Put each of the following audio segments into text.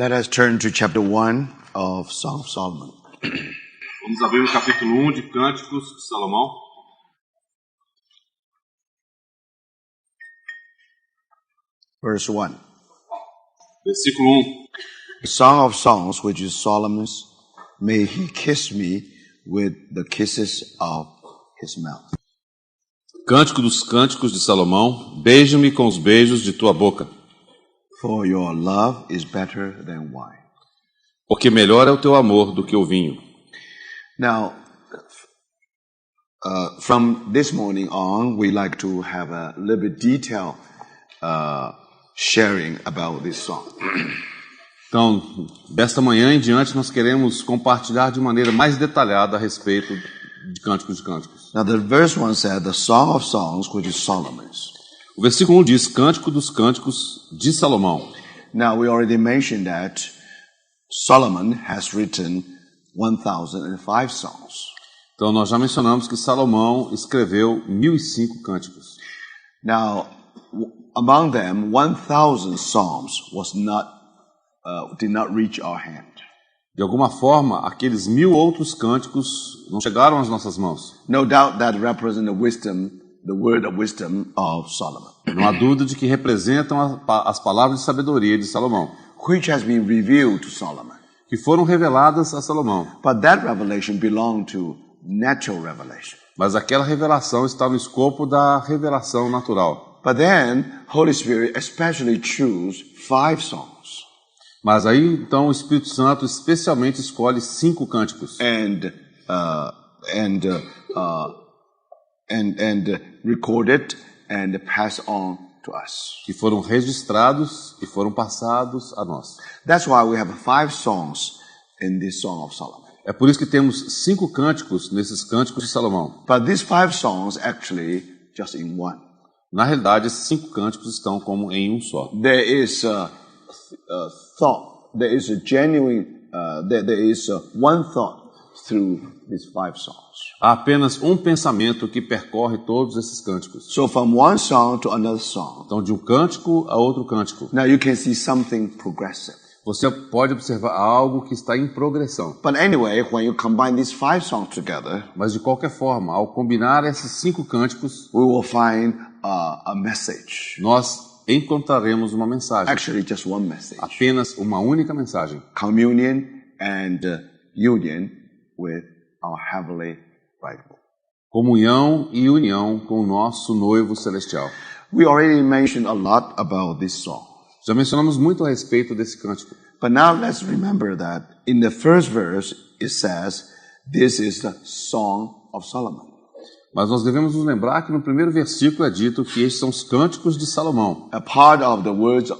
Let us turn to chapter 1 of Song of Solomon. Vamos abrir o capítulo 1 de Cânticos de Salomão. Verse 1. Versículo 1. The Song of Songs, which is Solomon's, may he kiss me with the kisses of his mouth. Cântico dos Cânticos de Salomão, beija-me com os beijos de tua boca. For your love is better than wine. Porque melhor é o teu amor do que o vinho. Now, from this morning on, we like to have a little bit detail sharing about this song. Então, desta manhã em diante, nós queremos compartilhar de maneira mais detalhada a respeito de Cânticos de Cânticos. Now, the verse 1 said, the Song of Songs, which is Solomon's. O versículo 1 diz, Cântico dos Cânticos de Salomão. Now, we already mentioned that Solomon has written 1,005 songs. Então, nós já mencionamos que Salomão escreveu 1005 cânticos. Now, among them, 1,000 psalms did not reach our hand. De alguma forma, aqueles 1000 outros cânticos não chegaram às nossas mãos. No doubt that represent the word of wisdom of Solomon, Não há dúvida de que representam as palavras de sabedoria de Salomão, which has been revealed to Solomon. que foram reveladas a Salomão. But that revelation belonged to natural revelation. Mas aquela revelação está no escopo da revelação natural. But then, Holy Spirit especially chose 5 songs. Mas aí, então, o Espírito Santo especialmente escolhe 5 cânticos. And recorded and passed on to us. Que foram registrados e foram passados a nós. That's why we have 5 songs in this Song of Solomon. É por isso que temos 5 cânticos nesses cânticos de Salomão. But these 5 songs actually just in one. Na realidade, esses 5 cânticos estão como em um só. There is a thought. There is a genuine. There is one thought through these 5 songs. Há apenas um pensamento que percorre todos esses cânticos. So from one song to another song. Então, de um cântico a outro cântico. Now you can see something progressive. Você pode observar algo que está em progressão. But anyway, when you combine these 5 songs together, Mas de qualquer forma, ao combinar esses 5 cânticos, we will find a message. nós encontraremos uma mensagem. Actually, just one message. Apenas uma única mensagem. Communion and union with our heavenly bridegroom. Comunhão e união com o nosso noivo celestial. We already mentioned a lot about this song. Já mencionamos muito a respeito desse cântico. But now let's remember that in the first verse it says, this is the Song of Solomon. Mas nós devemos nos lembrar que no primeiro versículo é dito que estes são os cânticos de Salomão. A part of the words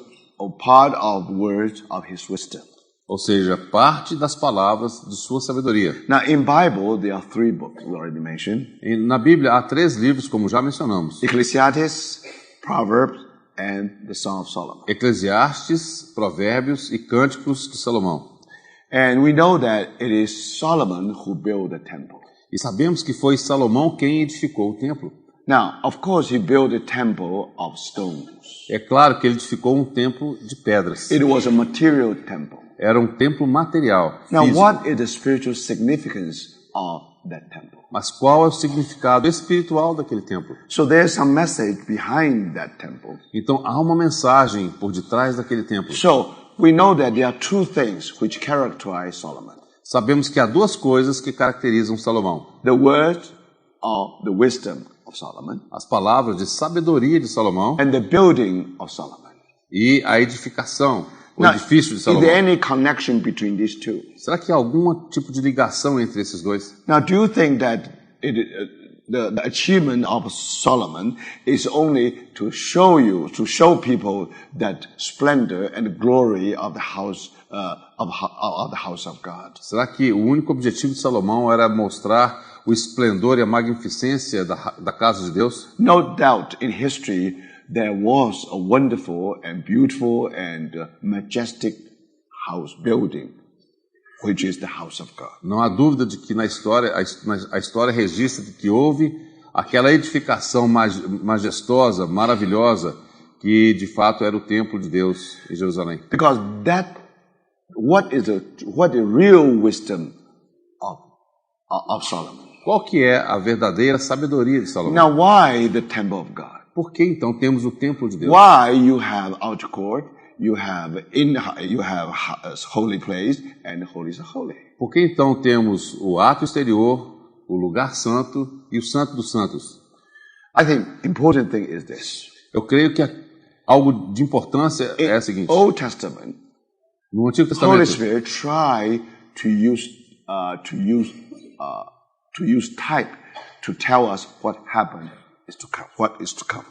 of his wisdom. Ou seja, parte das palavras de sua sabedoria. Now in Bible there are 3 books we already mentioned. E na Bíblia há 3 livros, como já mencionamos. Ecclesiastes, Proverbs, and the Song of Solomon. Eclesiastes, Provérbios e Cânticos de Salomão. And we know that it is Solomon who built the temple. E sabemos que foi Salomão quem edificou o templo. Now, of course, he built a temple of stones. É claro que ele edificou um templo de pedras. It was a material temple. Era um templo material, Now, físico. what is the spiritual significance of that temple? Mas qual é o significado espiritual daquele templo? So there's some message behind that temple. Então há uma mensagem por detrás daquele templo. So we know that there are 2 things which characterize Solomon. Sabemos que há 2 coisas que caracterizam Salomão. The word of the wisdom of Solomon As palavras de sabedoria de Salomão and the building of Solomon. e a edificação, o Now, edifício de is there Salomão. any connection between these 2? Será que há algum tipo de ligação entre esses 2? Now, do you think that the achievement of Solomon is only to show people that splendor and glory of the house of God? Será que o único objetivo de Salomão era mostrar o esplendor e a magnificência da casa de Deus? No doubt in history there was a wonderful and beautiful and majestic house building, which is the house of God. Não há dúvida de que na história, a história registra que houve aquela edificação majestosa, maravilhosa, que de fato era o templo de Deus em Jerusalém. Because that what is the real wisdom of Solomon? Qual que é a verdadeira sabedoria de Salomão? Now, why the temple of God? Por que então temos o templo de Deus? Why you have outer court, you have holy place, and holy is holy? Por que então temos o ato exterior, o lugar santo e o santo dos santos? I think important thing is this. Eu creio que algo de importância é o seguinte. Old Testament, No Antigo Holy Testamento, Spirit try to use type to tell us what happened is to come, what is to come.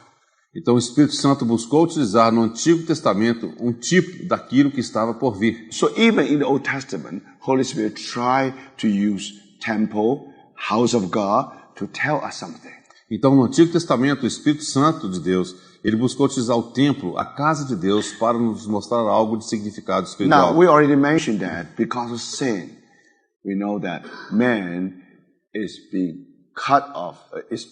então o Espírito Santo buscou utilizar no Antigo Testamento um tipo daquilo que estava por vir. So even in the Old Testament, Holy Spirit try to use temple, house of God to tell us something. Então no Antigo Testamento, o Espírito Santo de Deus, ele buscou utilizar o templo, a casa de Deus, para nos mostrar algo de significado espiritual. Now, we already mentioned that because of sin, we know that man is being cut off, it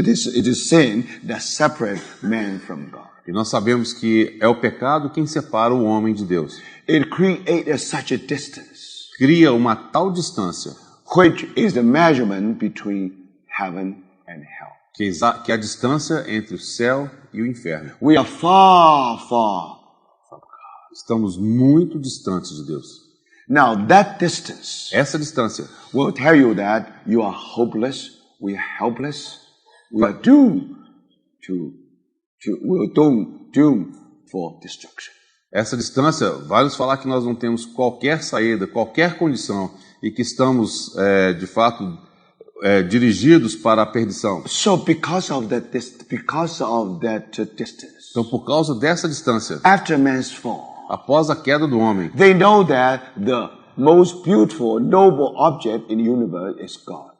is sin that separates man from God. E nós sabemos que é o pecado quem separa o homem de Deus. It created such a distance, Cria uma tal distância which is the measurement between heaven and hell. que é a distância entre o céu e o inferno. We are far, far. Estamos muito distantes de Deus. Now, that distance Essa distância will tell you that you are hopeless, we are helpless, we are doomed doomed for destruction. Essa distância vai nos falar que nós não temos qualquer saída, qualquer condição e que estamos, de fato, dirigidos para a perdição. So because of that distance, Então, por causa dessa distância, after man's fall, após a queda do homem, they know that the most beautiful, noble object in the universe is God.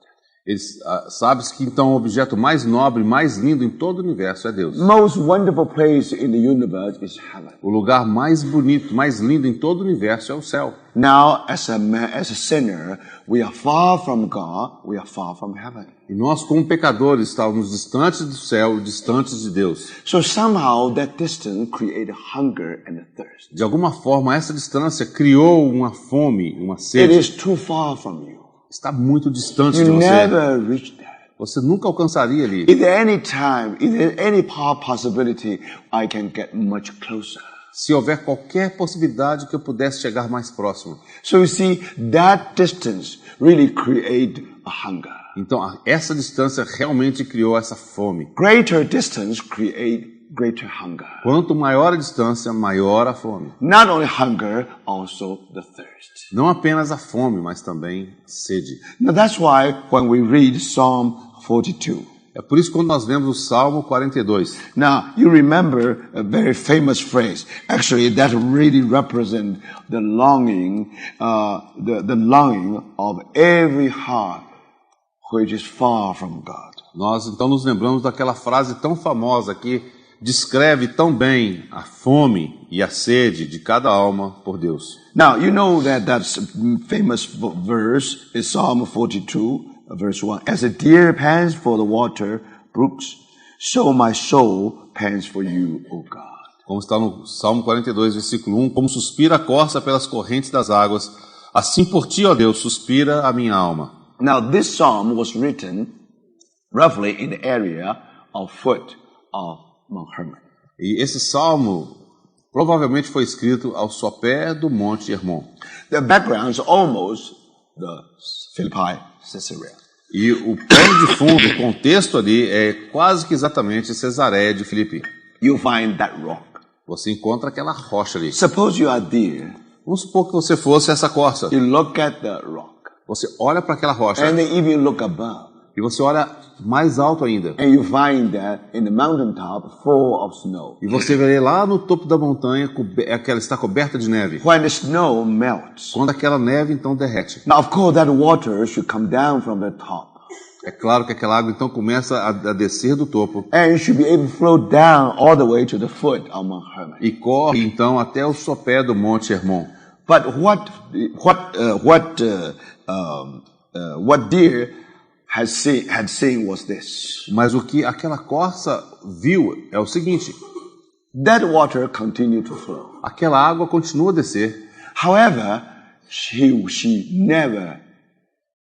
eles sabem que então o objeto mais nobre, mais lindo em todo o universo é Deus. Most wonderful place in the universe is heaven. O lugar mais bonito, mais lindo em todo o universo é o céu. Now, as a sinner, we are far from God, we are far from heaven. E nós, como pecadores, estávamos distantes do céu, distantes de Deus. So somehow that distance created hunger and a thirst. De alguma forma, essa distância criou uma fome, uma It sede. is too far from you. Está muito distante de You você. never reach that. Você nunca alcançaria ali. Is there any time, is there any possibility I can get much closer? Se houver qualquer possibilidade que eu pudesse chegar mais próximo. So you see, that distance really create a hunger. Então, essa distância realmente criou essa fome. Greater distance create greater hunger. Quanto maior a distância, maior a fome. Not only hunger, also the thirst. Não apenas a fome, mas também sede. Now that's why when we read Psalm 42, É por isso que quando nós lemos o Salmo 42, now you remember a very famous phrase. Actually, that really represents the longing, the longing of every heart which is far from God. nós então nos lembramos daquela frase tão famosa que descreve tão bem a fome e a sede de cada alma por Deus. Now, you know that famous verse is Psalm 42, verse 1. As a deer pants for the water brooks, so my soul pants for you, O God. Como está no Salmo 42, versículo 1, como suspira a corça pelas correntes das águas, assim por ti, ó Deus, suspira a minha alma. Now, this psalm was written roughly in the area of foot of Mount Hermon. E esse salmo provavelmente foi escrito ao sopé do Monte Hermon. The background is almost the Philippi, Caesarea. E o pano de fundo, o contexto ali é quase que exatamente Cesareia de Filipe. You find that rock. Você encontra aquela rocha ali. Suppose you are deer. Vamos supor que você fosse essa corça. You look at the rock. Você olha para aquela rocha And then if you look above, e você olha mais alto ainda. and you find that in the mountaintop full of snow. E você vê lá no topo da montanha que ela está coberta de neve. When the snow melts. Quando aquela neve então derrete. Now, of course, that water should come down from the top. É claro que aquela água então começa a descer do topo And it should be able to flow down all the way to the foot of Mount Hermon. e corre então até o sopé do Monte Hermon. But what deer had seen was this. Mas o que aquela corça viu é o seguinte: that water continued to flow. Aquela água continua a descer, However, she never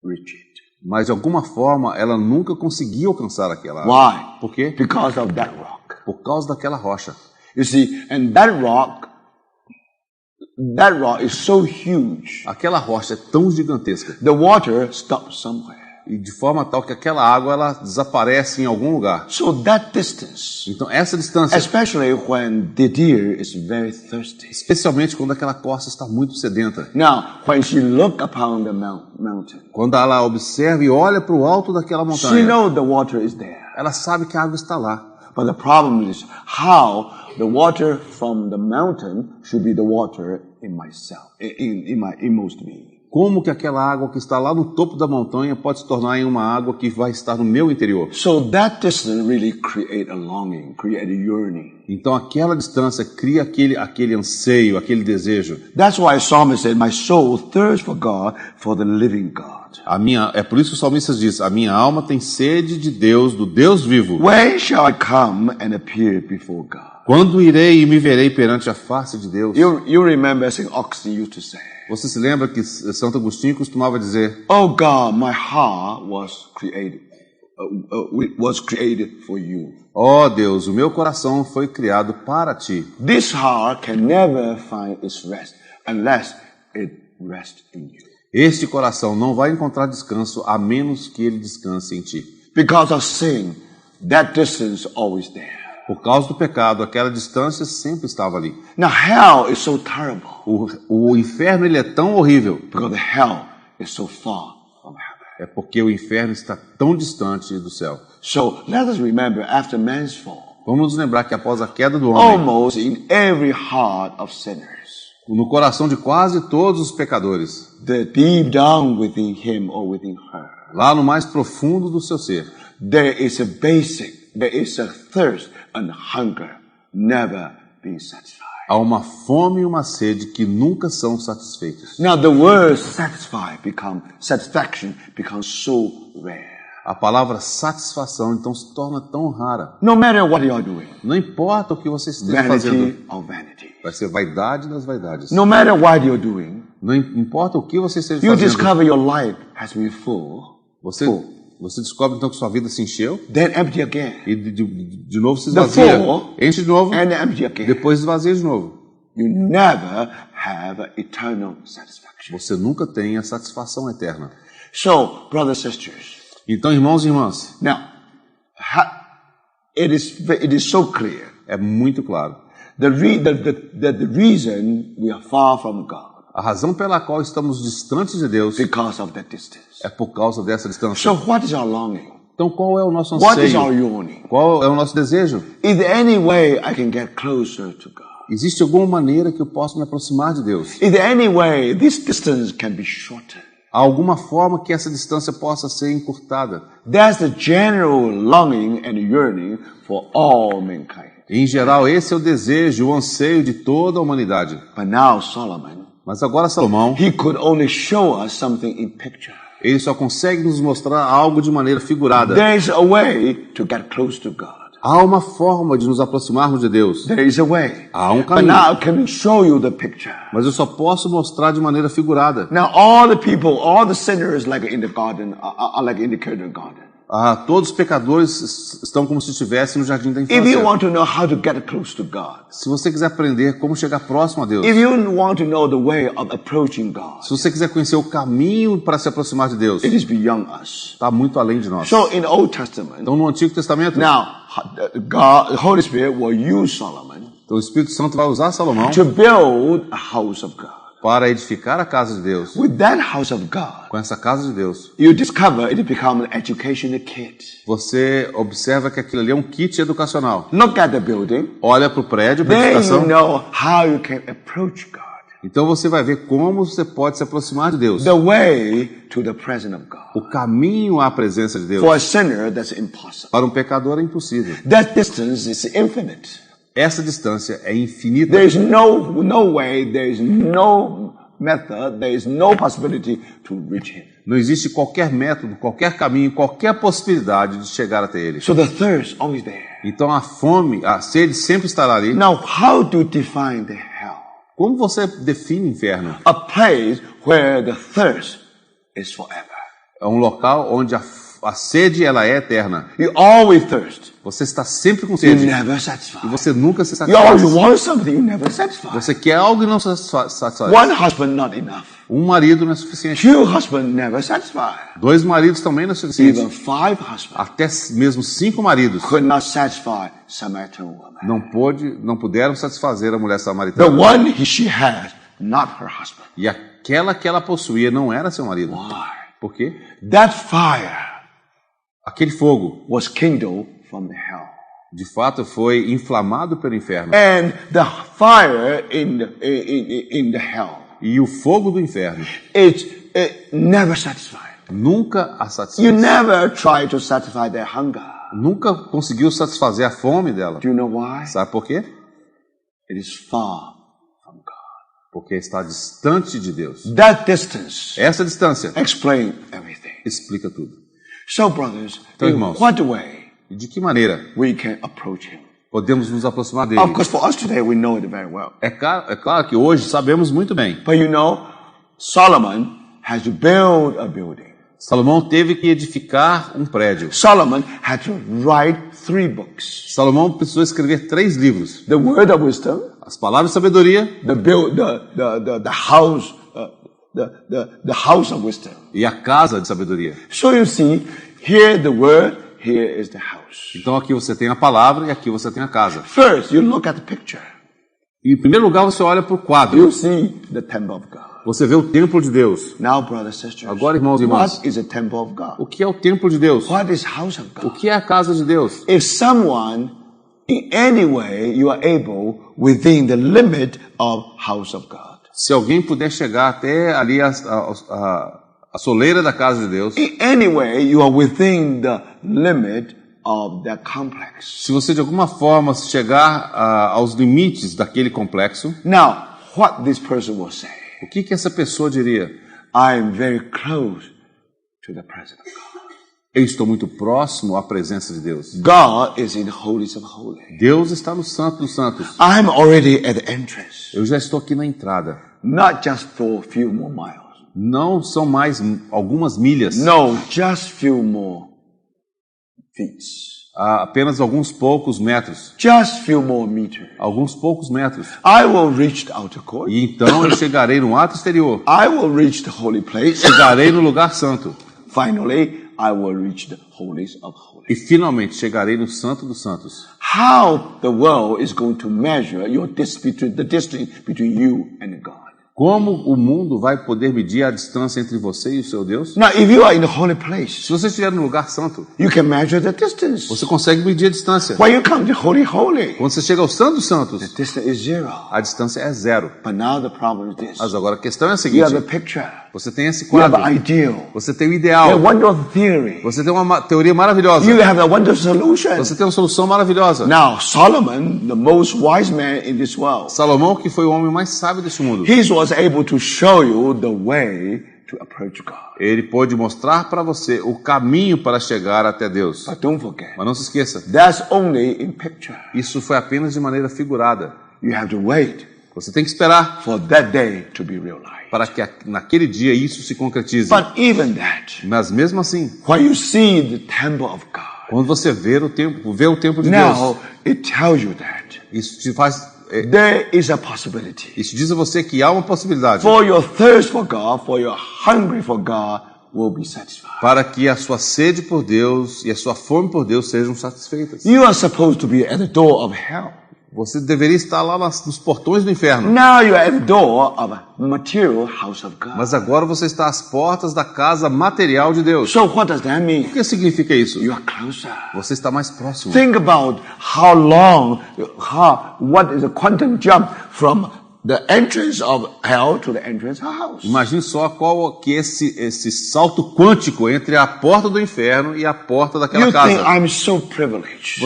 reached it. mas de alguma forma ela nunca conseguiu alcançar aquela água. Why? Por quê? Because of that rock. Por causa daquela rocha. You see, and that rock is so huge. Aquela rocha é tão gigantesca The water stops somewhere. e de forma tal que aquela água ela desaparece em algum lugar. So that distance, Então essa distância, especially when the deer is very thirsty. especialmente quando aquela corça está muito sedenta, Now, when she look upon the mountain, quando ela observa e olha para o alto daquela she montanha, knows the water is there. ela sabe que a água está lá. But the problem is how the water from the mountain should be the water in myself, in my inmost being. Como que aquela água que está lá no topo da montanha pode se tornar em uma água que vai estar no meu interior? So that distance really create a longing, create a yearning. Então aquela distância cria aquele anseio, aquele desejo. That's why Psalmist said, "My soul thirsts for God, for the living God." É por isso que o salmista diz: a minha alma tem sede de Deus, do Deus vivo. When shall I come and appear before God? Quando irei e me verei perante a face de Deus? You remember St. Augustine used to say, Você se lembra que Santo Agostinho costumava dizer: "Oh God, my heart was created for you. ó Deus, o meu coração foi criado para ti. This heart can never find its rest unless it rests in you." Este coração não vai encontrar descanso a menos que ele descanse em ti. Because of sin, that distance always there. Por causa do pecado, aquela distância sempre estava ali. Now hell is so terrible O inferno ele é tão horrível, because the hell is so far from heaven. é porque o inferno está tão distante do céu. So let us remember, after man's fall, Vamos nos lembrar que após a queda do homem, almost in every heart of sinners, no coração de quase todos os pecadores, the deep down within him or within her, lá no mais profundo do seu ser, there is a thirst and hunger never being satisfied. há uma fome e uma sede que nunca são satisfeitos. Now the word satisfaction becomes so rare. A palavra satisfação então se torna tão rara. No matter what you are doing, Não importa o que você esteja fazendo, vanity or vanity. vai ser vaidade das vaidades. No matter what you're doing, Não importa o que você esteja you fazendo, discover your life has been full, você descobre então que sua vida se encheu then empty again, e de novo se The esvazia. full Enche de novo, and empty again. depois esvazia de novo. You never have eternal satisfaction. Você nunca tem a satisfação eterna. So, brothers and sisters, Então, irmãos e irmãs, now, it is so clear é muito claro. the reason we are far from God A razão pela qual estamos distantes de Deus because of that distance. é por causa dessa distância. So, what is our longing? Então, qual é o nosso What is our anseio? yearning? Qual é o nosso desejo? Is there any way I can get closer to God? Existe alguma maneira que eu possa me aproximar de Deus? Is there any way this distance can be shortened? Há alguma forma que essa distância possa ser encurtada? That's the general longing and yearning for all mankind. Em geral, esse é o desejo, o anseio de toda a humanidade. But now Solomon, Mas agora Salomão, he could only show us something in picture. ele só consegue nos mostrar algo de maneira figurada. There is a way to get close to God. Há uma forma de nos aproximarmos de Deus. There is a way. Há um But caminho. now I can show you the picture. Mas eu só posso mostrar de maneira figurada. Now all the people, all the sinners like in the garden, are like in the kindergarten. Todos os pecadores estão como se estivessem no jardim da If you infância. want to know how to get close to God, Se você quiser aprender como chegar próximo a Deus, if you want to know the way of approaching God, se você quiser conhecer o caminho para se aproximar de Deus, it is beyond us. está muito além de nós. So in the Old Testament, Então, no Antigo Testamento, now God, the Holy Spirit will use Solomon então, o Espírito Santo vai usar Salomão to build a house of God. para edificar a casa de Deus. With that house of God, Com essa casa de Deus, you discover it becomes an educational kit. você observa que aquilo ali é um kit educacional. Look at the building. Olha para o prédio, para a Then you edificação. know how you can approach God. Então você vai ver como você pode se aproximar de Deus. The way to the presence of God. O caminho à presença de Deus. For a sinner, that's impossible. Para um pecador é impossível. That distance is infinite. Essa distância é infinita. There is no way, there is no method, there is no possibility to reach him. Não existe qualquer método, qualquer caminho, qualquer possibilidade de chegar até ele. So the thirst always there. Então a fome, a sede sempre estará ali. Now, how to define the hell? Como você define inferno? A place where the thirst is forever. É um local onde a sede ela é eterna. You always thirst. Você está sempre com You sede. never E satisfy. você nunca se You always satisfaz. want something, you never satisfy. Você quer algo e não se satisfaz. One husband not enough. Um marido não é suficiente. Two husbands never satisfy. 2 maridos também não é suficiente. Even 5 husbands Até mesmo 5 maridos could not satisfy Samaritan woman. não puderam satisfazer a mulher The samaritana. one she had, not her husband. E aquela que ela possuía não era seu marido. Why? Por quê? That fire Aquele fogo, was kindled from the hell. de fato, foi inflamado pelo inferno. And the fire in the hell, E o fogo do inferno it never satisfied. nunca a You satisfez. never try to satisfy their hunger. Nunca conseguiu satisfazer a fome dela. Do you know why? Sabe por quê? It is far from God. Porque está distante de Deus. That distance Essa distância explains everything. explica tudo. So, brothers, Então, in irmãos, what way E de que maneira we can approach him? podemos nos aproximar dele? Of course, for us today, we know it very well. É claro que hoje sabemos muito bem. But you know, Solomon has to build a building. Salomão teve que edificar um prédio. Solomon had to write 3 books. Salomão precisou escrever 3 livros. The word of wisdom, As palavras de sabedoria the house, the house of wisdom. e a casa de sabedoria. So you see, here the word, here is the house. Então aqui você tem a palavra e aqui você tem a casa. First, you look at the picture. E em primeiro lugar você olha para o quadro. You see the temple of God. Você vê o templo de Deus. Now, brothers and sisters, Agora, irmãos e irmãs, what is the temple of God? o que é o templo de Deus? What is house of O God? que é a casa de Deus? If someone, in any way, you are able within the limit of house of God. Se alguém puder chegar até ali a soleira da casa de Deus, In any way, you are within the limit of that complex. se você de alguma forma chegar aos limites daquele complexo, Now, what this person will say? o que essa pessoa diria? I am very close to the presence of God. Eu estou muito próximo à presença de Deus. God is in the holies of holies. Deus está no Santo dos Santos. I'm already at the entrance. Eu já estou aqui na entrada. Not just for a few more miles. Não são mais algumas milhas. No, just few more feet. Há apenas alguns poucos metros. Just few more meters. Alguns poucos metros. I will reach the outer court. E então eu chegarei no ato exterior. I will reach the holy place. Chegarei no lugar santo. Finally, I will reach the holies of holies. E finalmente chegarei no Santo dos Santos. How the world is going to measure the distance between you and God. Como o mundo vai poder medir a distância entre você e o seu Deus? Now, if you are in the holy place, Se você estiver no lugar santo, you can measure the distance. você consegue medir a distância. When you come to holy, Quando você chega ao Santo dos the Santos, distance is 0. a distância é 0. But now the problem is this. Mas agora a questão é a You seguinte: have a picture. você tem esse You have quadro, an ideal. você tem o You ideal, have a wonderful theory. você tem uma teoria maravilhosa, You have a wonderful solution. você tem uma solução maravilhosa. Now, Solomon, the most wise man in this world, Salomão, que foi o homem mais sábio desse mundo, he was able to show you the way to approach God. ele pôde mostrar para você o caminho para chegar até Deus. But don't forget, Mas não se esqueça, that's only in picture. isso foi apenas de maneira figurada. You have to wait Você tem que esperar for that day to be realized. para que naquele dia isso se concretize. But even that, Mas mesmo assim, when you see the temple of God, quando você vê o templo de now Deus, it tells you that isso te faz, there is a possibility isso diz a você que há uma possibilidade for your thirst for God, for your hungry for God will be satisfied. para que a sua sede por Deus e a sua fome por Deus sejam satisfeitas. You are supposed to be at the door of hell. Você deveria estar lá nos portões do inferno. Now you are at the door of a material house of God. Mas agora você está às portas da casa material de Deus. So what does that mean? O que significa isso? You are closer. Você está mais próximo. Think about how long, what is a quantum jump from the entrance of hell to the entrance of house. Imagine só qual que esse salto quântico entre a porta do inferno e a porta daquela You think casa. I'm so privileged.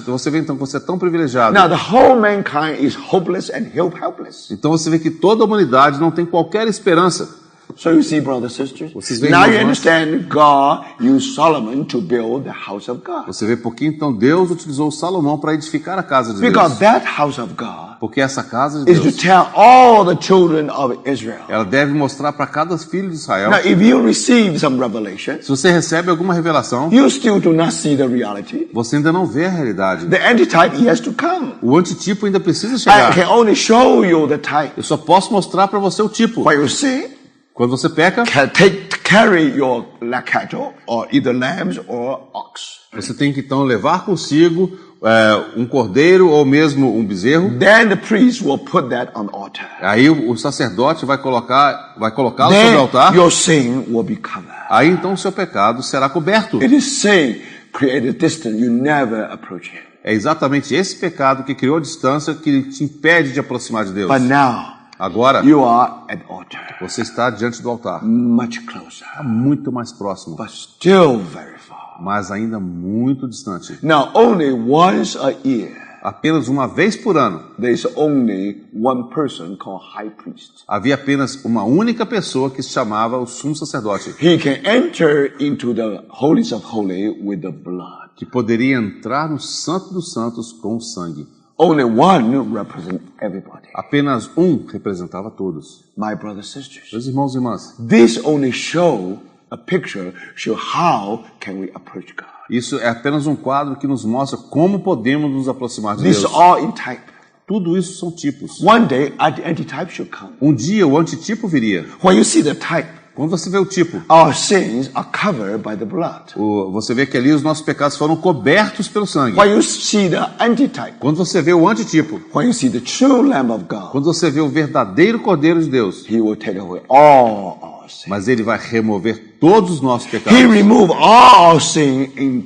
Você vê então que você é tão privilegiado. Now the whole mankind is hopeless and helpless. Então você vê que toda a humanidade não tem qualquer esperança. So you see, brothers and sisters, Vocês veem, now you irmãos? understand God used Solomon to build the house of God. Você vê por que então Deus utilizou Salomão para edificar a casa de Deus. Because that house of God Porque essa casa de is to Deus, tell all the children of Israel. ela deve mostrar para cada filho de Israel. Now, if you receive some revelation, Se você recebe alguma revelação, you still do not see the reality. você ainda não vê a realidade. The antitype has to come. O antitipo ainda precisa I chegar. can only show you the type. Eu só posso mostrar para você o tipo. When you sin, Quando você peca, carry your cattle, or either lambs or ox. você tem que então levar consigo um cordeiro ou mesmo um bezerro. Then the priest will put that on the altar. Aí o sacerdote vai colocá-lo sobre o Then altar. your sin will be covered. Aí então o seu pecado será coberto. It is sin created distance. You never approach him. É exatamente esse pecado que criou a distância que te impede de aproximar de Deus. But now Agora, you are at altar, você está diante do altar, much closer, muito mais próximo, but still very far. mas ainda muito distante. Now, only once a year, Apenas uma vez por ano, there is only one person called high priest. havia apenas uma única pessoa que se chamava o sumo sacerdote, He can enter into the holies of holy with the blood. que poderia entrar no Santo dos Santos com o sangue. Only one represents everybody. Apenas um representava todos. My brothers and sisters, Meus irmãos e irmãs, this only show how can we approach God. isso é apenas um quadro que nos mostra como podemos nos aproximar de This is Deus. all in type. Tudo isso são tipos. One day, the antitype should come. Um dia o antitipo viria. When you see the type, Quando você vê o tipo, our sins are covered by the blood. você vê que ali os nossos pecados foram cobertos pelo sangue. When you see the antitype, Quando você vê o antitipo, when you see the true Lamb of God, quando você vê o verdadeiro Cordeiro de Deus, He will take away all our sin. mas ele vai remover todos os nossos He pecados. remove all our sin and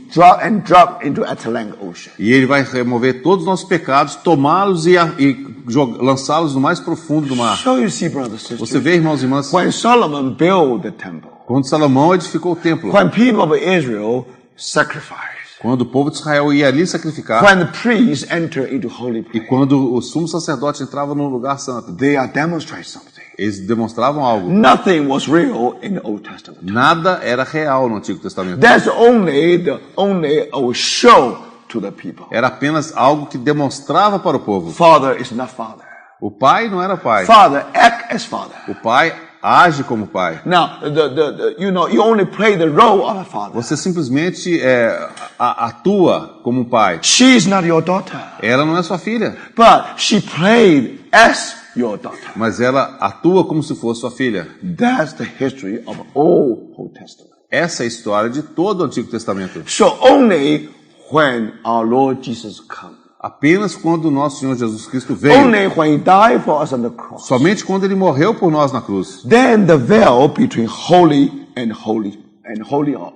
drop into Atlantic Ocean. E ele vai remover todos os nossos pecados, tomá-los e lançá-los no mais profundo do mar. So you see, brothers and Você sisters, vê, irmãos e irmãs, when Solomon built the temple, quando Salomão edificou o templo, when people of Israel sacrificed, quando o povo de Israel ia ali sacrificar, when the priests enter into holy e place, quando o sumo sacerdote entrava no lugar santo, they are demonstrating something. eles demonstravam algo. Nothing was real in the Old Testament. Nada era real no Antigo Testamento. That's only a show to the people. Era apenas algo que demonstrava para o povo. Father is not father. O pai não era pai. Father act as father. O pai age como pai. Now, you only play the role of a father. Você simplesmente atua como um pai. She is not your daughter, Ela não é sua filha, but she played as your daughter. mas ela atua como se fosse sua filha. That's the history of all Old Testament. Essa é a história de todo o Antigo Testamento. So only when our Lord Jesus comes, Apenas quando o nosso Senhor Jesus Cristo veio, only when He died for us on the cross, somente quando ele morreu por nós na cruz, then the veil between holy and holy and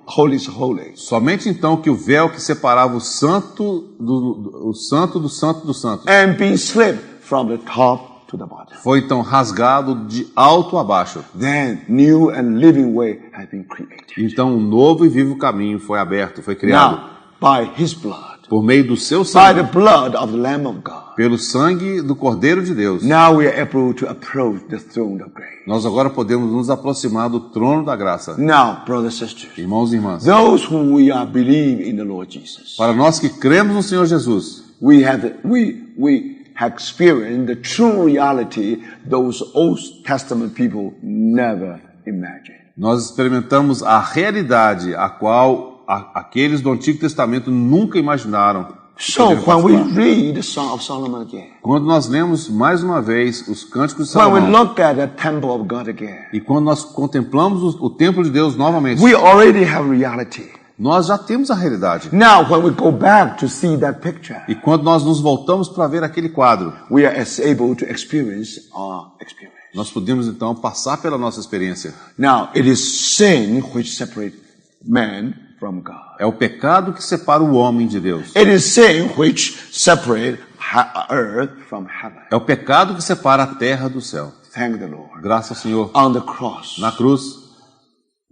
holy is holy. somente então que o véu que separava o santo do santo do santo do santo And being slipped from the top to the bottom. foi então rasgado de alto a baixo. Then new and living way has been created. Então um novo e vivo caminho foi aberto, foi criado Now, by His blood, por meio do seu by the sangue, blood of the Lamb of God, pelo sangue do Cordeiro de Deus. now we are able to approach the throne of grace. Nós agora podemos nos aproximar do trono da graça. Now, brothers and sisters, Irmãos e irmãs, those who we are believe in the Lord Jesus, para nós que cremos no Senhor Jesus, we have experienced the true reality those Old Testament people never imagined. nós experimentamos a realidade a qual aqueles do Antigo Testamento nunca imaginaram. que So poderiam when we participar. read the Song of Solomon again, Quando nós lemos mais uma vez os Cânticos de when we Salomão, look at the temple of God again, e quando nós contemplamos o templo de Deus novamente, we already have reality. nós já temos a realidade. Now, when we go back to see that picture, E quando nós nos voltamos para ver aquele quadro, we are able to experience our experience. nós podemos então passar pela nossa experiência. Now, it is sin which separates man from God. É o pecado que separa o homem de Deus. It is sin which separates earth from heaven. É o pecado que separa a terra do céu. Thank the Lord. Graças ao Senhor. On the cross, Na cruz,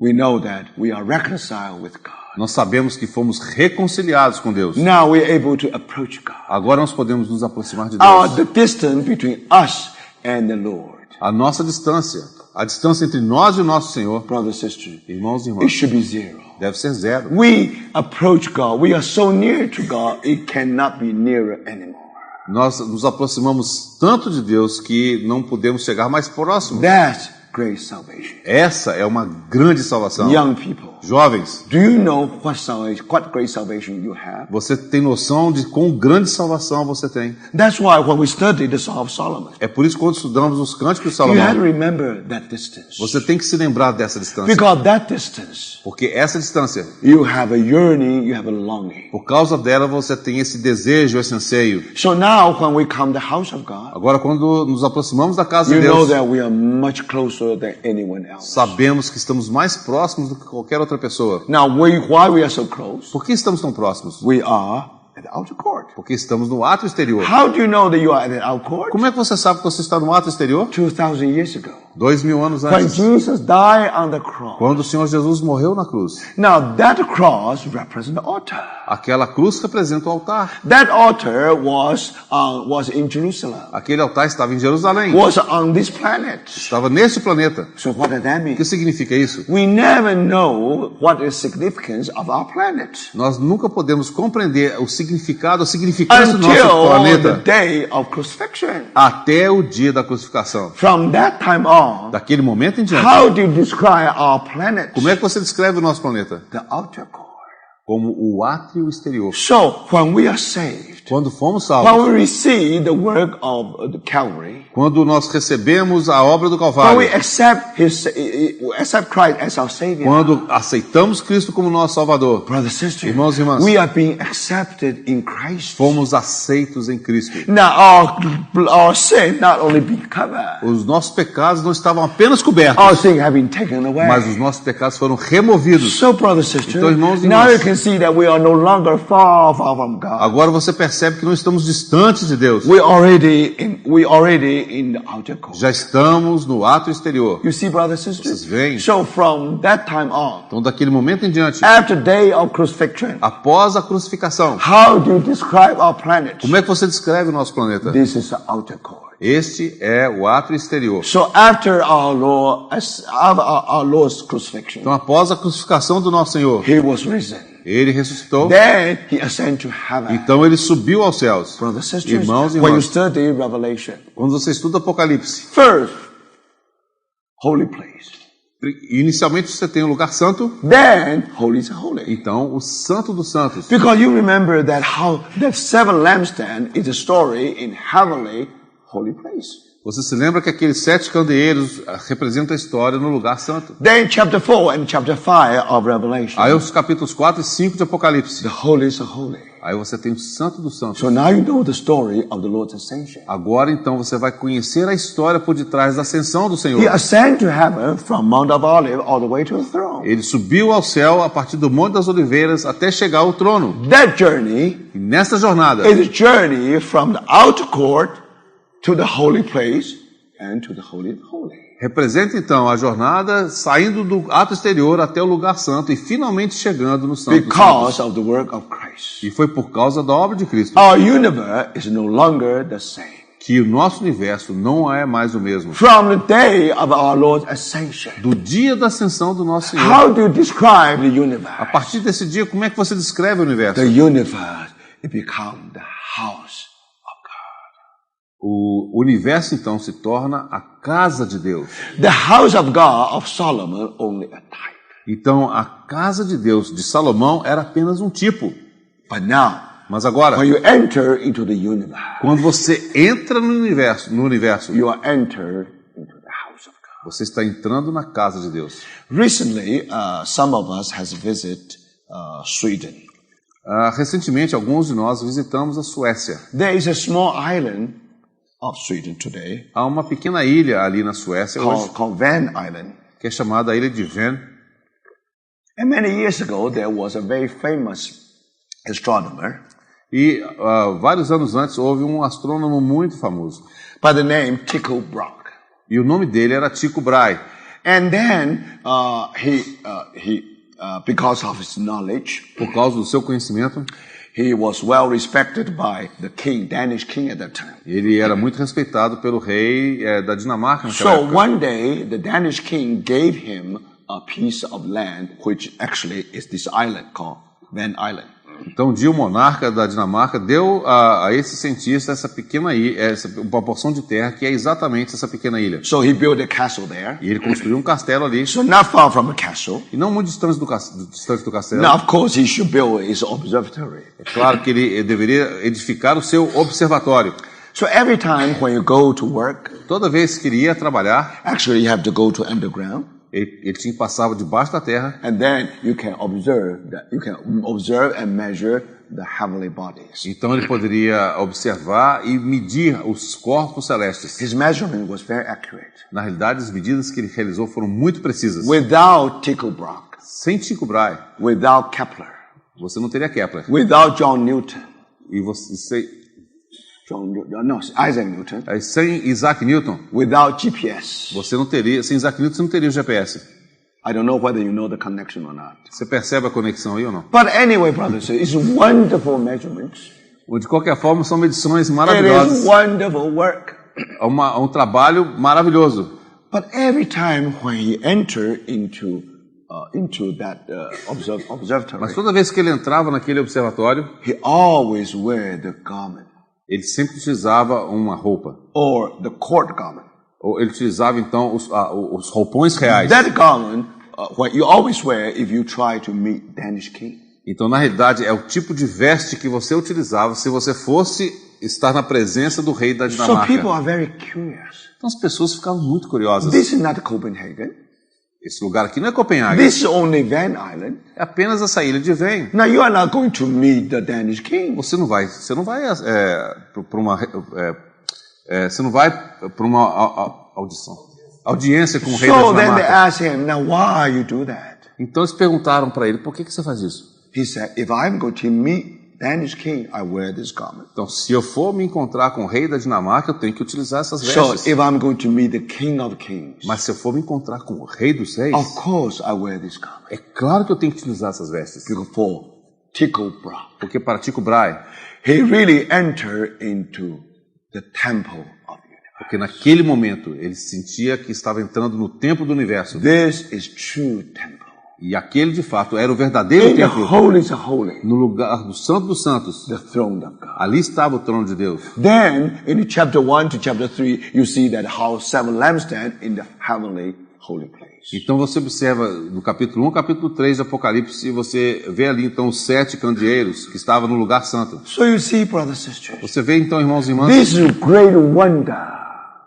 we know that we are reconciled with God. nós sabemos que fomos reconciliados com Deus. Now we are able to approach God. Agora nós podemos nos aproximar de The Deus. distance between us and the Lord. A nossa distância, a distância entre nós e o nosso Senhor, Brothers and sisters, irmãos e it irmãs, should be zero. deve ser zero. We approach God. We are so near to God, it cannot be nearer anymore. Nós nos aproximamos tanto de Deus que não podemos chegar mais próximos. That's great salvation. Essa é uma grande salvação. Young people, Jovens, do you know what great salvation you have? você tem noção de quão grande salvação você tem. That's why when we study the Song of Solomon, É por isso que quando estudamos os cânticos de you have to Salomão, remember that distance. você tem que se lembrar dessa distância. Because that distance, Porque essa distância, you have a yearning, you have a longing. por causa dela você tem esse desejo, esse anseio. So now when we come to the house of God, Agora quando nos aproximamos da casa you de know Deus, that we are much closer than anyone else. sabemos que estamos mais próximos do que qualquer outra pessoa. Now, why we are so close? Por que estamos tão próximos? We are at the outer court. Porque estamos no ato exterior. How do you know that you are at the outer court? Como é que você sabe que você está no ato exterior? 2,000 years ago, 2000 anos when antes, Jesus died on the cross. quando o Senhor Jesus morreu na cruz. Now, that cross represents the altar. Aquela cruz representa o altar. That altar was in Jerusalem. Aquele altar estava em Jerusalém. Was on this planet. Estava nesse planeta. So what does that O mean? que significa isso? We never know what is significance of our planet Nós nunca podemos compreender o significado, a significância do nosso until the planeta day of crucifixion. até o dia da crucificação. From that time on, Daquele momento em diante, how do you describe our planet? como é que você descreve o nosso planeta? The outer court. Como o átrio exterior. So, when we are saved, Quando fomos when salvos, we receive the work of the Calvary, quando nós recebemos a obra do when we Calvário, accept Christ as our Savior, quando aceitamos Cristo como nosso Salvador, brothers and sisters, irmãos e irmãs, we are being accepted in Christ. fomos aceitos em Cristo. Now, our sin not only been covered, Os nossos pecados não estavam apenas cobertos, our sin have been taken away. mas os nossos pecados foram removidos. So, brothers and sisters, Então, irmãos e now irmãs, you can see that we are no longer far from God. Agora você percebe que não estamos distantes de Deus. We already in the outer court. Já estamos no ato exterior. You see, brothers and Vocês sisters. veem? So from that time on, Então, daquele momento em diante, after the day of crucifixion, após a crucificação, how do you describe our planet? como é que você descreve o nosso planeta? This is the outer court. Este é o ato exterior. So after our Lord's crucifixion, Então, após a crucificação do nosso Senhor, He was risen. Ele ressuscitou. Then He ascended to heaven. Então, Ele subiu aos céus. Brothers and sisters, Irmãos e when you irmãs, study Revelation, quando você estuda Apocalipse, first, holy place. inicialmente você tem o lugar santo, Then, holy is holy. então o santo dos santos. Because you remember that that seven lampstand is a story in heavenly holy place. Você se lembra que aqueles 7 candeeiros representam a história no lugar santo. Then chapter 4 and chapter 5 of Revelation, Aí os capítulos 4 e 5 de Apocalipse. the holy is holy. Aí você tem o santo dos santos. So now you know the story of the Lord's ascension. Agora então você vai conhecer a história por detrás da ascensão do Senhor. He ascended to heaven from Mount of Olives all the way to the throne. Ele subiu ao céu a partir do Monte das Oliveiras até chegar ao trono. That journey E nesta jornada, is a journey from the outer court to the holy place and to the holy of holy. representa então a jornada saindo do ato exterior até o lugar santo e finalmente chegando no santo dos Because santos. of the work of Christ. E foi por causa da obra de Cristo Our universe is no longer the same. que o nosso universo não é mais o mesmo. From the day of our Lord's ascension. Do dia da ascensão do nosso Senhor. How do you describe the A universe? partir desse dia, como é que você descreve o universo? The universe, it becomes the house of God. O universo então se torna a casa de Deus. The house of God of Solomon only a type. Então a casa de Deus de Salomão era apenas um tipo. But now, Mas agora, when you enter into the universe, quando você entra no universo, you are entered into the house of God. você está entrando na casa de Deus. Recently, some of us has visited Sweden. Recentemente, alguns de nós visitamos a Suécia. There is a small island of Sweden today Há uma pequena ilha ali na Suécia hoje, called Van Island. que é chamada a Ilha de Ven. And many years ago, there was a very famous astronomer. E vários anos antes houve um astrônomo muito famoso. by the name Tycho Brahe. E o nome dele era Tycho Brahe. And then because of his knowledge, Por causa do seu conhecimento, he was well respected by the king, Danish king at that time. ele era muito respeitado pelo rei da Dinamarca naquela So época. one day, the Danish king gave him a piece of land, which actually is this island called Van Island. Então, um dia o monarca da Dinamarca deu a esse cientista essa pequena ilha, uma porção de terra que é exatamente essa pequena ilha. So he built a castle there. E ele construiu um castelo ali, So not far from the castle. e não muito distante do castelo. Now, of course, he should build his observatory. É claro que ele deveria edificar o seu observatório. So every time when you go to work, Toda vez que ele ia trabalhar, actually you have to go to underground. ele tinha que passar debaixo da terra, And then you can observe and measure the heavenly bodies. então ele poderia observar e medir os corpos celestes. His measurement was very accurate. Na realidade, as medidas que ele realizou foram muito precisas. Without Tycho Brahe, Sem Tycho Brahe, without Kepler, você não teria Kepler. without John Newton, E você, Isaac Newton, sem Isaac Newton, without GPS. você não teria, sem Isaac Newton, você não teria o GPS. I don't know whether you know the connection or not. Você percebe a conexão aí ou não? But anyway, brothers, it's wonderful measurements. Ou de qualquer forma, são medições It is maravilhosas. wonderful work. É um trabalho maravilhoso. But every time when he entered into that observatory, Mas toda vez que ele entrava naquele observatório, he always wear the garment ele sempre utilizava uma roupa. or the court garment. Ou ele utilizava, então, os roupões reais. That garment, what you always wear if you try to meet Danish king. Então, na realidade, é o tipo de veste que você utilizava se você fosse estar na presença do rei da So Dinamarca. people are very curious. Então, as pessoas ficavam muito curiosas. This is not Copenhagen. Esse lugar aqui não é Copenhague. This is only Van Island. É apenas essa ilha de Ven. Now you are not going to meet the Danish king. Você não vai para uma audiência com o rei da So then they Dinamarca. asked him, now why you do that? Então eles perguntaram para ele, por que você faz isso? He said, if I'm going to meet Danish king, I wear this garment. Então, se eu for me encontrar com o rei da Dinamarca, eu tenho que utilizar essas So vestes. if I'm going to meet the king of kings, Mas se eu for me encontrar com o rei dos reis, of course I wear this garment. é claro que eu tenho que utilizar essas vestes. For Tycho Brahe, Porque para Tycho Brahe, he really entered into the temple of the universe. porque naquele momento ele sentia que estava entrando no templo do universo. This is true temple. E aquele, de fato, era o verdadeiro In the templo. holies of holy, No lugar do Santo dos Santos, the throne of God. ali estava o trono de Deus. Then, in chapter 1 to chapter 3, you see that how 7 lampstands in the heavenly holy place. Então você observa no capítulo 1, capítulo 3 de Apocalipse, e você vê ali então os 7 candeeiros que estavam no lugar santo. So you see, brothers and sisters, Você vê então, irmãos e irmãs, this is a great wonder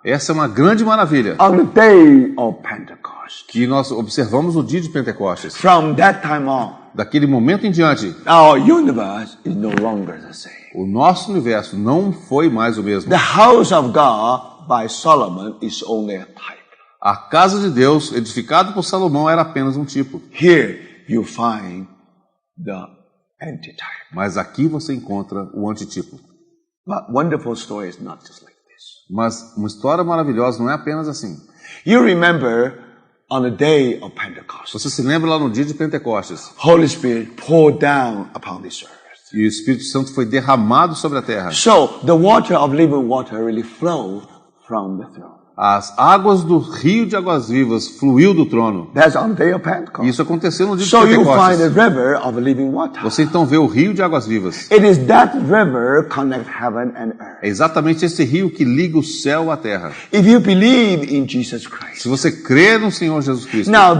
essa é uma grande maravilha on the day of Pentecost. que nós observamos no dia de Pentecostes. From that time on, Daquele momento em diante, our universe is no longer the same. o nosso universo não foi mais o mesmo. The house of God by Solomon is only a type. A casa de Deus, edificada por Salomão, era apenas um tipo. Here you find the antitype. Mas aqui você encontra o antitipo. But wonderful story is not just like this. Mas uma história maravilhosa não é apenas assim. You remember on the day of Pentecost, Você se lembra lá no dia de Pentecostes, Holy Spirit poured down upon this earth. e o Espírito Santo foi derramado sobre a terra. So the water of living water really flowed from the throne. As águas do rio de águas vivas fluiu do trono. That's on the day of Pentecost. Isso aconteceu no dia de So you find a Pentecostes. river of living water. Você então vê o rio de águas vivas. It is that river connect heaven and earth. É exatamente esse rio que liga o céu à terra. If you believe in Jesus Christ, Se você crê no Senhor Jesus Cristo, now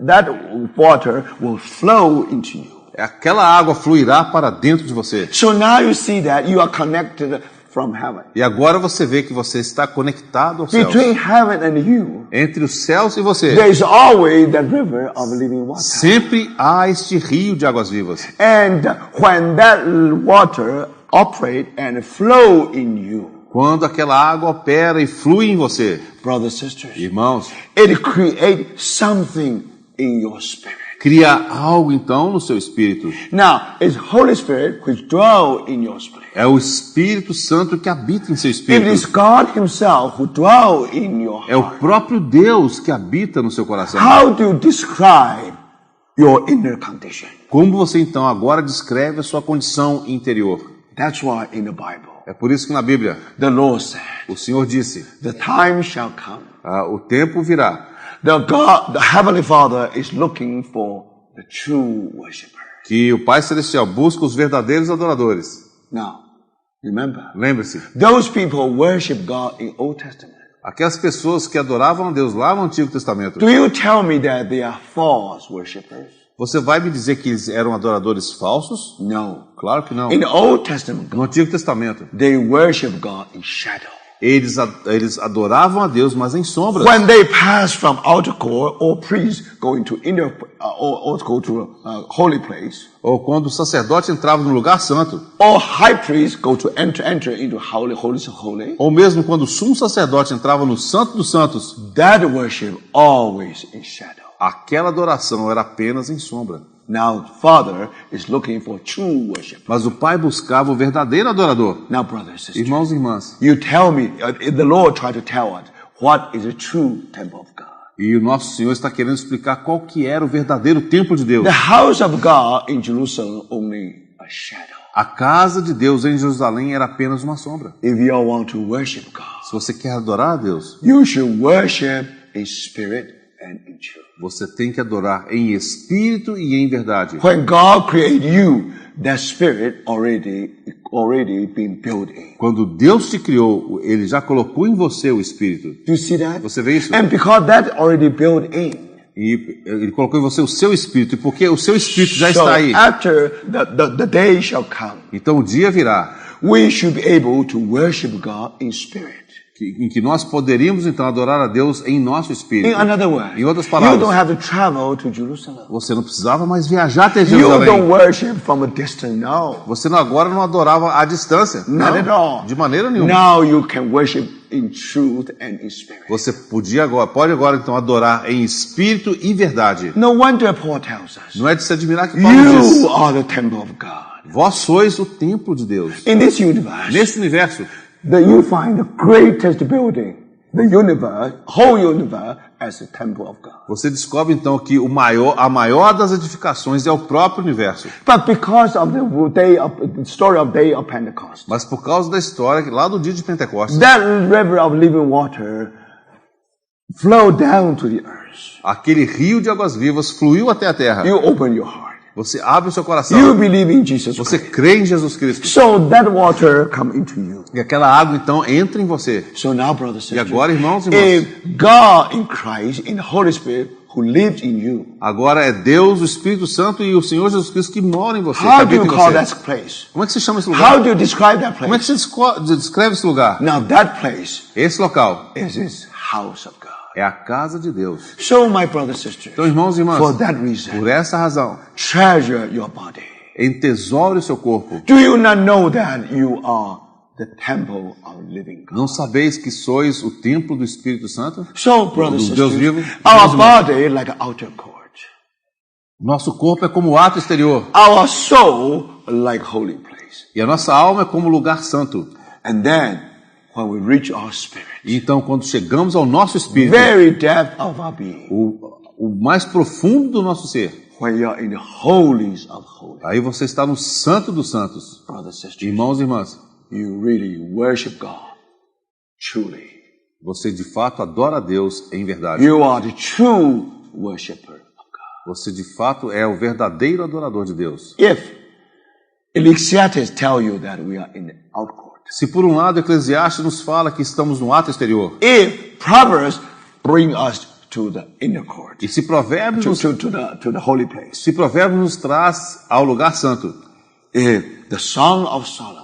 that water will flow into you. aquela água fluirá para dentro de você. So now you see that you are connected from heaven. E agora você vê que você está conectado aos céus. Between heaven and you, Entre os céus e você, there is always that river of living water. sempre há este rio de águas vivas. And when that water operate and flow in you, Quando aquela água opera e flui em você, brothers and sisters, irmãos, it creates something in your spirit. Cria algo então no seu espírito. Now, it's Holy Spirit which dwell in your spirit. É o Espírito Santo que habita em seu It espírito. is God himself who dwell in your É o heart. próprio Deus que habita no seu coração. How do you describe your inner condition? Como você então agora descreve a sua condição interior? That's why in the Bible, É por isso que na Bíblia the Lord said, o Senhor disse, the time shall come. o tempo virá The Heavenly Father is looking for the true worshiper. que o Pai Celestial busca os verdadeiros adoradores. Now, remember, Lembre-se, those people worship God in Old Testament. aquelas pessoas que adoravam a Deus lá no Antigo Testamento, Do you tell me that they are false worshippers? você vai me dizer que eles eram adoradores falsos? No. Claro que não. In the Old Testament, No Antigo Testamento, they worship God in shadow. eles adoravam a Deus, mas em sombras. When they pass from outer court, or priests go into inner, or go to a holy place, Ou quando o sacerdote entrava no lugar santo, or high priest go to enter into holy, holies of holy, ou mesmo quando o sumo sacerdote entrava no Santo dos Santos, that worship always in shadow. aquela adoração era apenas em sombra. Now, Father is looking for true worship. Mas o Pai buscava o verdadeiro adorador. Now, brothers and sisters, Irmãos e irmãs, you tell me, the Lord tried to tell us what is a true temple of God. e o nosso Senhor está querendo explicar qual que era o verdadeiro templo de Deus. The house of God in Jerusalem only a shadow. A casa de Deus em Jerusalém era apenas uma sombra. If you want to worship God, Se você quer adorar a Deus, you should worship in spirit and in truth. você tem que adorar em espírito e em verdade. When God created you, that spirit already been built in. Quando Deus te criou, Ele já colocou em você o espírito. Do you see that? Você vê isso? And because that already built in, E Ele colocou em você o seu espírito, e porque o seu espírito já so está aí. after the day shall come, Então o dia virá we should be able to worship God in spirit. em que nós poderíamos então adorar a Deus em nosso espírito. In another word, Em outras you palavras, don't have to travel to Jerusalem. você não precisava mais viajar até You don't Jerusalém. worship from a distance, no. Você agora não adorava à distância. Not at all. Não, de maneira nenhuma. Now you can worship in truth and in spirit. Você pode agora então adorar em espírito e verdade. No wonder Paul tells us, Não é de se admirar que Paulo diz: you are the temple of God. vós sois o templo de Deus. In this universe, Nesse universo, you find the greatest building, the universe, whole universe, as the temple of God. você descobre então que a maior das edificações é o próprio universo. But because of the story of day of Pentecost, Mas por causa da história lá do dia de Pentecostes, that river of living water flowed down to the earth. aquele rio de águas vivas fluiu até a terra. You open your heart. Você abre o seu coração. You believe in Jesus Você Christ. crê em Jesus Cristo. So that water come into you. E aquela água então entra em você. So now, brothers and E agora, irmãos e sisters, irmãs, if God in Christ, in the Holy Spirit, who lives in you, agora é Deus, o Espírito Santo e o Senhor Jesus Cristo que moram em você, que how do habitam you em call você. that place? Como é que se chama esse How lugar? do you describe that Como é place? que se descreve esse lugar? Now that place Esse local is His house of God. é a casa de Deus. So, my brothers and sisters, Então, irmãos e irmãs, for that reason, por essa razão, treasure your body. entesoure o seu corpo. Do you not know that you are the temple of living God? Não sabeis que sois o templo do Espírito Santo? So, brothers and Do Deus sisters, vivo, our Deus body like an outer court, Nosso corpo é como o ato exterior. our soul like holy place. E a nossa alma é como lugar santo. And then, when we reach our spirit, E então, quando chegamos ao nosso espírito, very depth of our being, o mais profundo do nosso ser, when you are in the holies of holies, aí você está no santo dos santos. brothers and sisters, Irmãos e irmãs, you really worship God truly. você de fato adora a Deus em verdade. You are the true worshiper of God. Você de fato é o verdadeiro adorador de Deus. If Ecclesiastes tell you that we are in the out court, Se por um lado Eclesiastes nos fala que estamos no ato exterior, if Proverbs bring us to the inner court, e se Provérbios to the holy place, nos traz ao lugar santo, if the Song of Solomon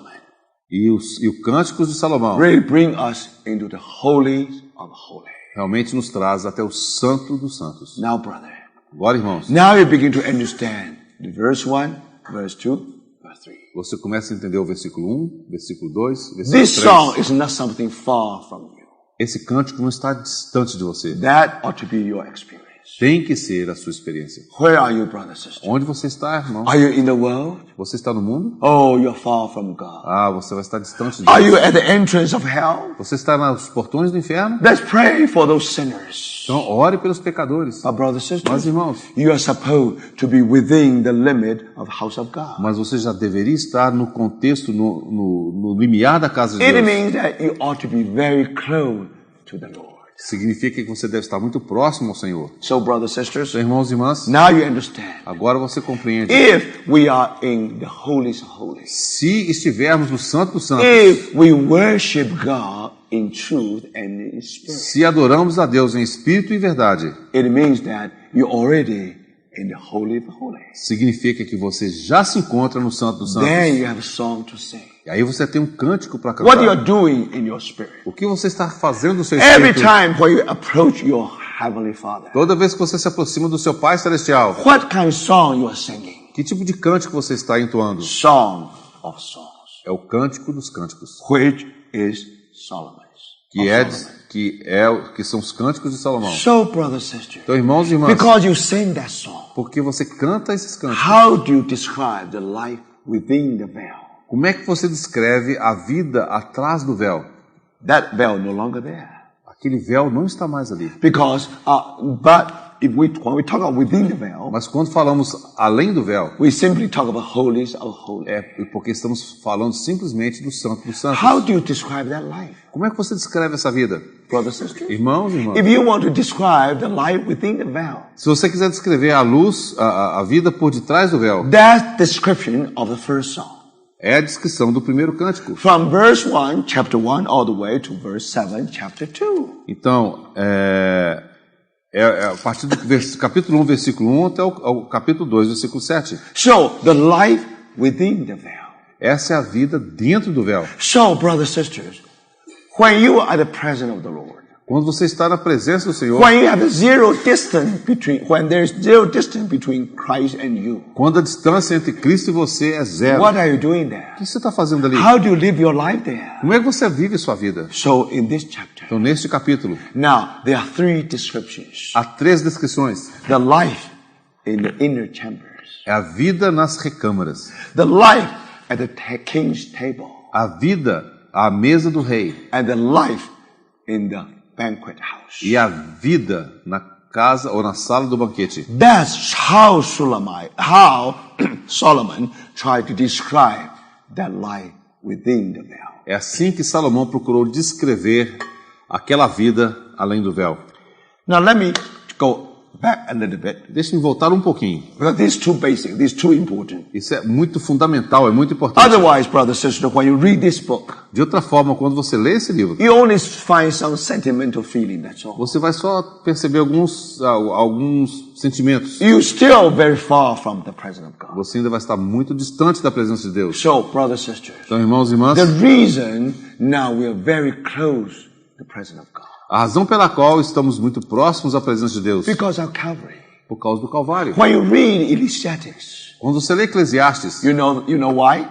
e o Cânticos de Salomão really bring us into the holies of holy. realmente nos traz até o santo dos santos. Now, brother, Agora, irmãos, now you begin to understand the verse 1, verse 2, verse 3. você começa a entender o versículo 1, versículo 2, This versículo song 3. is not something far from you. Esse cântico não está distante de você. That ought to be your experience. Tem que ser a sua experiência. Where are you, brother, sister? Onde você está, irmão? Are you in the world? Você está no mundo? Oh, you're far from God. Ah, você vai estar distante de Are you Deus. at the entrance of hell? Você está nos portões do inferno? Let's pray for those sinners. Então, ore pelos pecadores. But brothers and Mas, sisters, irmãos, you are supposed to be within the limit of the house of God. mas você já deveria estar no contexto, no limiar da casa de It Deus. means that you ought to be very close to the Lord. Significa que você deve estar muito próximo ao Senhor. So, brothers and sisters, Então, irmãos e irmãs, now you understand. agora você compreende. If we are in the holies of holies, Se estivermos no Santo dos Santos, if we worship God in truth and in spirit, se adoramos a Deus em espírito e verdade, it means that you're already in the holy of holies. significa que você já se encontra no Santo dos Santos. Then you have a song to sing. E aí você tem um cântico para What you are cantar. doing in your spirit. O que você está fazendo no seu Every espírito? time when you approach your heavenly Father, Toda vez que você se aproxima do seu Pai Celestial, what kind of song you are singing? que tipo de cântico você está entoando? Song of songs, É o cântico dos cânticos, which is Solomon's. que são os cânticos de Salomão. So, brother, sister, Então, irmãos e irmãs, because you sing that song, porque você canta esses cânticos, how do you describe the life within the veil? como é que você descreve a vida atrás do véu? That veil no longer there. Aquele véu não está mais ali. Because, but when we talk about within the veil, Mas quando falamos além do véu, we simply talk about holies of holies. é porque estamos falando simplesmente do Santo dos Santos. How do you describe that life, Como é que você descreve essa vida? brother, sister? Irmãos e irmãs, If you want to describe the life within the veil, se você quiser descrever a luz, a vida por detrás do véu, that's the description of the first song. é a descrição do primeiro cântico. From verse 1, chapter 1, all the way to verse 7, chapter 2. Então, a partir do capítulo 1, versículo 1 até o capítulo 2, versículo 7. So, the life within the veil. Essa é a vida dentro do véu. So, brothers and sisters, when you are at the presence of the Lord, Quando você está na presença do Senhor, when you have when there's zero distance between Christ and you, quando a distância entre Cristo e você é zero, what are you doing there? o que você está fazendo ali? How do you live your life there? Como é que você vive sua vida? So, in this chapter, Então, neste capítulo, now, there are three descriptions. há 3 descrições. The life in the inner chambers, É a vida nas recâmaras, the life at the king's table, a vida à mesa do rei and the life in the banquet house. e a vida na casa ou na sala do banquete. That's how Solomon tried to describe that life within the veil. É assim que Salomão procurou descrever aquela vida além do véu. Now let me go back a little bit, Deixe-me voltar um pouquinho. because this is too basic, this is too important. Isso é muito fundamental, é muito importante. Otherwise, brother, sister, when you read this book, De outra forma, quando você lê esse livro, you only find some sentimental feeling, that's all. você vai só perceber alguns sentimentos. You're still very far from the presence of God. Você ainda vai estar muito distante da presença de Deus. So, brothers, sisters, Então, irmãos e irmãs, the reason now we are very close to the presence of God, a razão pela qual estamos muito próximos à presença de Deus, because of Calvary. por causa do Calvário. When you read Ecclesiastes, Quando você lê Eclesiastes, you know why?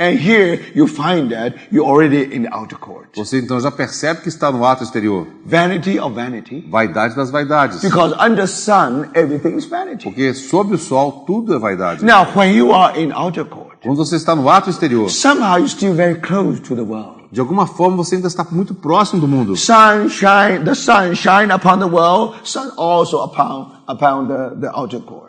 And here you find that you're already in the outer court. você então já percebe que está no ato exterior. Vanity of vanity. Vaidade das vaidades. Because under sun, everything is vanity. Porque sob o sol tudo é vaidade. Now, when you are in outer court, Quando você está no ato exterior, somehow you're still very close to the world. de alguma forma você ainda está muito próximo do mundo. The sun shine upon the world, sun also upon the outer court.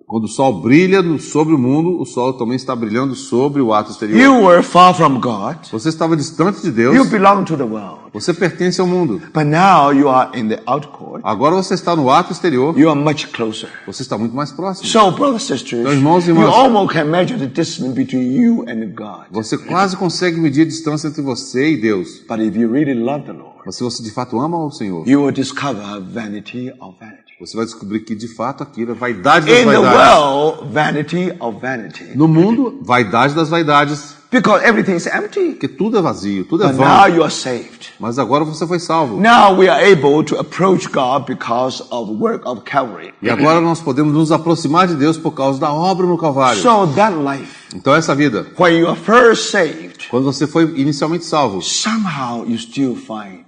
Quando o sol brilha sobre o mundo, o sol também está brilhando sobre o ato exterior. You were far from God. Você estava distante de You Deus. belong to the world. Você pertence ao mundo. But now you are in the outer court. Agora você está no ato exterior. You are much closer. Você está muito mais próximo. So, brothers and sisters, Então, irmãos e you irmãs, almost can measure the distance between you and God. você quase consegue medir a distância entre você e Deus. But if you really love the Lord, Mas se você de fato ama o Senhor, you will discover vanity of vanity. você vai descobrir que de fato aquilo é vaidade das In the vaidades. world, vanity of vanity. No mundo, vaidade das vaidades. Because everything is empty. Porque tudo é vazio, tudo é But now vão. you are saved. Mas agora você foi salvo. Now we are able to approach God because of the work of Calvary. E agora nós podemos nos aproximar de Deus por causa da obra no Calvário. So that life, Então essa vida, when you are first saved, quando você foi inicialmente salvo, somehow you still find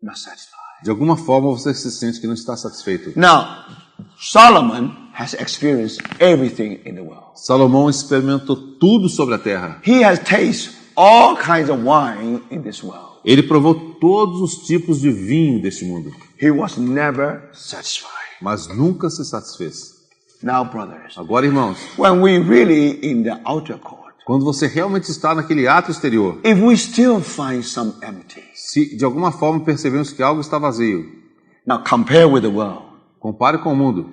not satisfied. De alguma forma você se sente que não está satisfeito. Now, Solomon has experienced everything in the world. Salomão experimentou tudo sobre a terra. He has tasted all kinds of wine in this world. Ele provou todos os tipos de vinho deste mundo, He was never satisfied. mas nunca se satisfez. Now, brothers, Agora, irmãos, when we really in the outer court, quando você realmente está naquele ato exterior, if we still find some empty, se de alguma forma percebemos que algo está vazio, now compare with the world. compare com o mundo.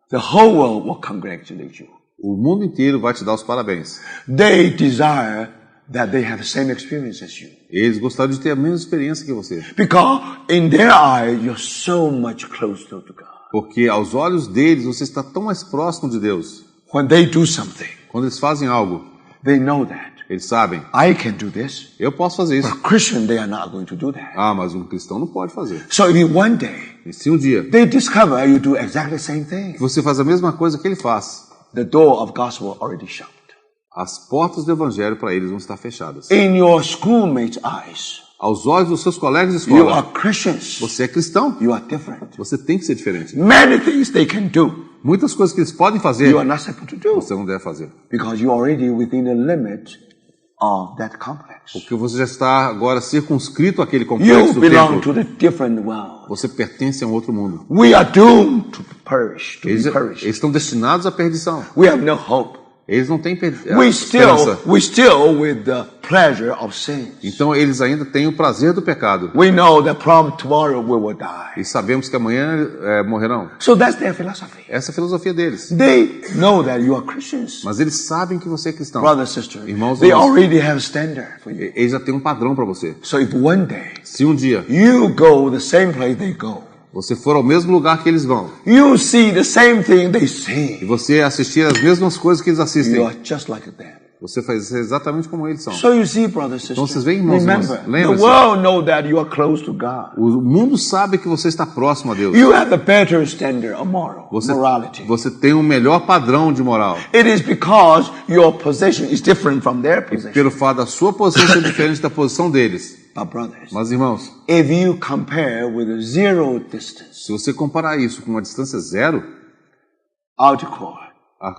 The whole world will congratulate you. O mundo inteiro vai te dar os parabéns. They desire that they have the same experience as you. Eles gostariam de ter a mesma experiência que você. Because in their eyes, you're so much closer to God. Porque aos olhos deles você está tão mais próximo de Deus. When they do something, Quando eles fazem algo, they know that. eles sabem, I can do this. eu posso fazer isso. But Christian, they are not going to do that. Ah, mas um cristão não pode fazer. So if one day, E se um dia they discover you do exactly the same thing, você faz a mesma coisa que ele faz, the door of gospel already shut. as portas do evangelho para eles vão estar fechadas. In your schoolmates' eyes, Aos olhos dos seus colegas de you escola, are Christians. você é cristão. You are different. Você tem que ser diferente. Many things they can do, Muitas coisas que eles podem fazer, you are not supposed to do. você não deve fazer. Because you're already within the limit of that complex. Porque você já está agora circunscrito àquele You complexo do belong templo. to the different world. Você pertence a um outro mundo. We are doomed to perish, to Eles be perished. estão destinados à perdição. We have no hope. Eles não têm We esperança. still with the pleasure of sin. Então eles ainda têm o prazer do pecado. We know that from tomorrow we will die. E sabemos que amanhã morrerão. So that's their philosophy. Essa é a filosofia deles. They know that you are Christians. Mas eles sabem que você é cristão. Brother, sister, Irmãos, they irmãs. already have standard for you. Eles já têm um padrão para você. So if one day Se um dia you go the same place they go, você for ao mesmo lugar que eles vão, you see the same thing they e see, você assistir as mesmas coisas que eles you assistem, are just like them. você faz exatamente como eles são. So you see, brother, sister, Então vocês veem, irmãos, remember, irmãs, the lembre-se. world knows that you are close to God. O mundo sabe que você está próximo a Deus. You have a better standard of morality. Você tem um melhor padrão de moral. It is because your position is different from their position. Pelo fato da sua posição ser diferente da posição deles. But brothers, Mas, irmãos, if you compare with a zero distance, se você comparar isso com uma distância zero, outer court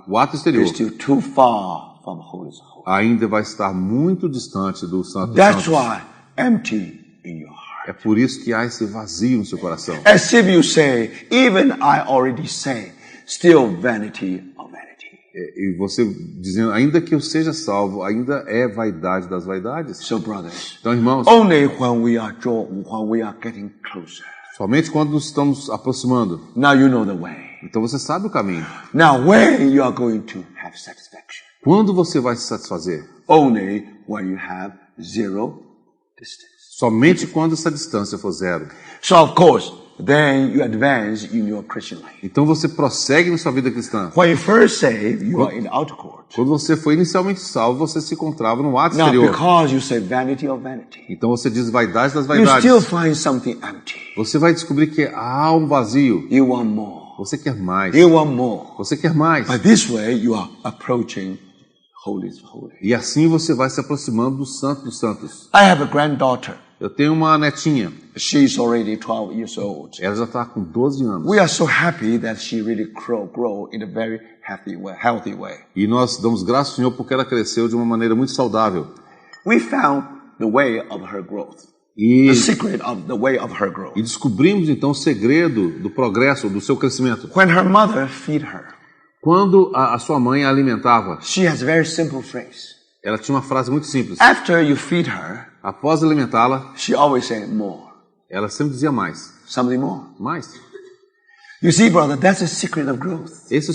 o ato exterior is still too far from holy. ainda vai estar muito distante do Santo dos That's Santos. why empty in your heart. É por isso que há esse vazio no seu coração. As if you say, even I already say, still vanity of vanity. E você dizendo, ainda que eu seja salvo, ainda é vaidade das vaidades. So brothers, Então, irmãos, only when we are getting closer. somente quando nos estamos aproximando, Now you know the way. então você sabe o caminho. Now when you are going to have satisfaction? Quando você vai se satisfazer? Only when you have zero distance. Somente quando essa distância for zero. So of course, then you advance in your Christian life. Então você prossegue na sua vida cristã. When you first saved, you are in the outer court. Quando você foi inicialmente salvo, você se encontrava no ato Now exterior. because you say vanity of vanity, Então você diz vaidade das you vaidades. still find something empty. Você vai descobrir que há um vazio. You want more. Você quer mais. You want more. Você quer mais. But this way you are approaching holy. E assim você vai se aproximando do Santo dos Santos. I have a granddaughter. Eu tenho uma netinha. She's already 12 years old. Ela já está com 12 anos. We are so happy that she really grow in a very healthy way. E nós damos graças ao Senhor porque ela cresceu de uma maneira muito saudável. We found the way of her growth. E, The secret of the way of her growth. e descobrimos então o segredo do progresso, do seu crescimento. When her mother feed her, Quando a sua mãe a alimentava, she has a very simple phrase. ela tinha uma frase muito simples. After you feed her, Após alimentá-la, she always say more. ela sempre dizia mais. Something more. Mais. You see, brother, that's the secret of growth. Esse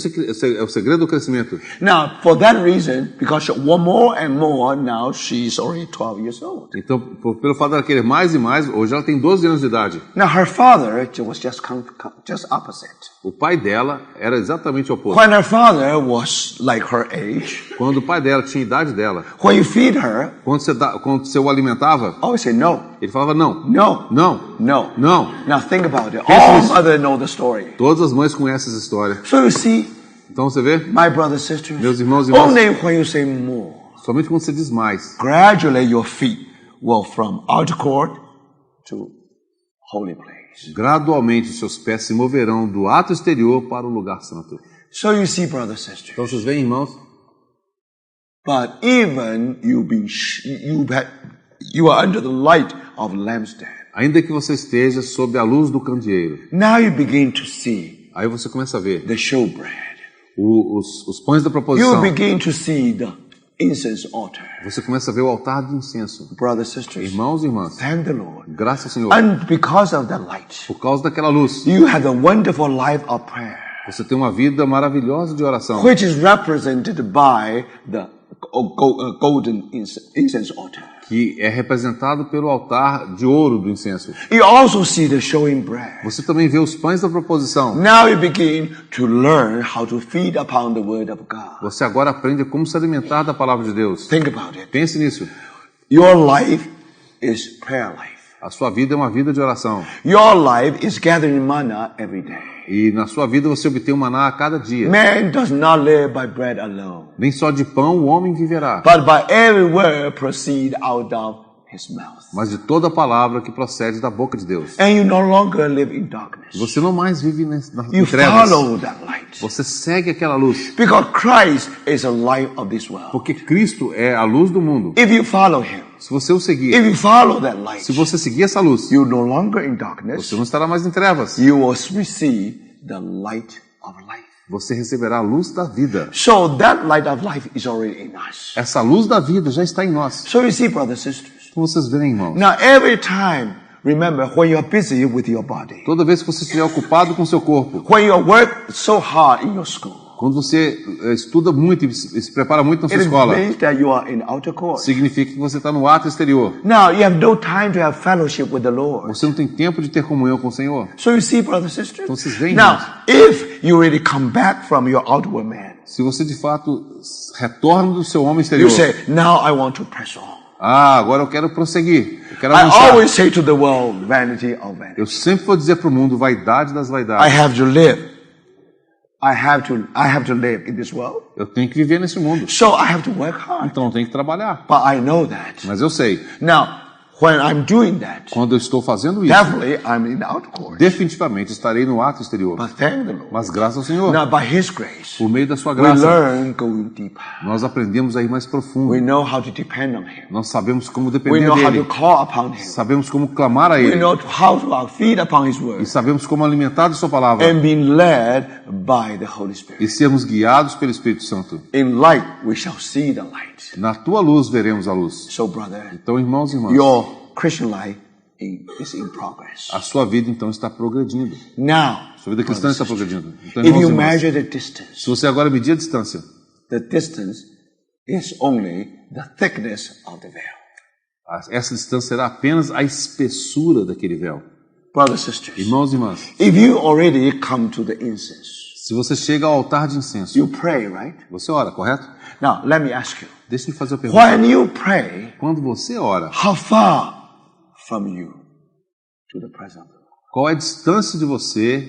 é o segredo do crescimento. Now, for that reason, because she want more and more, now she's already 12 years old. Então, pelo fato dela querer mais e mais, hoje ela tem 12 anos de idade. Now, her father was just opposite. O pai dela era exatamente o oposto. When her father was like her age, Quando o pai dela tinha a idade dela, when you feed her, quando você o alimentava, always say no, ele falava não, no, não, no. não. Now think about it. Pensa All nisso. mothers know the story. Todas as mães conhecem essa história. So you see, Então você vê, my brothers, sisters, meus irmãos e irmãs, only when you say more, somente quando você diz mais, gradually your feet will from outer court to holy place. place. Gradualmente os seus pés se moverão do ato exterior para o lugar santo. So you see, brothers and sisters. Então vocês veem, irmãos, But even you are under the light of lampstand. ainda que você esteja sob a luz do candeeiro, Now you begin to see aí você começa a ver the showbread. os pães da You proposição. begin to see the incense altar. Você começa a ver o altar de incenso. Brothers and sisters, Irmãos e irmãs, thank the Lord. graças ao Senhor. And because of the light, Por causa daquela luz, you have a wonderful life of prayer, você tem uma vida maravilhosa de oração, which is represented by the golden incense altar. que é representado pelo altar de ouro do incenso. You also see the showing bread. Você também vê os pães da proposição. Now you begin to learn how to feed upon the word of God. Você agora aprende como se alimentar da palavra de Deus. Think about it. Pense nisso. Your life is prayer life. A sua vida é uma vida de oração. Your life is gathering manna every day. E na sua vida você obtém um maná a cada dia. Man does not live by bread alone, Nem só de pão o homem viverá, but by every word proceed out of his mouth. mas de toda palavra que procede da boca de Deus. And you no longer live in darkness. Você não mais vive em You trevas. follow that light. Você segue aquela luz. Because Christ is the light of this world. Porque Cristo é a luz do mundo. If you follow him, Se você o seguir, if you follow that light, se você seguir essa luz, you're no longer in darkness. você não estará mais em trevas. You will receive the light of life. Você receberá a luz da vida. So that light of life is already in us. Essa luz da vida já está em nós. So you see, brothers and sisters. Como vocês veem, irmãos. Now every time, remember, when you're busy with your body, Toda vez que você estiver ocupado com seu corpo, when you work so hard in your school, quando você estuda muito e se prepara muito na sua it escola, means that you are in outer court. significa que você está no ato exterior. Now you have no time to have fellowship with the Lord. Você não tem tempo de ter comunhão com o Senhor. So you see, brothers and sisters. Então vocês veem, Now, irmãos. if you really come back from your outward man, Se você de fato retorna do seu homem you exterior, say, "Now I want to press on." agora eu quero prosseguir, eu quero I avançar. always say to the world, vanity of vanity. Eu sempre vou dizer para o mundo, vaidade das I vaidades. have to live. I have to live in this world. Eu tenho que viver nesse mundo. So I have to work hard. Então eu tenho que trabalhar. But I know that. Mas eu sei, Now, when I'm doing that, quando eu estou fazendo isso, definitely I'm in the outer court. definitivamente estarei no ato exterior. But thank the Lord. Mas graças ao Senhor, Now, by His grace, por meio da sua we graça, learn going deeper. nós aprendemos a ir mais profundo. We know how to depend on Him. Nós sabemos como We depender know how to dele. call upon Him. Sabemos como clamar a We ele. know how to feed upon His E word. sabemos como alimentar de sua palavra. And being led by the Holy E Spirit. sermos guiados pelo Espírito Santo. In light, we shall see the light. Na tua luz veremos a luz. So, brother, Então, irmãos e irmãs, your Christian life is in progress. a sua vida então está progredindo. Now, Sua vida cristã está progredindo. Então, if irmãos e you irmãs, measure the distance, se você agora medir a distância, the distance is only the thickness of the veil. essa distância será apenas a espessura daquele véu. Brothers and sisters, Irmãos e irmãs, if you already come to the incense, se você chega ao altar de incenso, you pray, right? você ora, correto? Now, let me ask you. Deixa-me fazer uma pergunta. When you pray, Quando você ora, how far from you to the presence of the Lord? qual é a distância de você,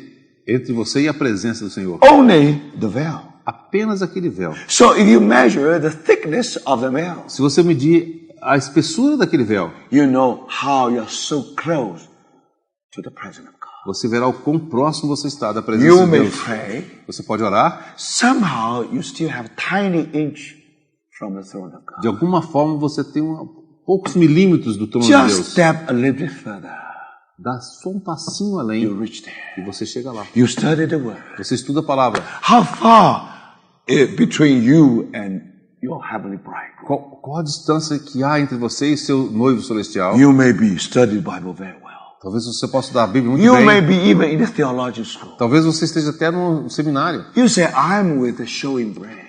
entre você e a presença do Senhor? Only the veil. Apenas aquele véu. So if you measure the thickness of the veil, Se você medir a espessura daquele véu, you know how you're so close to the presence of God. você verá o quão próximo você está da presença You de may Deus. pray. Você pode orar, Somehow you still have tiny inch from the throne of God. de alguma forma você tem poucos milímetros do trono de Just Deus. step a little bit further. Dá só um passinho You além reach there. e você chega lá. You study the word. Você estuda a palavra. How far between you and your heavenly bride? Qual a distância que há entre você e seu noivo celestial? You may be studied Bible very well. Talvez você possa estudar a Bíblia muito You may bem. be even in the theological school. Talvez você esteja até no seminário. You say, I'm with the showing bread.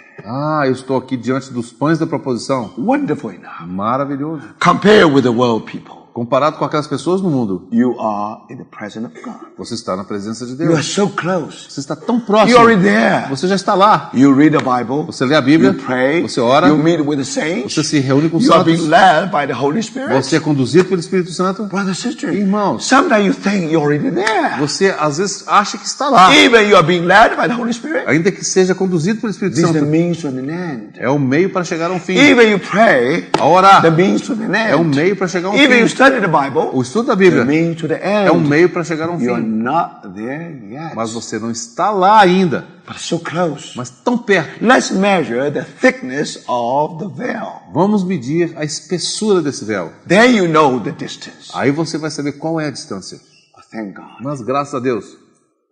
Eu estou aqui diante dos pães da proposição. Wonderful enough. Maravilhoso. Compare with the world people. Comparado com aquelas pessoas no mundo, You are in the presence of God. você está na presença de You are Deus. so close. Você está tão You're próximo. already there. Você já está lá. You read the Bible. Você lê a Bíblia, You pray. você ora, You meet with the saints. você se reúne com os You are being santos, led by the Holy Spirit. você é conduzido pelo Espírito Santo. Brother, sister. Irmãos, Sometimes you think you're already there. você às vezes acha que está lá, Even you are being led by the Holy Spirit. ainda que seja conduzido pelo Espírito This is the Santo. means to an end. É o meio para chegar a um fim. Even you pray, A orar the means to an end. é um meio para chegar a um Even you fim. study study the Bible, O estudo da the Bíblia means to the é um end. meio para chegar a um You're fim. not there yet, Mas você não está lá ainda, but so close. mas tão perto. Let's measure the thickness of the veil. Vamos medir a espessura desse véu. Then you know the distance. Aí você vai saber qual é a distância. But thank God. Mas graças a Deus,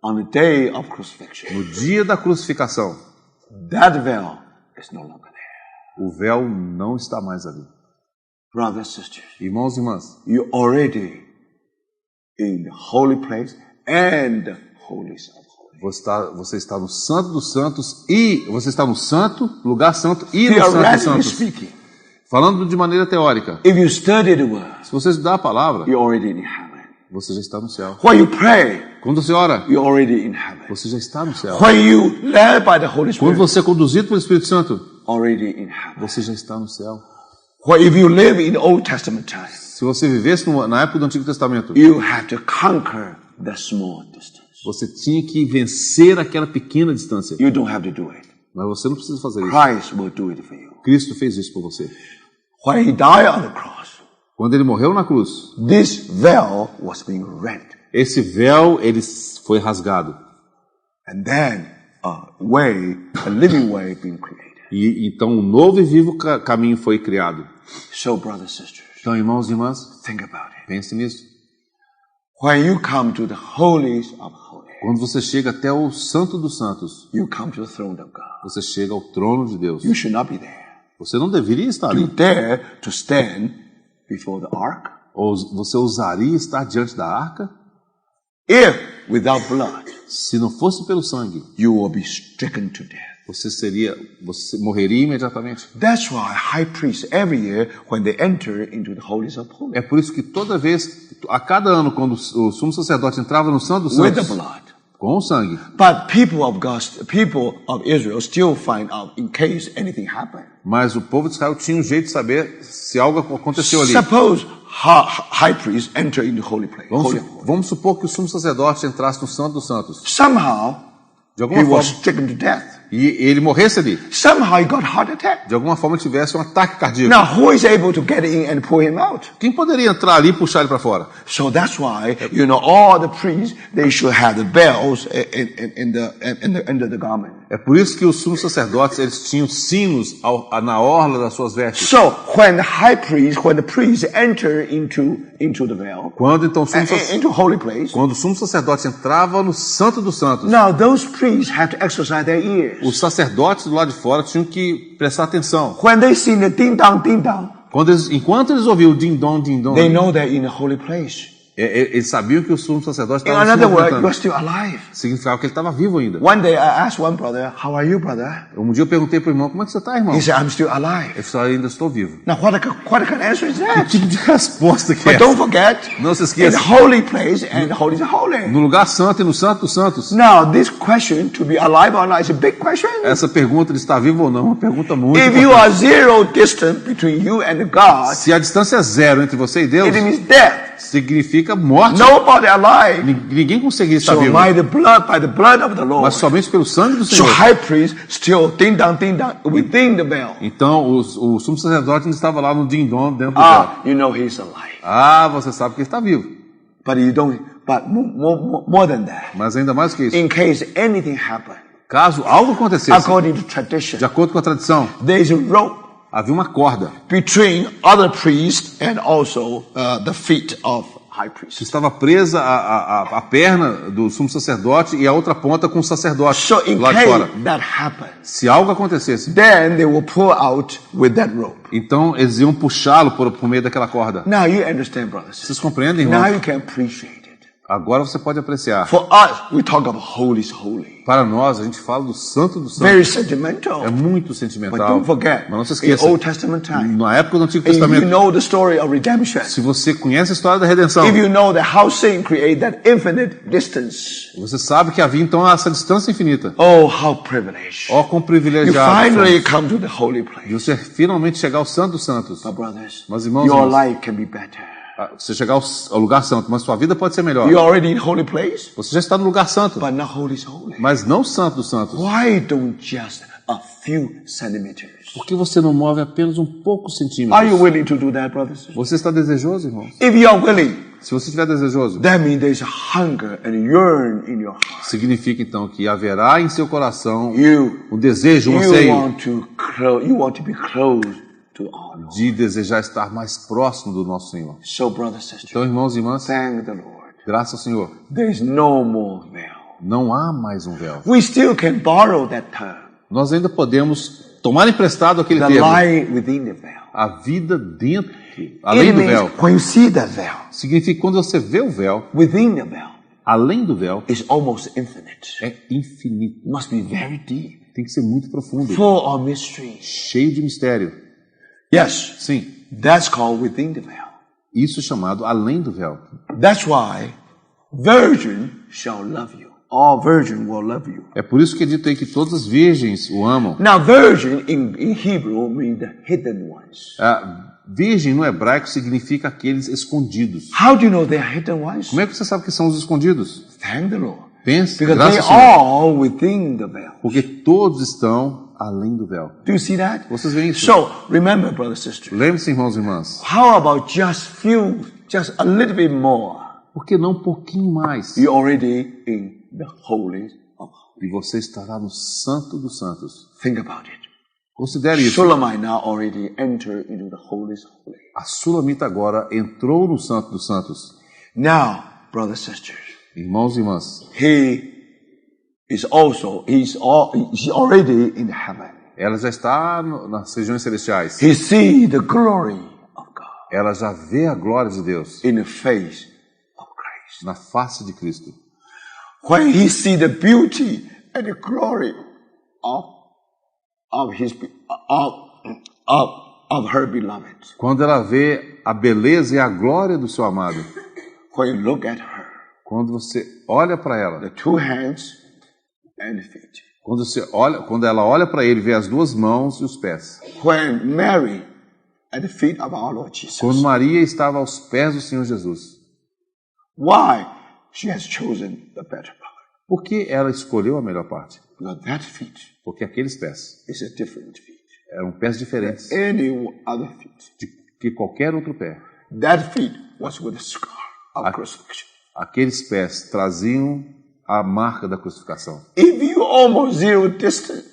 On the day of crucifixion, no dia da crucificação, that veil is no longer there. o véu não está mais ali. Brothers, sisters, Irmãos e irmãs, you're already in the holy place and the holies of holies. você está no Santo dos Santos e você está no Santo, lugar santo e no Santo dos Theoretically Santos. speaking, Falando de maneira teórica, if you study the word, se você estudar a palavra, you're already in heaven. você já está no céu. When you pray, Quando você ora, you're already in heaven. você já está no céu. When you led by the Holy Quando Spirit, você é conduzido pelo Espírito Santo, already in heaven. você já está no céu. When if you live in the Old Testament time, Se você vivesse na época do Antigo Testamento, you have to conquer the small distance. você tinha que vencer aquela pequena distância. You don't have to do it. Mas você não precisa fazer isso. Christ will do it for you. Cristo fez isso por você. When he died on the cross, Quando ele morreu na cruz, this veil was being rent. esse véu ele foi rasgado. And then a living way being created. E então um novo e vivo caminho foi criado. So, brothers and sisters, Então, irmãos e irmãs, think about it. pense nisso. When you come to the holies of holies, Quando você chega até o Santo dos Santos, you come to the throne of God. você chega ao trono de Deus. You should not be there. Você não deveria estar You ali. dare to stand before the ark? Ou você ousaria estar diante da arca? If without blood, Se não fosse pelo sangue, you will be stricken to death. você morreria imediatamente. That's why high priests every year, when they enter into the holies of holies, É por isso que toda vez, a cada ano, quando o sumo sacerdote entrava no Santo dos with the Santos, blood. com o sangue, But people of Israel still find out in case anything happened. mas o povo de Israel tinha um jeito de saber se algo aconteceu ali. Suppose high priests enter into the holy place. Holy of holies. Vamos supor que o sumo sacerdote entrasse no Santo dos Santos. Somehow De he alguma was forma, stricken to death. e ele morresse ali. Somehow he got heart attack. De alguma forma tivesse um ataque cardíaco. Now who is able to get in and pull him out? Quem poderia entrar ali e puxar ele para fora? So that's why all the priests they should have the bells under the garment. É por isso que os sumos sacerdotes eles tinham sinos na orla das suas vestes. So when the priests enter into the veil, Quando então into holy place, quando o sumo sacerdote entrava no Santo dos Santos, now those priests have to exercise their ears. os sacerdotes do lado de fora tinham que prestar atenção. When they see the ding dong, Enquanto eles ouviam o din-dom, they know they're in a holy place. eles sabiam que o sumo sacerdote In estava se another word, movimentando. you're still alive. Significava que ele estava vivo ainda. One day I asked one brother, "How are you, brother?" Um dia eu perguntei para o irmão, como é que você está, irmão? He said, "I'm still alive." Ele falou, ainda estou vivo. Now what kind of answer is Que that? tipo de resposta que é But essa? don't forget, Não se in esqueça, the holy place and the holy is holy. no lugar santo e no Santo dos Santos, Now this question to be alive or not is a big question. essa pergunta de estar vivo ou não é uma pergunta muito If you importante. are zero distance between you and God, Se a distância é zero entre você e Deus, it means death. significa morte. Nobody alive. Ninguém conseguiria estar So vivo. by the blood of the Lord. Mas somente pelo sangue do So Senhor. high priest still ding dong within the veil. Então o sumo sacerdote ainda estava lá no din-dom dentro do véu. You know he's alive. Você sabe que ele está vivo. But you don't. But more than that, Mas ainda mais que isso. in case anything happen, Caso algo acontecesse, according to tradition, de acordo com a tradição, there's a rope havia uma corda between other priests and also the feet of high priest. que estava presa à perna do sumo sacerdote e a outra ponta com o sacerdote So in lá de case fora. that happens, Se algo acontecesse, then they will pull out with that rope. então eles iam puxá-lo por meio daquela corda. Now you understand, brothers. Vocês compreendem, Now irmão? you can appreciate it. Agora você pode apreciar. For us, we talk about holies holy. Para nós, a gente fala do Santo dos Very Santos. sentimental. É muito But sentimental. don't forget, Mas não se in esqueça, Old Testament time, na época do Antigo if you Testamento, know the story of redemption, se você conhece a história da redenção, if you know that how sin created that infinite distance, você sabe que havia então essa distância infinita. oh, how privileged. Ó, quão You privilegiado finally somos come to the holy de place. você finalmente chegar ao Santo dos Santos. But brothers, Mas irmãos, your irmãs, life can be better. você chegar ao lugar santo, mas sua vida pode ser melhor. You're already in holy place, Você já está no lugar santo, but not holy is holy. mas não Santo dos Santos. Why don't just a few centimeters. Por que você não move apenas um pouco Are you centímetros? willing to do that, brothers? Você está desejoso, irmãos? If you are willing, Se você estiver desejoso, that means there's a hunger and yearn in your heart. significa então que haverá em seu coração You um desejo, um anseio you want to be close to our Lord. de desejar estar mais próximo do nosso Senhor. So, brothers, sisters, Então, irmãos e irmãs, thank the Lord. graças ao Senhor, There is no more veil. não há mais um véu. We still can borrow that term. Nós ainda podemos tomar emprestado aquele The termo. light within the veil. A vida dentro, além It do means véu. when you see that veil, Significa que quando você vê o véu, within the veil, além do véu, it's almost infinite. é infinito. It must be very deep, Tem que ser muito profundo, full of mystery. cheio de mistério. Yes, Sim, that's called within the veil. isso é chamado além do véu. That's why virgin shall love you. All virgin will love you. É por isso que é dito aí que todas as virgens o amam. Now, virgin in Hebrew means the hidden ones. A virgem no hebraico significa aqueles escondidos. How do you know they are hidden ones? Como é que você sabe que são os escondidos? Thank the Lord. Pense, Because they graças ao Senhor. all within the veil. Porque todos estão além do véu. Do you see that? Vocês veem isso? So, remember, brothers and sisters, Lembre-se, irmãos e irmãs, how about just a little bit more? por que não um pouquinho mais? You're already in the Holy of Holies. E você estará no Santo dos Santos. Think about it. Considere isso. Shulamite now already entered into the Holies of Holies. A Sulamita agora entrou no Santo dos Santos. Now, brothers and sisters, Irmãos e irmãs, he's already in heaven. ela já está nas regiões celestiais. He see the glory of God Ela já vê a glória de Deus in the face of Christ. na face de Cristo. When he see the beauty and the glory of her beloved, Quando ela vê a beleza e a glória do seu amado, when you look at her, quando você olha para ela, the two hands and the feet. quando ela olha para ele, vê as duas mãos e os pés. When Mary at the feet of our Lord Jesus, Quando Maria estava aos pés do Senhor Jesus, why she has chosen the better part? por que ela escolheu a melhor parte? Because that feet Porque aqueles pés is a different feet. eram pés diferentes Any other feet. de que qualquer outro pé. That feet was with a scar of crucifixion. Aqueles pés traziam a marca da crucificação. If you almost zero distance,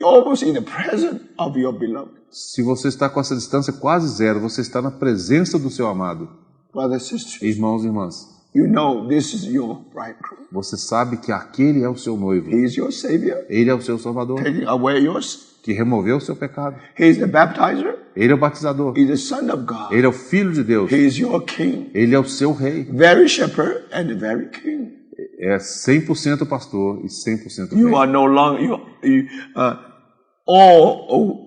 you're almost in the presence of your beloved. Se você está com essa distância quase zero, você está na presença do seu amado. Brothers and sisters, Irmãos e irmãs, you know this is your bridegroom. você sabe que aquele é o seu noivo. He is your Savior, Ele é o seu Salvador, taking away yours. que removeu o seu pecado. He is the baptizer. Ele é o batizador. He is the Son of God. Ele é o Filho de Deus. He is your King. Ele é o seu rei. Very shepherd and very king. É 100% pastor e 100% You rei. are no longer,